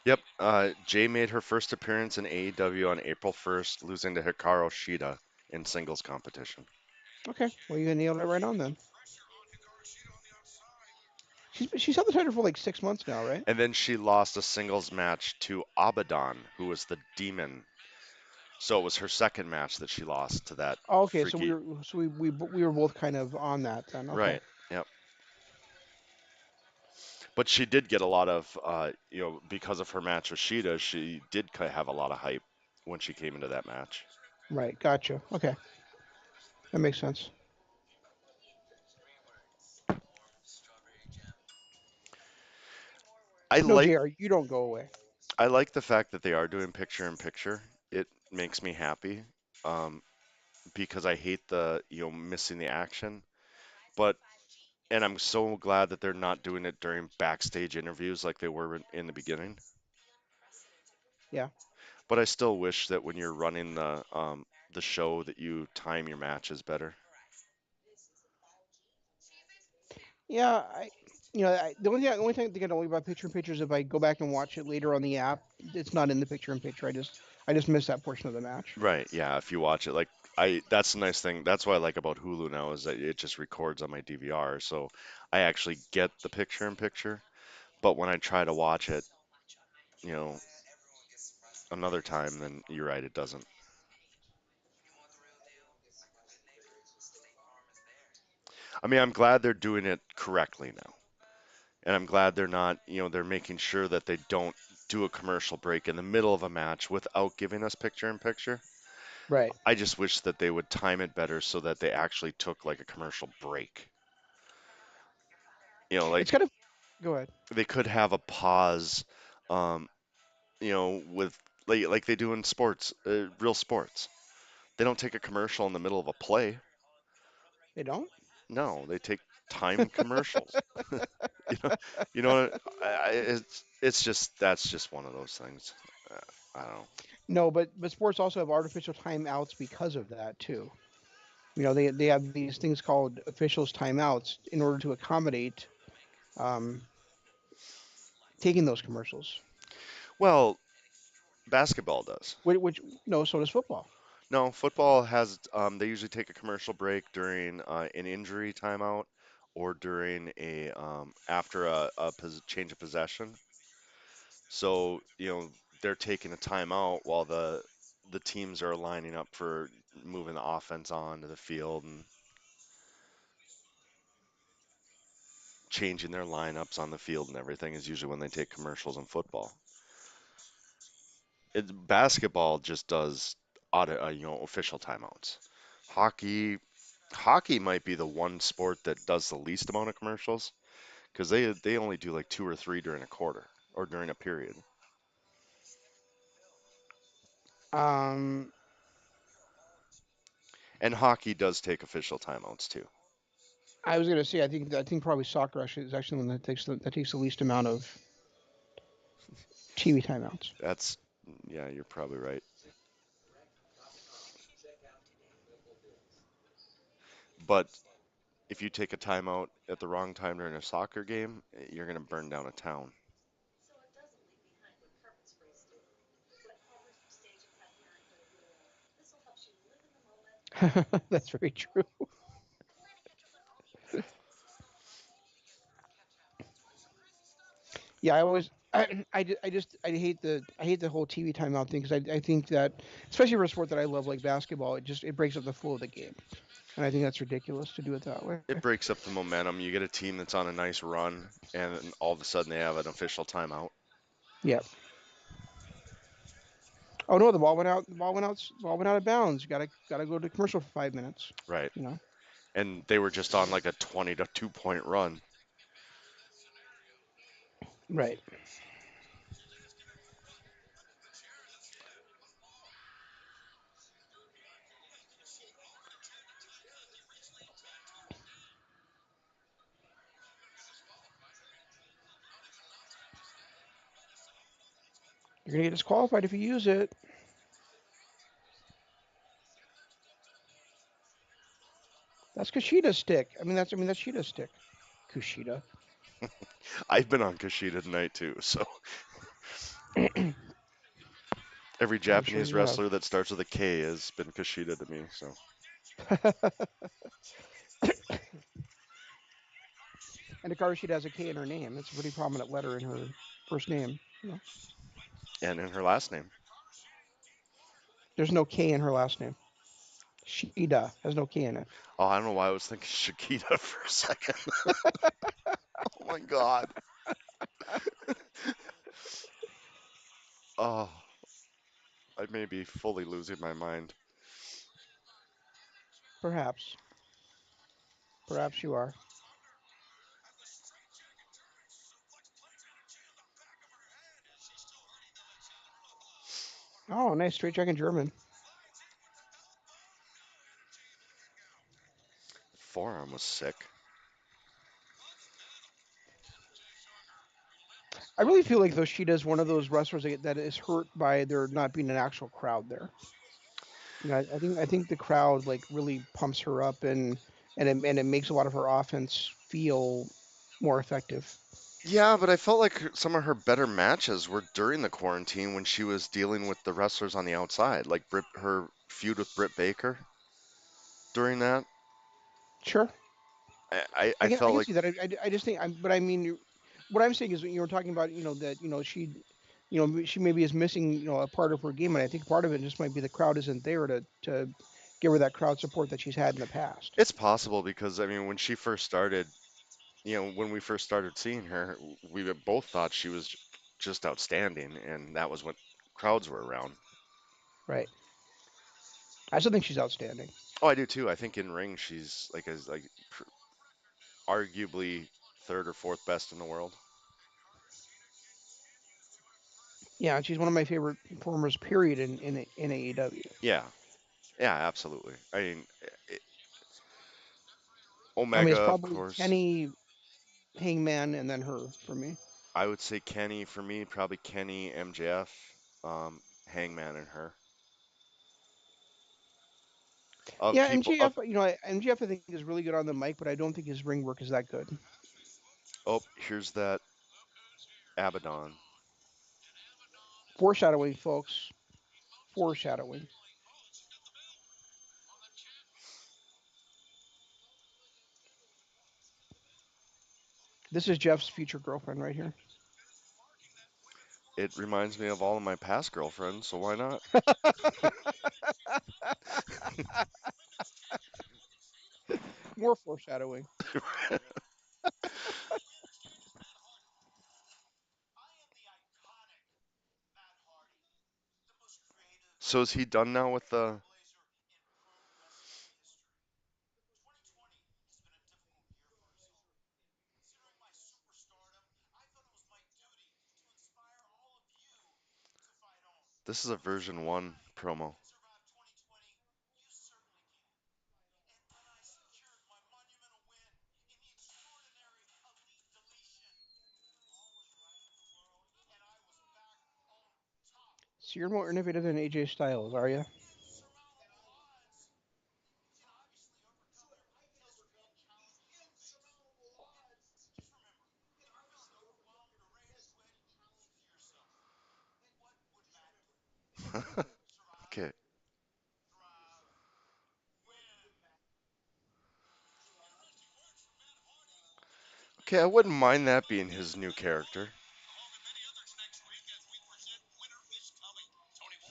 Yep, Jay made her first appearance in AEW on April 1st, losing to Hikaru Shida in singles competition. Okay, well you nailed it right on then. She's held the title for like 6 months now, right? And then she lost a singles match to Abaddon, who was the demon. So it was her second match that she lost to that Oh, okay, so freaky. we were both kind of on that then. Okay, Right. Yep. But she did get a lot of, because of her match with Shida, she did have a lot of hype when she came into that match. right, gotcha. Okay, that makes sense. I No, like Jr., you don't go away. I like the fact that they are doing picture in picture. It makes me happy, um, because I hate the missing the action. But and I'm so glad that they're not doing it during backstage interviews like they were in the beginning. Yeah, But I still wish that when you're running the show that you time your matches better. yeah. The only thing I think I don't like about picture in picture is if I go back and watch it later on the app, it's not in the picture in picture. I just missed that portion of the match. Right, yeah, if you watch it, like that's the nice thing. That's what I like about Hulu now is that it just records on my DVR, so I actually get the picture in picture. But when I try to watch it, you know, another time, then you're right, it doesn't. I mean, I'm glad they're doing it correctly now. And I'm glad they're not, they're making sure that they don't do a commercial break in the middle of a match without giving us picture in picture. Right. I just wish that they would time it better so that they actually took like a commercial break. Like It's kind of go ahead. they could have a pause, um, with like they do in sports, real sports. They don't take a commercial in the middle of a play. They don't. No, they take time commercials. You know, you know, it's just that's just one of those things. I don't know. No, but sports also have artificial timeouts because of that too. They have these things called officials timeouts in order to accommodate um, taking those commercials. Well, basketball does. Which no, so does football. No, football has. They usually take a commercial break during an injury timeout or during a after a change of possession. So they're taking a timeout while the teams are lining up for moving the offense onto the field and changing their lineups on the field and everything is usually when they take commercials in football. Basketball just does official timeouts. Hockey Hockey might be the one sport that does the least amount of commercials because they only do like two or three during a quarter or during a period. Um, And hockey does take official timeouts too. I was gonna say I think probably soccer actually is actually the one that takes the least amount of TV timeouts. That's yeah, you're probably right. But if you take a timeout at the wrong time during a soccer game, you're going to burn down a town. That's very true. Yeah, I always I hate the whole TV timeout thing because I think that especially for a sport that I love like basketball, it breaks up the flow of the game, and I think that's ridiculous to do it that way. It breaks up the momentum. You get a team that's on a nice run, and then all of a sudden they have an official timeout. Yeah. Oh no, the ball went out. The ball went out of bounds. Gotta go to commercial for 5 minutes. Right. You know. And they were just on like a 20 to 2 point run. Right. You're gonna get disqualified if you use it. That's Kushida's stick. That's Shida's stick. Kushida. I've been on Kushida tonight too, so every I'm sure Japanese you have. wrestler that starts with a K has been Kushida to me. So, And Hikaru Shida has a K in her name. It's a pretty prominent letter in her first name. You know, and in her last name. there's no K in her last name. Shida has no K in it. Oh, I don't know why I was thinking Shakita for a second. Oh my God. Oh, I may be fully losing my mind. Perhaps. Perhaps you are. Oh, nice straight jack in German. Forearm was sick. I really feel like though Shida is one of those wrestlers that is hurt by there not being an actual crowd there. You know, I think the crowd like really pumps her up and it makes a lot of her offense feel more effective. Yeah, but I felt like some of her better matches were during the quarantine when she was dealing with the wrestlers on the outside, like her feud with Britt Baker during that. Sure, I I felt can like see that. I just think but I mean, what I'm saying is you were talking about that she maybe is missing a part of her game, and I think part of it just might be the crowd isn't there to give her that crowd support that she's had in the past. it's possible because I mean when she first started, when we first started seeing her, we both thought she was just outstanding, and that was when crowds were around. Right. I still think she's outstanding. Oh, I do too. I think in ring she's arguably third or fourth best in the world. Yeah, and she's one of my favorite performers. Period in AEW. Yeah, yeah, absolutely. I mean, I mean, Omega, it's of probably course. Kenny, Hangman, and then her for me. I would say Kenny for me, probably Kenny, MJF, Hangman, and her. Yeah, People, MGF. MGF I think is really good on the mic, but I don't think his ring work is that good. oh, here's that Abaddon. Foreshadowing, folks. Foreshadowing. This is Jeff's future girlfriend right here. It reminds me of all of my past girlfriends, so why not? More foreshadowing. So is he done now with the? This is a version one promo. So you're more innovative than AJ Styles, are you? Okay. Okay, I wouldn't mind that being his new character.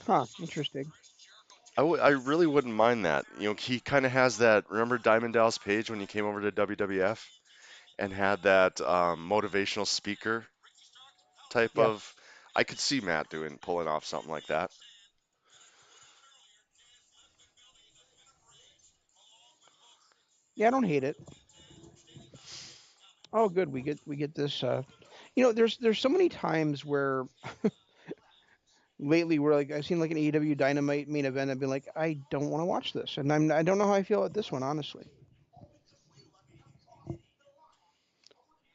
Huh, interesting. I really wouldn't mind that. You know, he kind of has that. Remember Diamond Dallas Page when he came over to WWF and had that motivational speaker type Yeah. of. I could see Matt doing pulling off something like that. Yeah, I don't hate it. Oh, good. We get this. There's so many times where lately where like I've seen like an AEW Dynamite main event. I've been like, I don't want to watch this, and I don't know how I feel about this one, honestly.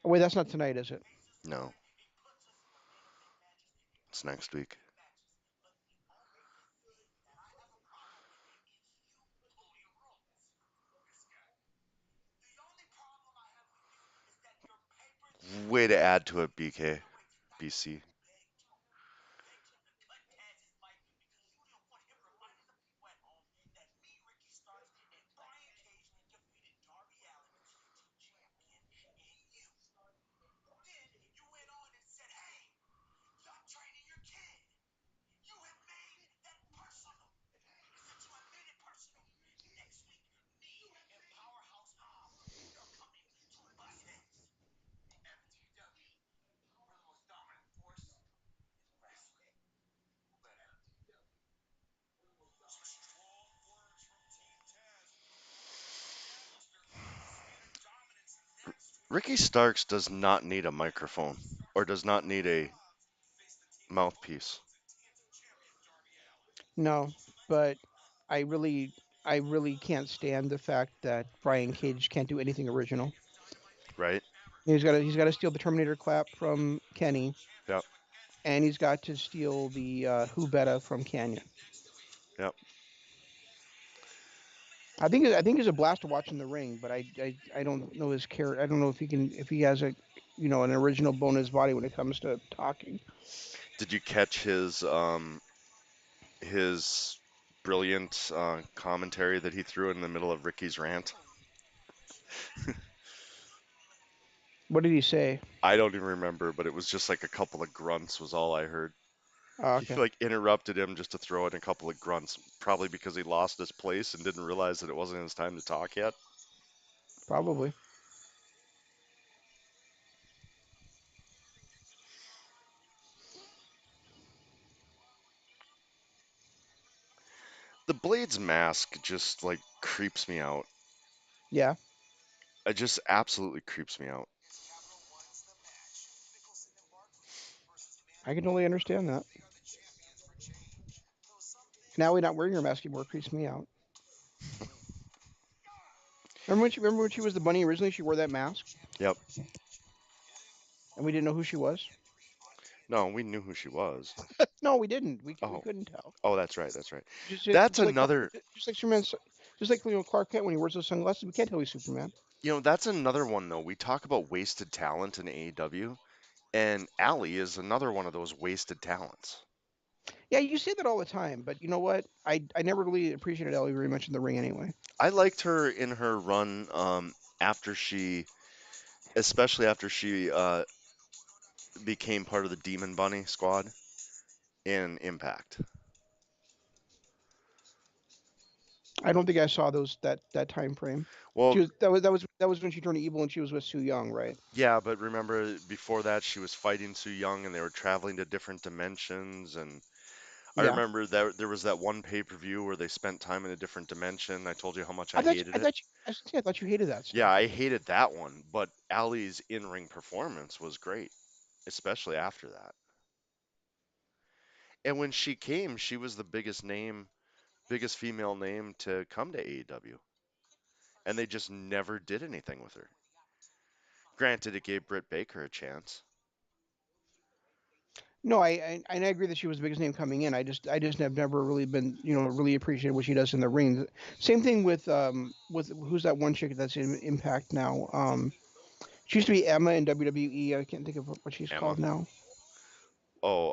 Oh, wait, that's not tonight, is it? No, it's next week. Way to add to it, BK, BC. Ricky Starks does not need a microphone or does not need a mouthpiece, No, but I really, I really can't stand the fact that Brian Cage can't do anything original. right? He's got to steal the Terminator clap from Kenny, Yep, and he's got to steal the Who Betta from Canyon. yep. I think he's a blast to watch in the ring, but I don't know his character. I don't know if he has a an original bone in his body when it comes to talking. Did you catch his brilliant commentary that he threw in the middle of Ricky's rant? What did he say? I don't even remember, but it was just like a couple of grunts was all I heard. Oh, He okay, like interrupted him just to throw in a couple of grunts, probably because he lost his place and didn't realize that it wasn't his time to talk yet. probably. The Blade's mask just like creeps me out. Yeah, It just absolutely creeps me out. I can totally understand that. Now we're not wearing her mask anymore. Creeps me out. Remember when she was the bunny originally? She wore that mask, Yep. and we didn't know who she was. No, we knew who she was. No, we didn't. We Oh, couldn't tell. oh, that's right, that's right. Just That's just like another, just like Superman, just like Clark Kent when he wears those sunglasses. We can't tell he's Superman. that's another one though. We talk about wasted talent in AEW, and Allie is another one of those wasted talents. Yeah, you say that all the time, but you know what? I never really appreciated Ellie very much in the ring anyway. I liked her in her run after she, especially after she became part of the Demon Bunny squad in Impact. I don't think I saw that time frame. Well, That was when she turned evil and she was with Sue Young, right? yeah, but remember before that she was fighting Su Young and they were traveling to different dimensions and I Yeah. remember that there was that one pay-per-view where they spent time in a different dimension. I told you how much I I thought hated I it. thought you, I was gonna say, I thought you hated that Yeah, stuff. I hated that one, but Allie's in-ring performance was great, especially after that. And when she came, she was the biggest name, biggest female name to come to AEW, and they just never did anything with her. Granted, it gave Britt Baker a chance. No, I agree that she was the biggest name coming in. I just have never really been really appreciated what she does in the ring. Same thing with who's that one chick that's in Impact now. She used to be Emma in WWE. I can't think of what she's Emma. called now. Oh,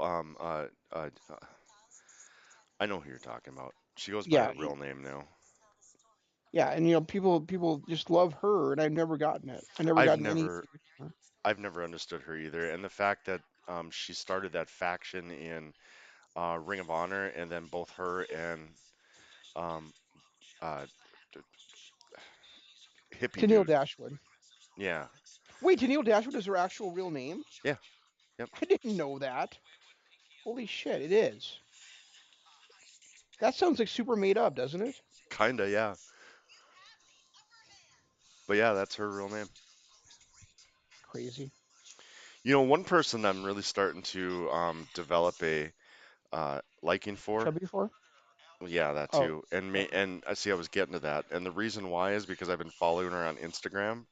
I know who you're talking about. She goes by Yeah, her real name now. yeah, and people just love her, and I've never gotten it. I never I've gotten any. never, I've never understood her either, and the fact that she started that faction in Ring of Honor, and then both her and um, uh, hippie Tennille dude. Dashwood. Yeah, Wait, Tennille Dashwood is her actual real name? yeah, yep, I didn't know that. Holy shit, it is. That sounds like super made up, doesn't it? kinda, yeah. But yeah, that's her real name. Crazy. One person I'm really starting to develop a liking for. Chubby for? Well, yeah, that Oh, too. And oh. I see I was getting to that. And the reason why is because I've been following her on Instagram,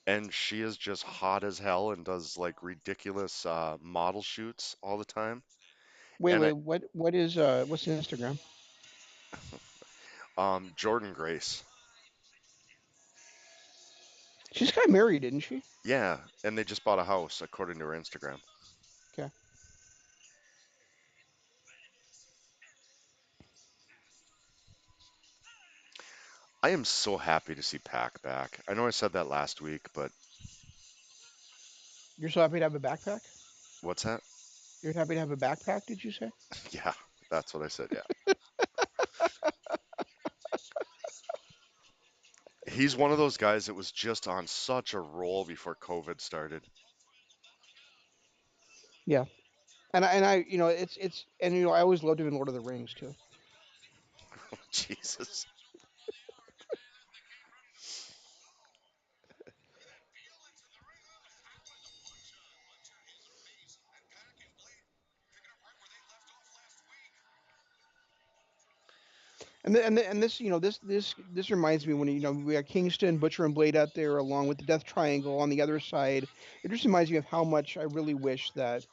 and she is just hot as hell and does like ridiculous model shoots all the time. Wait, And wait. What is what's Instagram? Jordan Grace, She's got married, didn't she? yeah, and they just bought a house according to her Instagram. Okay. I am so happy to see Pac back. I know I said that last week, but You're so happy to have a backpack? what's that? You're happy to have a backpack, did you say? Yeah, that's what I said. Yeah. He's one of those guys that was just on such a roll before COVID started. Yeah. It's and I always loved him in Lord of the Rings too. Jesus. And this this reminds me when we had Kingston, Butcher, and Blade out there along with the Death Triangle on the other side. It just reminds me of how much I really wish that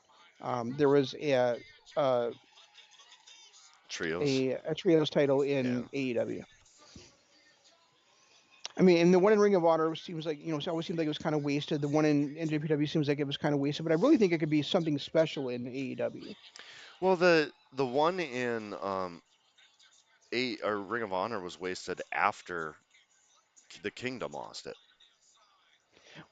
there was uh, Trios. a trios title Yeah. in AEW. I mean, and the one in Ring of Honor seems like it always seemed like it was kind of wasted. The one in NJPW seems like it was kind of wasted, but I really think it could be something special in AEW. Well, the one in A or Ring of Honor was wasted after the Kingdom lost it.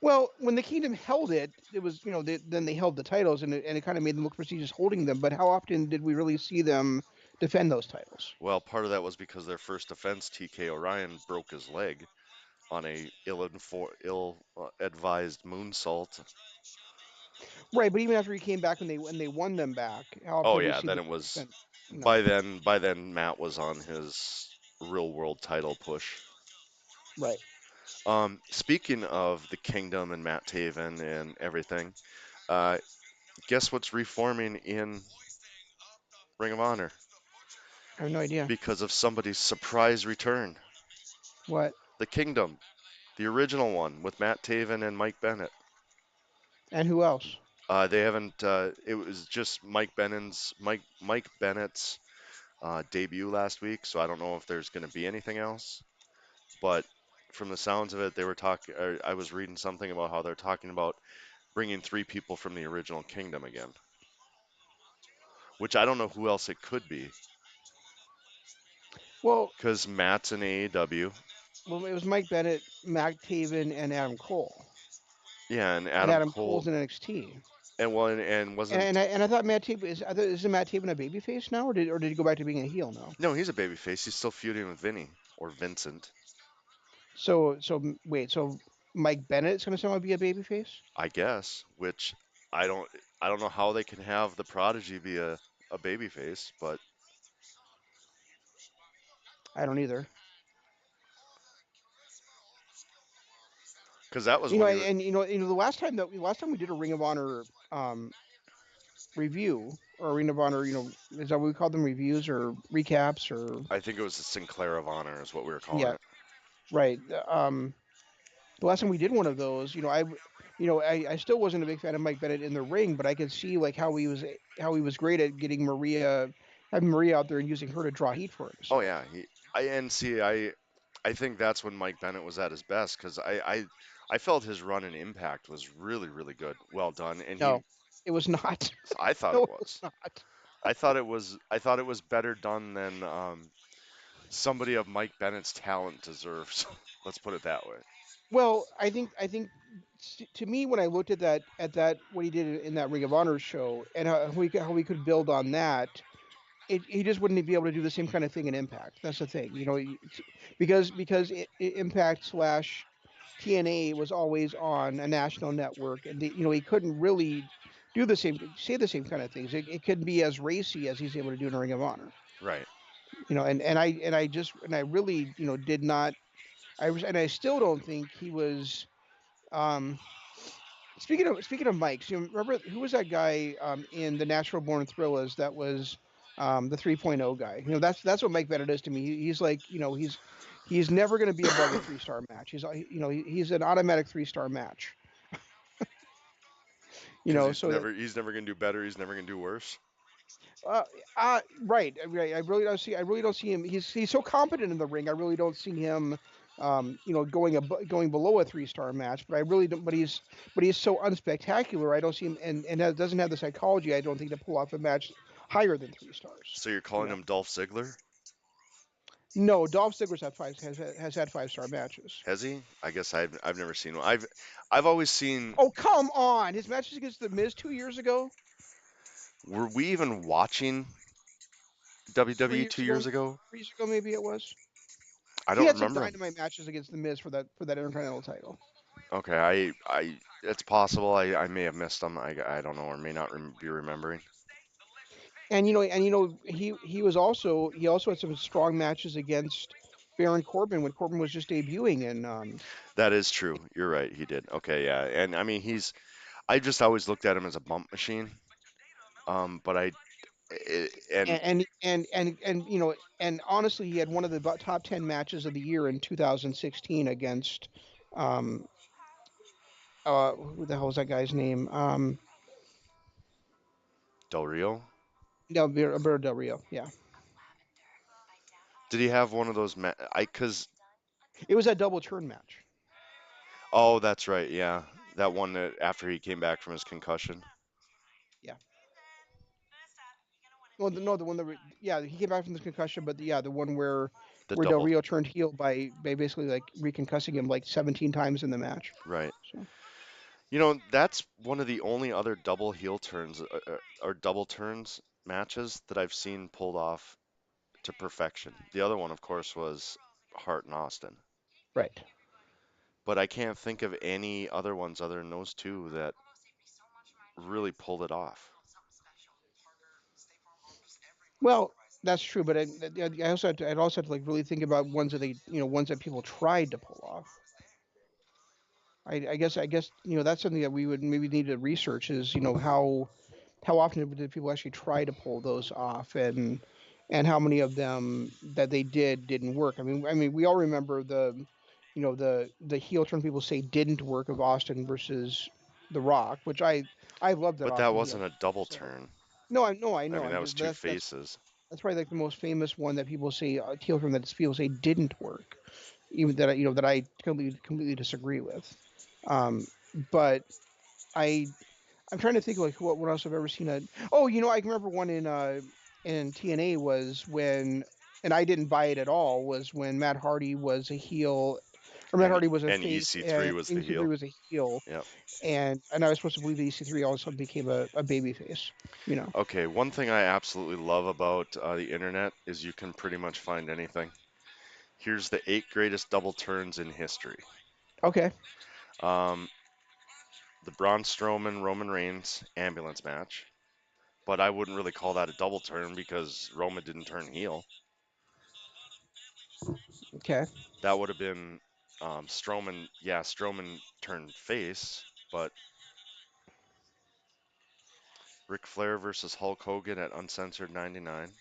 Well, when the Kingdom held it, it was then they held the titles, and it kind of made them look prestigious holding them. But how often did we really see them defend those titles? Well, part of that was because their first defense, TK Orion, broke his leg on a ill-advised moonsault. Right, but even after he came back when they won them back, how often Oh did we yeah, see then them it was defend? No, by then Matt was on his real world title push. right. Speaking of the Kingdom and Matt Taven and everything, uh, guess what's reforming in Ring of Honor I have no idea because of somebody's surprise return? what The Kingdom, the original one with Matt Taven and Mike Bennett. and who else. They haven't. It was just Mike Bennett's debut last week, so I don't know if there's going to be anything else. But from the sounds of it, they were talking. I was reading something about how they're talking about bringing three people from the original Kingdom again, which I don't know who else it could be, Well, because Matt's in AEW. well, it was Mike Bennett, Mac Taven, and Adam Cole, Yeah, and and Adam Adam Cole, Cole's in NXT. and wasn't. And I thought Matt Taven isn't Matt Taven a babyface now, or did he go back to being a heel now? No, he's a babyface. He's still feuding with Vinny or Vincent, Wait, so Mike Bennett's going to somehow be a babyface? I guess. Which I don't. I don't know how they can have the Prodigy be a babyface, but I don't either. because that was when he. And the last time we did a Ring of Honor review or Ring of Honor, is that what we call them, reviews or recaps or I think it was the Sinclair of Honor is what we were calling yeah, it. right. The last time we did one of those, I still wasn't a big fan of Mike Bennett in the ring, but I could see like how he was great at getting having Maria out there and using her to draw heat for Oh himself. yeah, and see, I think that's when Mike Bennett was at his best because I felt his run in Impact was really really good, well done, and No, it was not. I thought No, it it was was. not. I thought it was better done than somebody of Mike Bennett's talent deserves. Let's put it that way. Well, I think to me when I looked at that what he did in that Ring of Honor show and how we could build on that, he just wouldn't be able to do the same kind of thing in Impact. That's the thing, because Impact slash TNA was always on a national network, and he couldn't really say the same kind of things. It couldn't be as racy as he's able to do in a Ring of Honor. Right. And I really did not. And I still don't think he was. Um, speaking of mics, remember who was that guy in the Natural Born Thrillers that was the 3.0 guy? That's what Mike Bennett is to me. He's like, he's never going to be above a 3-star match. He's an automatic 3-star match. Because So that he's never gonna do better. He's never gonna do worse. uh, right. I really don't see him. He's so competent in the ring. I really don't see him going below a 3-star match, but I really don't. But he's so unspectacular. I don't see him, and doesn't have the psychology. I don't think to pull off a match higher than 3 stars. So you're You calling know, him Dolph Ziggler? no, Dolph Ziggler's has had 5-star matches. Has he? I guess I've never seen one. I've always seen. Oh, come on! His matches against the Miz 2 years ago, Were we even watching three WWE years 2 years ago, ago? 3 years ago, maybe it was. I He don't had some remember him. dynamite matches against the Miz for that Intercontinental title. Okay, it's possible I may have missed him. I don't know, or may not be remembering. He also had some strong matches against Baron Corbin when Corbin was just debuting, and That is true. You're right. He did. Okay, yeah. And I mean, I just always looked at him as a bump machine. But and and honestly, he had one of the top 10 matches of the year in 2016 against um who the hell was that guy's name? Del Rio, No, Alberto Del Rio. Yeah, did he have one of those? Cause it was that double turn match. oh, that's right. Yeah, that one that after he came back from his concussion. Yeah. Well, no, the one yeah, he came back from the concussion, but the one The where Del double, Rio turned heel by basically like reconcussing him like 17 times in the match. right. So That's one of the only other double heel turns or double turns matches that I've seen pulled off to perfection. The other one, of course, was Hart and Austin. right. But I can't think of any other ones other than those two that really pulled it off. Well, that's true, but I'd also have to like really think about ones that ones that people tried to pull off. I guess that's something that we would maybe need to research is how often did people actually try to pull those off, and how many of them that they didn't work. I mean we all remember the heel turn people say didn't work of Austin versus The Rock, which I love that But that Austin heel wasn't a turn. double So turn. no, I I know, mean, that was but two faces. that's probably like the most famous one that people say heel turn that people say didn't work, even that I completely disagree with. But I I'm trying to think like what else I've ever seen. Oh, I can remember one in TNA was when, and I didn't buy it at all, was when Matt Hardy was a heel, or Matt And Hardy was a and face, EC3 and was the EC3 heel. was a heel, Yep. and I was supposed to believe that EC3 all of a sudden became a baby face. Okay, one thing I absolutely love about the internet is you can pretty much find anything. Here's the 8 greatest double turns in history. Okay, Um, the Braun Strowman Roman Reigns ambulance match, but I wouldn't really call that a double turn because Roman didn't turn heel. okay, That would have been Strowman. Yeah, Strowman turned face, but Ric Flair versus Hulk Hogan at Uncensored 99.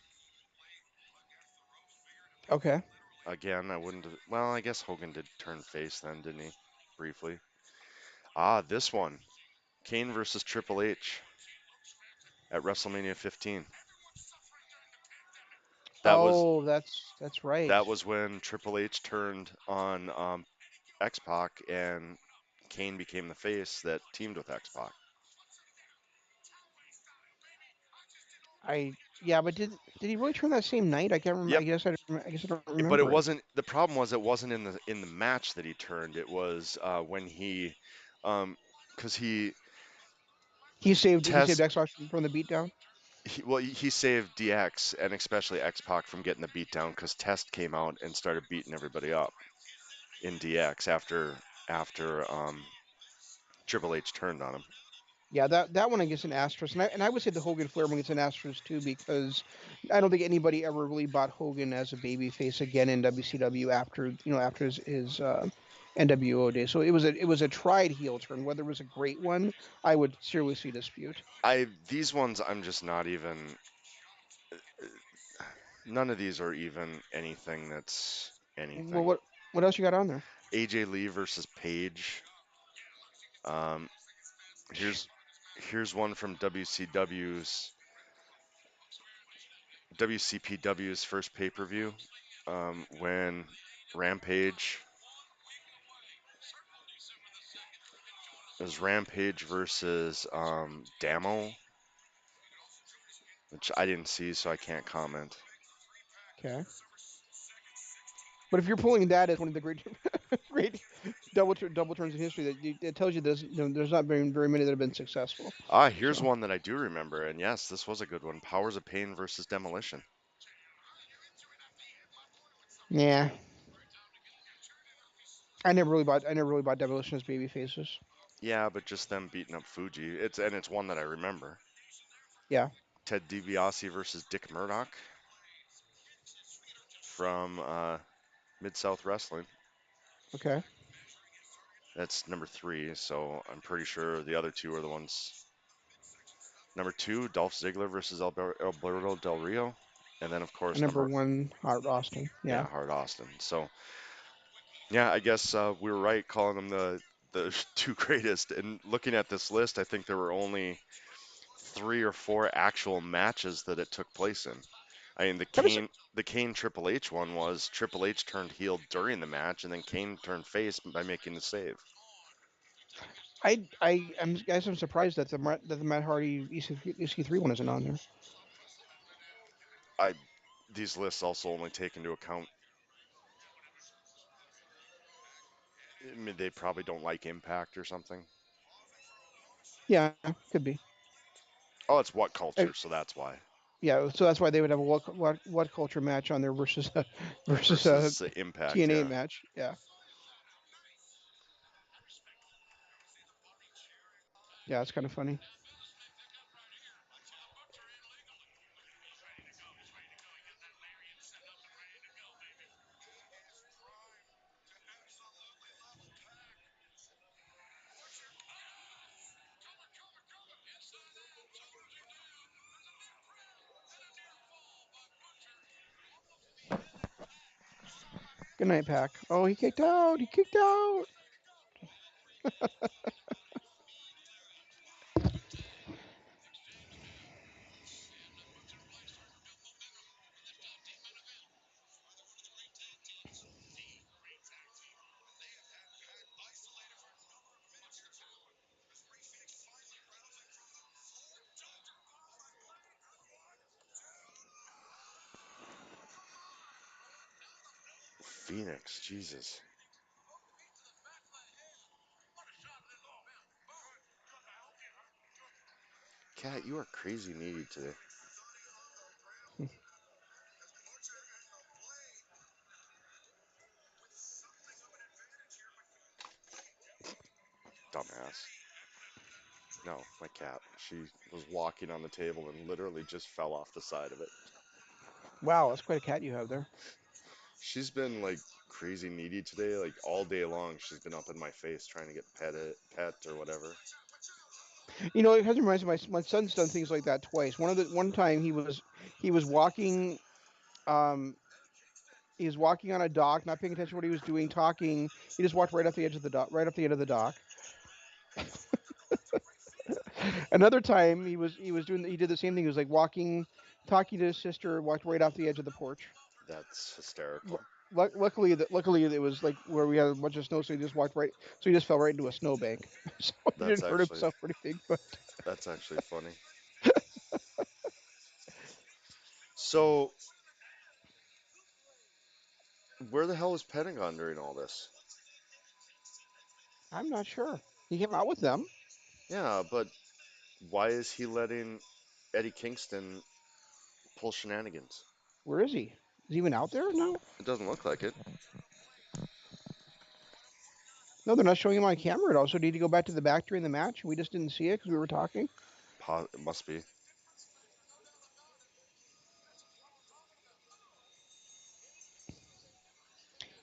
okay, Again, I wouldn't have. Well, I guess Hogan did turn face then, didn't he? Briefly. Ah, this one. Kane versus Triple H at WrestleMania 15. That was oh, that's right. that was when Triple H turned on X-Pac and Kane became the face that teamed with X-Pac. Yeah, but did he really turn that same night? I can't remember. Yep, I guess I don't but it remember it. wasn't. The problem was it wasn't in the match that he turned. It was when um, because He saved test X-Pac from the beatdown. he saved DX and especially X Pac from getting the beat down because Test came out and started beating everybody up in DX after Triple H turned on him. Yeah, that one I guess an asterisk, and I would say the Hogan Flair one gets an asterisk too because I don't think anybody ever really bought Hogan as a babyface again in WCW after his NWO days. So it was a tried heel turn. Whether it was a great one, I would seriously dispute. I these ones I'm just not even. None of these are even anything that's Well, anything. what else you got on there? AJ Lee versus Paige. Um, here's here's one from WCPW's first pay-per-view when Rampage it was Rampage versus Damo, which I didn't see, so I can't comment. Okay, but if you're pulling that as one of the great great double turns in history, that tells you there's not very many that have been successful. Ah, here's So one that I do remember, and yes, this was a good one. Powers of Pain versus Demolition. yeah, I never really bought Demolition as baby faces. Yeah, but just them beating up Fuji. It's one that I remember. Yeah. Ted DiBiase versus Dick Murdoch from Mid South Wrestling. Okay. That's number three, so I'm pretty sure the other two are the ones. Number two, Dolph Ziggler versus Alberto Del Rio, and then of And course number number one, Hart Austin. yeah Yeah. Hard Austin. So yeah, I guess we were right calling them the two greatest. And looking at this list, I think there were only three or four actual matches that it took place in. I mean, That was The Kane Triple H one was Triple H turned heel during the match, and then Kane turned face by making the save. I'm guys. I'm surprised that the Matt Hardy EC3 one isn't on there. I These lists also only take into account. I mean, they probably don't like Impact or something. Yeah, could be. Oh, it's What I, Culture, so that's why. yeah, so that's why they would have a what culture match on there versus versus a Versus Impact, TNA yeah. match. Yeah. Yeah, it's kind of funny. Good night, Pack. Oh, he kicked out. He kicked out. Phoenix, Jesus. Cat, you are crazy needy today. Dumbass. No, my cat. She was walking on the table and literally just fell off the side of it. Wow, that's quite a cat you have there. She's been like crazy needy today, like all day long. She's been up in my face trying to get pet or whatever. It has reminds me. My son's done things like that twice. One time he was walking. Um, he was walking on a dock, not paying attention to what he was doing, talking. He just walked right off the edge of the dock, right off the end of the dock. Another time he did the same thing. He was like walking, talking to his sister, walked right off the edge of the porch. That's hysterical. Luckily it was like where we had a bunch of snow, so he just walked right. So he just fell right into a snowbank, so he That's didn't hurt actually himself or anything. But that's actually funny. So, where the hell was Pentagon during all this? I'm not sure. He came out with them. Yeah, but why is he letting Eddie Kingston pull shenanigans? Where is he? Is he even out there? No. It doesn't look like it. No, they're not showing him on camera at all. So did he go back to the back during the match? We just didn't see it because we were talking. It must be.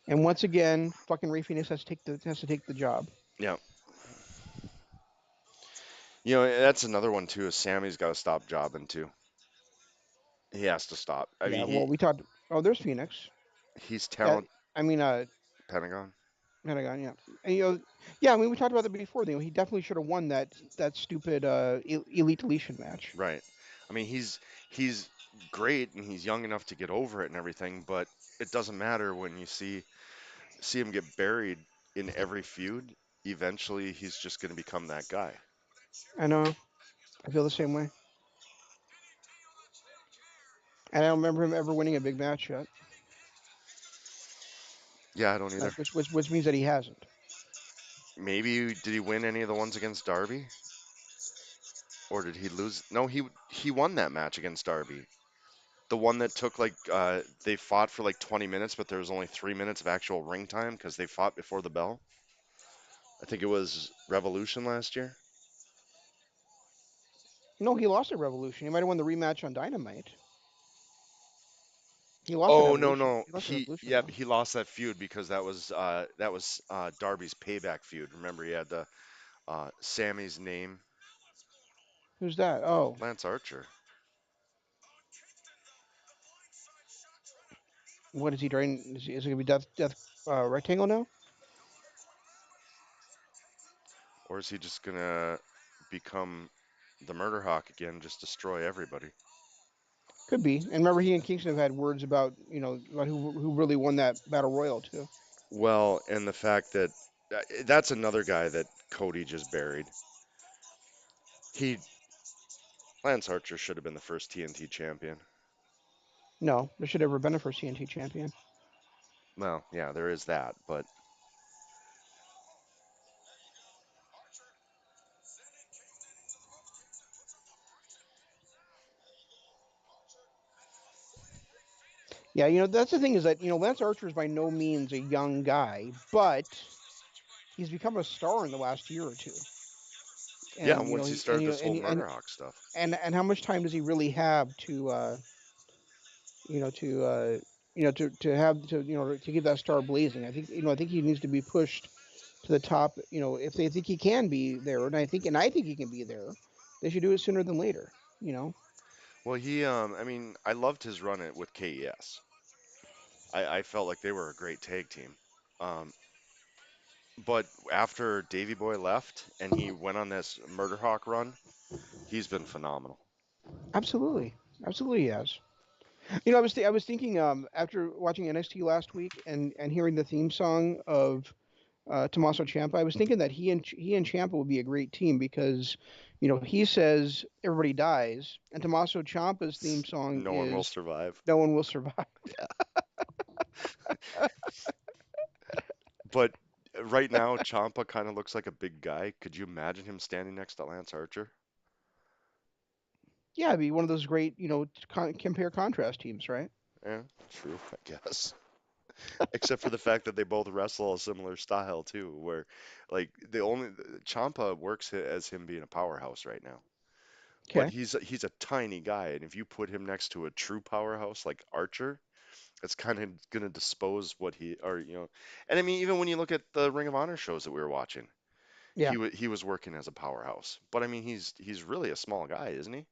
And once again, fucking Ray Phoenix has to take the job. Yeah. You know, that's another one too, is Sammy's got to stop jobbing too. He has to stop. I Yeah. mean, Well, we talked. Oh, there's Phoenix. he's Yeah. talent. I mean, Pentagon. Pentagon. Yeah. And yeah. I mean, we talked about that before. He definitely should have won that stupid elite deletion match. Right. I mean, he's great and he's young enough to get over it and everything, but it doesn't matter when you see him get buried in every feud. Eventually, he's just going to become that guy. I know. I feel the same way. And I don't remember him ever winning a big match yet. Yeah, I don't either. Like, which means that he hasn't. Maybe did he win any of the ones against Darby, or did he lose? No, he won that match against Darby. The one that took like they fought for like 20 minutes, but there was only 3 minutes of actual ring time because they fought before the bell. I think it was Revolution last year. No, he lost at Revolution. He might have won the rematch on Dynamite. He lost at Oh no Evolution. no He lost at Evolution yeah though. he lost that feud because that was Darby's payback feud. Remember he had the Sammy's name, Who's that? Oh, Lance Archer, what is he trying? Is it gonna be Death Rectangle now? or is he just gonna become the Murder Hawk again, just destroy everybody? Could be. And remember, he and Kingston have had words about about who really won that battle royal too. Well, and the fact that that's another guy that Cody just buried. He Lance Archer should have been the first TNT champion. No, there should have ever been a first TNT champion. Well, yeah, there is that, but Yeah, that's the thing is that Lance Archer is by no means a young guy, but he's become a star in the last year or two. yeah, And once he he and started this whole Murder Hawk stuff. and how much time does he really have to you know to to have to keep that star blazing? I think he needs to be pushed to the top. If they think he can be there, and I think he can be there, they should do it sooner than later. You know, Well, I mean, I loved his run with KES. I felt like they were a great tag team. Um, but after Davey Boy left and he went on this Murder Hawk run, he's been phenomenal. absolutely, absolutely yes. I was thinking after watching NXT last week and hearing the theme song of Tommaso Ciampa, I was thinking that he and Ciampa would be a great team because, he says everybody dies, and Tommaso Ciampa's theme song No one will is survive. "No one will survive." Yeah. But right now, Champa kind of looks like a big guy. Could you imagine him standing next to Lance Archer? Yeah, it'd be one of those great, compare contrast teams, right? Yeah, true, I guess. Except for the fact that they both wrestle a similar style too, where like the only Champa works as him being a powerhouse right now. But Okay. he's a tiny guy, and if you put him next to a true powerhouse like Archer, it's kind of gonna dispose what he or And I mean, even when you look at the Ring of Honor shows that we were watching, Yeah, he was working as a powerhouse. But I mean, he's really a small guy, isn't he?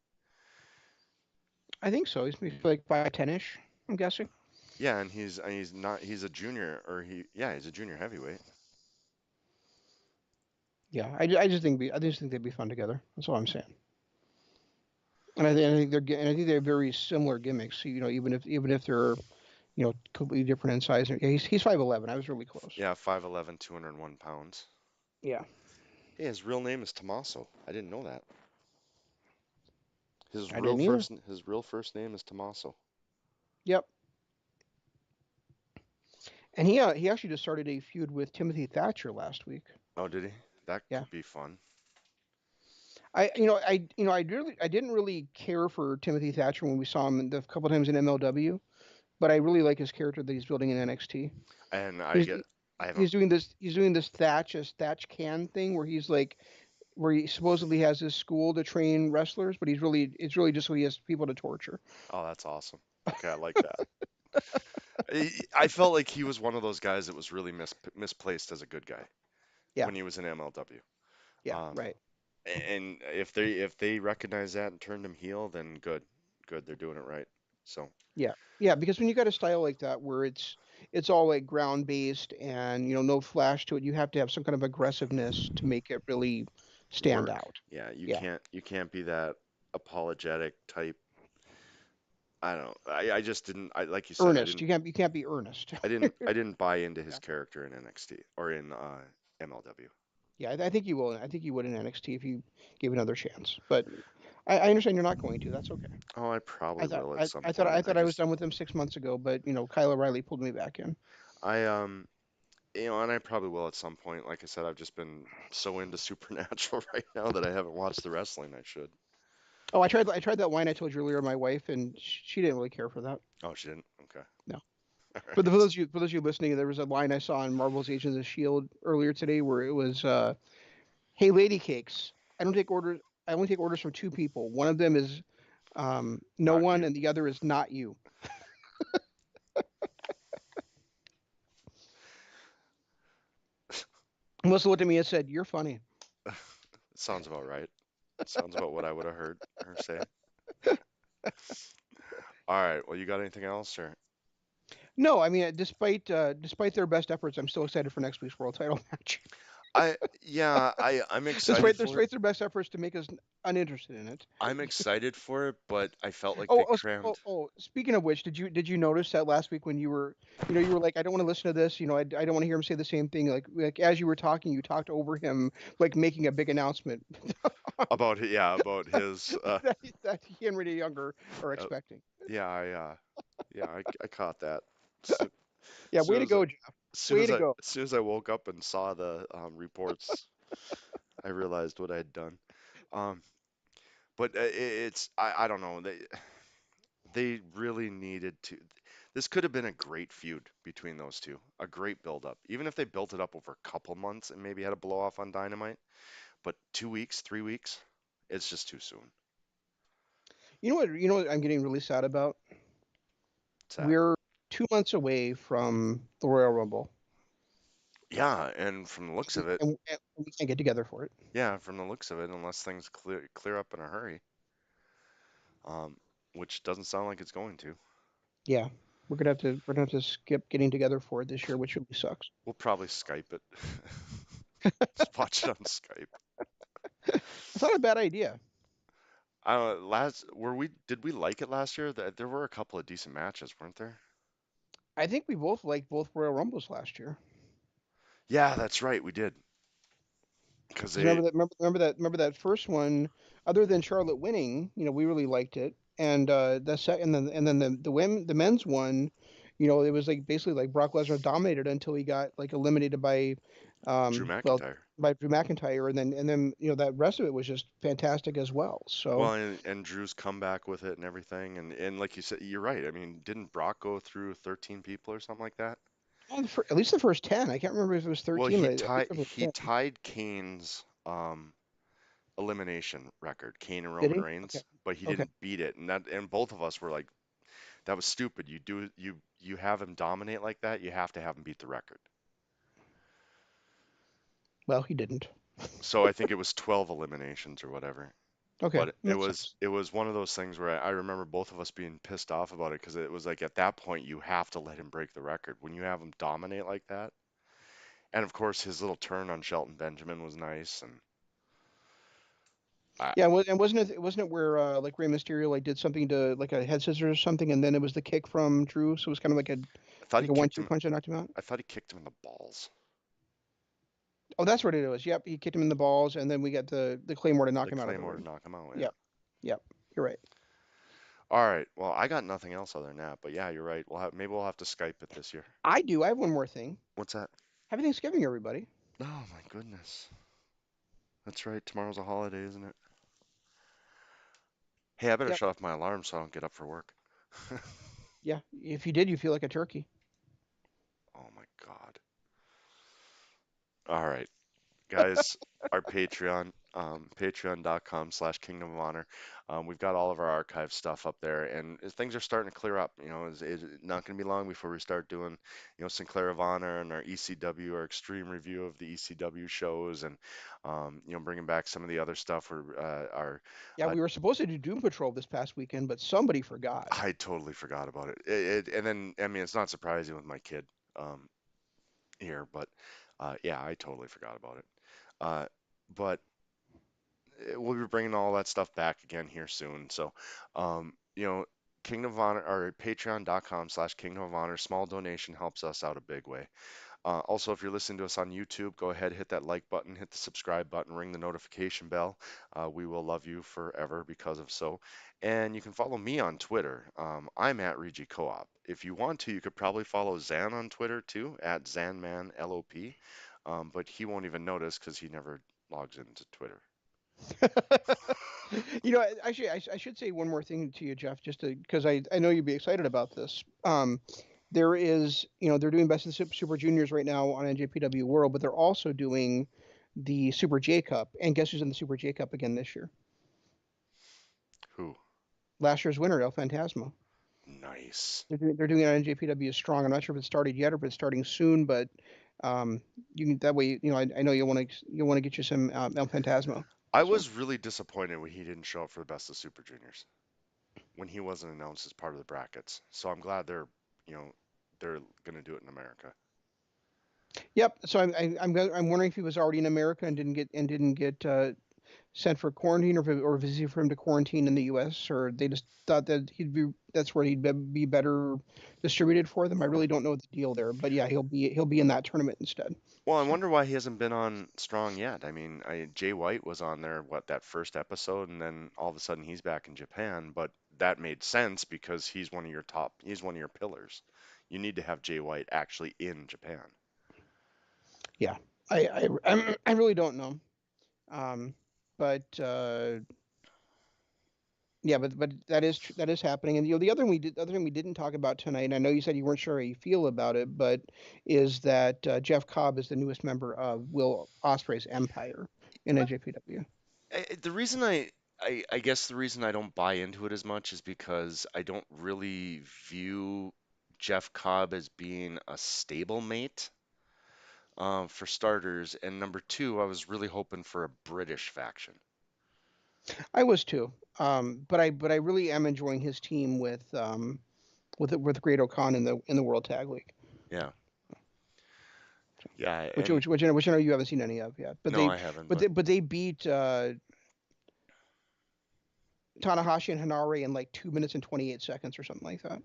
I think so. He's maybe like 5'10" ish. I'm guessing. Yeah, and he's not he's a junior or he yeah he's a junior heavyweight. Yeah, I just think they'd be fun together. That's all I'm saying. And I think they're very similar gimmicks. Even if they're completely different in size. Yeah, he's 5'11". I was really close. Yeah, 5'11", 201 pounds. Yeah, Hey, his real name is Tommaso. I didn't know that. I didn't either. His real first name is Tommaso. Yep. And he actually just started a feud with Timothy Thatcher last week. Oh, did he? That Yeah. could be fun. I didn't really care for Timothy Thatcher when we saw him the couple times in MLW, but I really like his character that he's building in NXT. And He's I haven't. he's doing this Thatch can thing where he's like where he supposedly has his school to train wrestlers, but it's really just so he has people to torture. Oh, that's awesome. Okay, I like that. I felt like he was one of those guys that was really misplaced as a good guy Yeah, when he was in MLW. yeah, Um, right. and if they recognize that and turned him heel, then good, good, they're doing it right. So Yeah, yeah, because when you got a style like that where it's all like ground based and no flash to it, you have to have some kind of aggressiveness to make it really stand work. out. Yeah, Yeah, you can't be that apologetic type. I don't know. I just didn't. I like you said. earnest. You can't be earnest. I didn't buy into his Yeah, character in NXT or in MLW. yeah, I think you will. I think you would in NXT if you gave it another chance. But I understand you're not going to. That's okay. Oh, I probably I thought will at I, some I thought point. I thought I was done with them 6 months ago, but Kyle O'Reilly pulled me back in. I and I probably will at some point. Like I said, I've just been so into Supernatural right now that I haven't watched the wrestling I should. Oh, I tried that wine I told you earlier, my wife, and she didn't really care for that. Oh, she didn't. Okay. No. All For right. those of you listening, there was a line I saw in Marvel's Agents of Shield earlier today where it was, "Hey, lady cakes, I don't take orders. I only take orders from two people. One of them is no Not one, you. and the other is not you." Melissa looked at me and said, "You're funny." Sounds about right. Sounds about what I would have heard her say. All right. Well, you got anything else, or No, I mean, despite their best efforts, I'm still excited for next week's world title match. I'm excited despite for it. despite their best efforts to make us uninterested in it. I'm excited for it, but I felt like they Oh, oh, oh, crammed. oh, speaking of which, did you notice that last week when you were like, I don't want to listen to this. I don't want to hear him say the same thing. Like as you were talking, you talked over him, like making a big announcement About his that he and Renee Younger are uh, expecting. yeah, I caught that. So, Yeah, way to go, Jeff. Way to go. as soon as I woke up and saw the reports, I realized what I had done. Um, but I don't know. They really needed to. This could have been a great feud between those two, a great build up. Even if they built it up over a couple months and maybe had a blow off on Dynamite, but 2 weeks, 3 weeks, it's just too soon. You know what I'm getting really sad about? It's that. We're 2 months away from the Royal Rumble, Yeah, and from the looks of it, and we can't get together for it. yeah, from the looks of it, unless things clear up in a hurry, um, which doesn't sound like it's going to. Yeah, we're gonna have to skip getting together for it this year, which really sucks. We'll probably Skype it. Just watch it on Skype. It's not a bad idea. Last were we did we like it last year? There were a couple of decent matches, weren't there? I think we both liked both Royal Rumbles last year. Yeah, that's right, we did. Because Because they remember that first one. Other than Charlotte winning, we really liked it. And and then the men's one, it was like basically like Brock Lesnar dominated until he got like eliminated by, Drew well, McIntyre. by Drew McIntyre, and then that rest of it was just fantastic as well. So Well, and Drew's comeback with it and everything, and like you said, you're right. I mean, didn't Brock go through 13 people or something like that? at least the first 10. I can't remember if it was Well, 13, but I think it was he 10. tied Kane's elimination record, Kane and Did Roman he? Okay. Reigns, but he Okay. didn't beat it, and both of us were like, that was stupid. You have him dominate like that, you have to have him beat the record. Well, he didn't. So I think it was 12 eliminations or whatever. Okay. But Makes sense. it was one of those things where I remember both of us being pissed off about it because it was like at that point you have to let him break the record when you have him dominate like that. And of course his little turn on Shelton Benjamin was nice and I Yeah, and wasn't it where like Rey Mysterio like did something to like a head scissors or something, and then it was the kick from Drew, so it was kind of like a thought he like a kicked 1-2 him punch that knocked him out. I thought he kicked him in the balls. Oh, that's what it was. Yep, he kicked him in the balls, and then we got the Claymore to knock The him out of the Claymore to ring. knock him out, yeah. Yep, yep, you're right. All right. Well, I got nothing else other than that. But yeah, you're right. Maybe we'll have to Skype it this year. I do. I have one more thing. What's that? Happy Thanksgiving, everybody. Oh my goodness. That's right. Tomorrow's a holiday, isn't it? Hey, I better Yep. shut off my alarm so I don't get up for work. Yeah. If you did, you feel like a turkey. Oh my God. All right. Guys, our Patreon, patreon.com/, Kingdom of Honor. We've got all of our archive stuff up there, and things are starting to clear up. It's not going to be long before we start doing, Sinclair of Honor and our ECW, our extreme review of the ECW shows, and bringing back some of the other stuff. Yeah, Uh, we were supposed to do Doom Patrol this past weekend, but somebody forgot. I totally forgot about it. And then, I mean, it's not surprising with my kid um, here, but yeah, I totally forgot about it. Uh, but we'll be bringing all that stuff back again here soon. So, um, you know, Kingdom of Honor or patreon.com/, Kingdom of Honor. Small donation helps us out a big way. Also, if you're listening to us on YouTube, go ahead, hit that like button, hit the subscribe button, ring the notification bell. We will love you forever because of so. And you can follow me on Twitter. I'm at Regi Co-op. If you want to, you could probably follow Zan on Twitter too, at ZanmanLOP. But he won't even notice because he never logs into Twitter. Actually, I should say one more thing to you, Jeff, just because I know you'd be excited about this. There is, they're doing Best of the Super Juniors right now on NJPW World, but they're also doing the Super J Cup. And guess who's in the Super J Cup again this year? Who? Last year's winner, El Phantasmo. Nice. They're doing it on NJPW Strong. I'm not sure if it started yet or if it's starting soon, but you can that way. I know you want to get you some El Phantasmo. I So was really disappointed when he didn't show up for the Best of Super Juniors when he wasn't announced as part of the brackets. So I'm glad you know, they're gonna do it in America. yep. So I'm wondering if he was already in America and didn't get sent for quarantine, or if it's easy for him to quarantine in the U.S. or they just thought that that's where he'd be better distributed for them. I really don't know the deal there, but yeah, he'll be in that tournament instead. Well, I So wonder why he hasn't been on Strong yet. I mean, Jay White was on there, what, that first episode, and then all of a sudden he's back in Japan. But that made sense because he's one of your pillars. You need to have Jay White actually in Japan. yeah, I really don't know. Um, but yeah, but that is happening. And the other thing we didn't talk about tonight, and I know you said you weren't sure how you feel about it, but is that Jeff Cobb is the newest member of Will Ospreay's Empire in NJPW. The reason I guess the reason I don't buy into it as much is because I don't really view Jeff Cobb as being a stablemate, for starters, and number two, I was really hoping for a British faction. I was too, but I really am enjoying his team with Great O'Con in the World Tag League, Yeah, yeah, which and which I know you haven't seen any of yet. But no, they I haven't, but but they but they beat Tanahashi and Hanare in like 2 minutes and 28 seconds or something like that.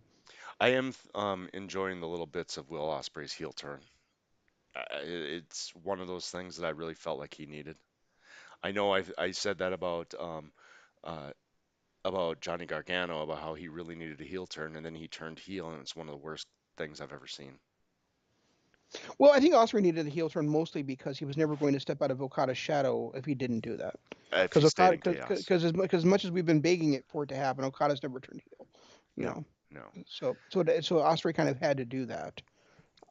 I am enjoying the little bits of Will Ospreay's heel turn. It's one of those things that I really felt like he needed. I know I said that uh, about Johnny Gargano, about how he really needed a heel turn, and then he turned heel, and it's one of the worst things I've ever seen. Well, I think Osprey needed a heel turn mostly because he was never going to step out of Okada's shadow if he didn't do that. If he Because stayed Okada, in chaos. because as much as we've been begging it for it to happen, Okada's never turned heel. You No, know, no. so Osprey kind of had to do that.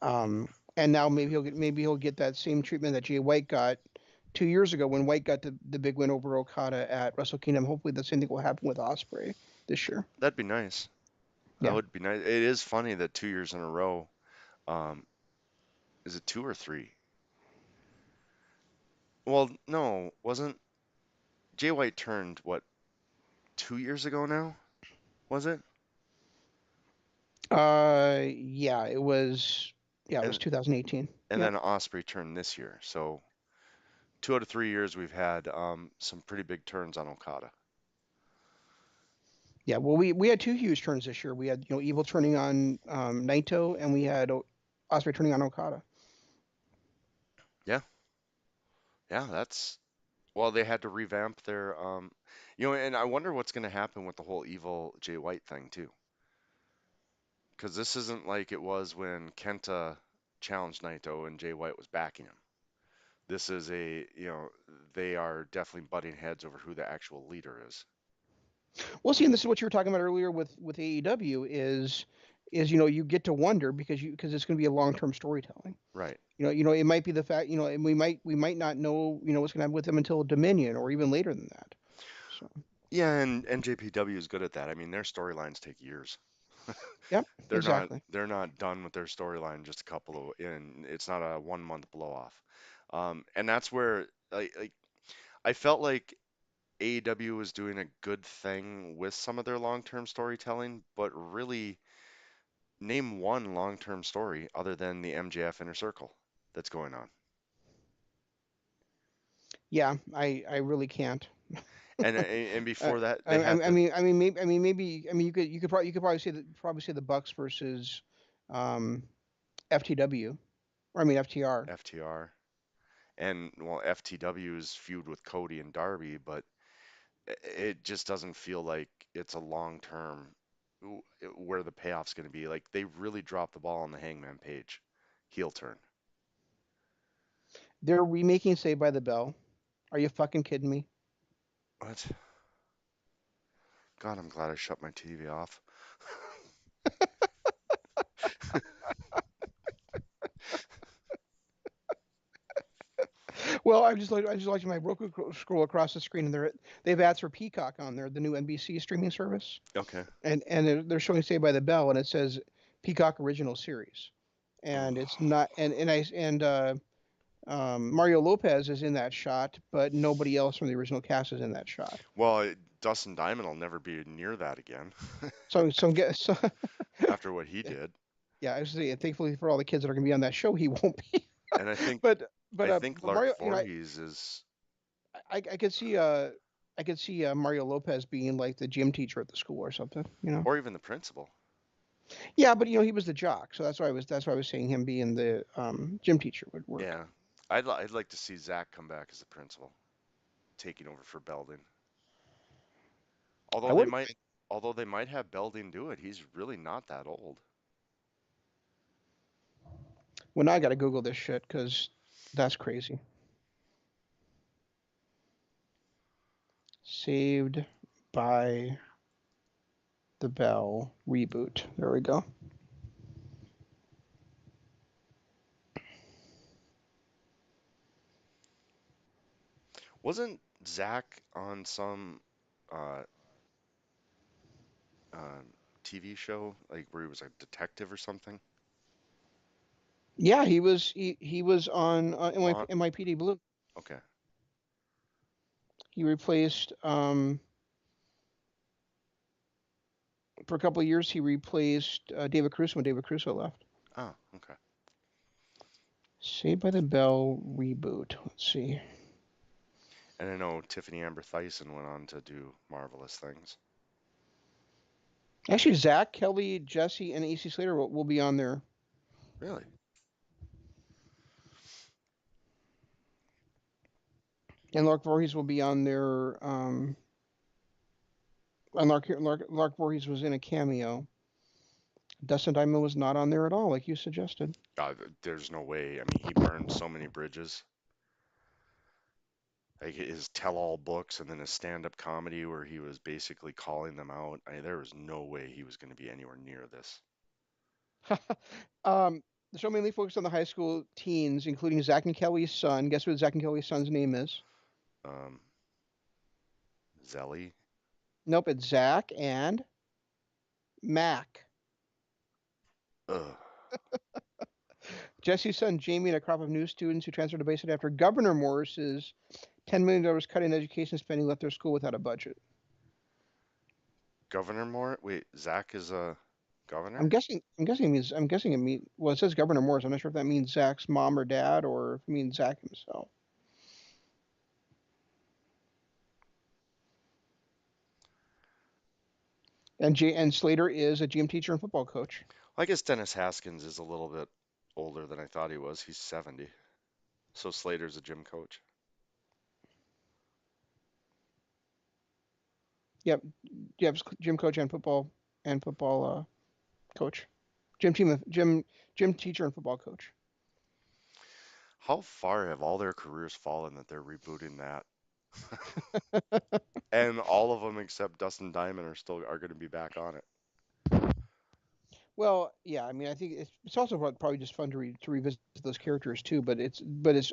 And now maybe he'll get that same treatment that Jay White got 2 years ago when White got the big win over Okada at Wrestle Kingdom. Hopefully, the same thing will happen with Osprey this year. That'd be nice. That Yeah. would be nice. It is funny that 2 years in a row, um, is it two or three? Well, no, wasn't Jay White turned what, 2 years ago now? Was it? Yeah, it was. Yeah, it was And 2018. and Yep. then Osprey turned this year. So 2 out of 3 years we've had some pretty big turns on Okada. Yeah, well, we had two huge turns this year. We had Evil turning on Naito, and we had Osprey turning on Okada. Yeah, yeah, that's well, they had to revamp their. And I wonder what's going to happen with the whole evil Jay White thing too, because this isn't like it was when Kenta challenged Naito and Jay White was backing him. This is they are definitely butting heads over who the actual leader is. Well, see, and this is what you were talking about earlier with AEW is you get to wonder because it's going to be a long term storytelling. Right. It might be the fact and we might not know what's going to happen with them until Dominion or even later than that. So Yeah, and NJPW is good at that. I mean, their storylines take years. yep, They're not exactly. they're not done with their storyline just a couple of in. It's not a 1 month blow off. And that's where I felt like AEW was doing a good thing with some of their long-term storytelling, but really name one long-term story other than the MJF Inner Circle that's going on. Yeah, I really can't. And Uh, before that, I, they had I the mean I mean maybe you could probably say the Bucks versus um, FTW or I mean FTR. FTR and well, FTW's feud with Cody and Darby, but it just doesn't feel like it's a long-term where the payoff's going to be. Like they really dropped the ball on the Hangman Page heel turn. They're remaking Saved by the Bell. Are you fucking kidding me? What? God, I'm glad I shut my TV off. Well, I just like my Roku scroll across the screen, and they have ads for Peacock on there, the new NBC streaming service, Okay. and they're showing Saved by the Bell, and it says Peacock original series, and it's Ugh. not, and Mario Lopez is in that shot, but nobody else from the original cast is in that shot. Well, Dustin Diamond will never be near that again So after what he did. yeah, I see. And thankfully for all the kids that are going to be on that show, he won't be. And I think but I think but Lark Mario, Voorhees is I could see Mario Lopez being like the gym teacher at the school or something. or even the principal. Yeah, but he was the jock, so that's why I was saying him being the gym teacher would work. Yeah. I'd like to see Zach come back as the principal, taking over for Belding. I Although they wouldn't. might although they might have Belding do it. He's really not that old. Well, now I got to Google this shit because that's crazy. Saved by the Bell reboot. There we go. Wasn't Zach on some uh, uh, TV show like where he was a detective or something? Yeah, he was on Law. NYPD Blue. Okay. He replaced for a couple of years. He replaced David Caruso when David Caruso left. Oh, okay. Saved by the Bell reboot. Let's see. And I know Tiffany Amber Thiessen went on to do marvelous things. Actually, Zach, Kelly, Jesse, and AC Slater will be on there. Really? And Lark Voorhees will be on there. And Lark Voorhees was in a cameo. Dustin Diamond was not on there at all, like you suggested. There's no way. I mean, he burned so many bridges. Like his tell-all books and then his stand-up comedy where he was basically calling them out. There was no way he was going to be anywhere near this. The show mainly focused on the high school teens, including Zach and Kelly's son. Guess what Zach and Kelly's son's name is? Um, Zelly. Nope, it's Zach and Mac. Ugh. Jesse's son Jamie and a crop of new students who transferred to Basin after Governor Morris's $10 million cut in education spending left their school without a budget. Governor Moore? Wait, Zach is a I'm governor? guessing. I'm guessing it means. I'm guessing it means. Well, it says Governor Morris. I'm not sure if that means Zach's mom or dad, or if it means Zach himself. And Slater is a gym teacher and football coach. I guess Dennis Haskins is a little bit older than I thought he was. He's 70. So Slater's a gym coach. Yep. Yep. Gym coach and football coach. Gym teacher and football coach. How far have all their careers fallen that they're rebooting that? And all of them except Dustin Diamond are going to be back on it. Well, yeah, I mean, I think it's also probably just fun to revisit those characters too. But it's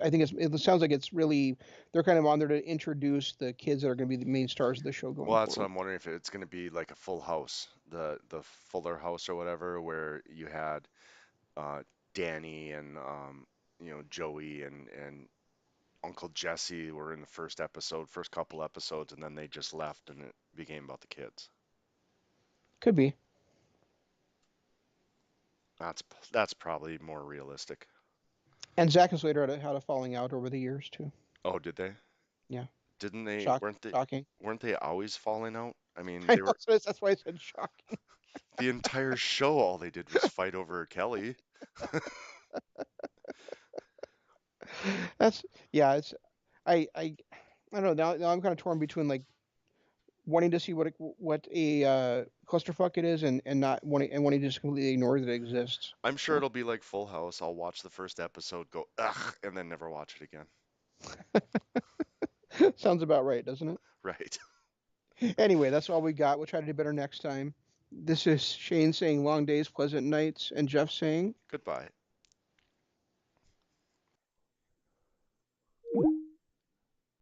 I think it sounds like it's really they're kind of on there to introduce the kids that are going to be the main stars of the show going Well, that's what forward. I'm wondering if it's going to be like a full house, the Fuller House or whatever, where you had uh, Danny and Joey and Uncle Jesse were in the first couple episodes, and then they just left, and it became about the kids. Could be. That's that's probably more realistic. And Zach and Slater had a falling out over the years too. Oh, did they? Yeah, Didn't they? shocking. Weren't they always falling out? I mean, I they know, were so that's why I said shocking. the entire show. All they did was fight over Kelly. That's yeah. It's I don't know. Now I'm kind of torn between like wanting to see what a clusterfuck it is and not wanting to just completely ignore that it exists. I'm sure So it'll be like Full House. I'll watch the first episode, go ugh, and then never watch it again. sounds about right, doesn't it? Right. Anyway, that's all we got. We'll try to do better next time. This is Shane saying long days, pleasant nights, and Jeff saying Goodbye.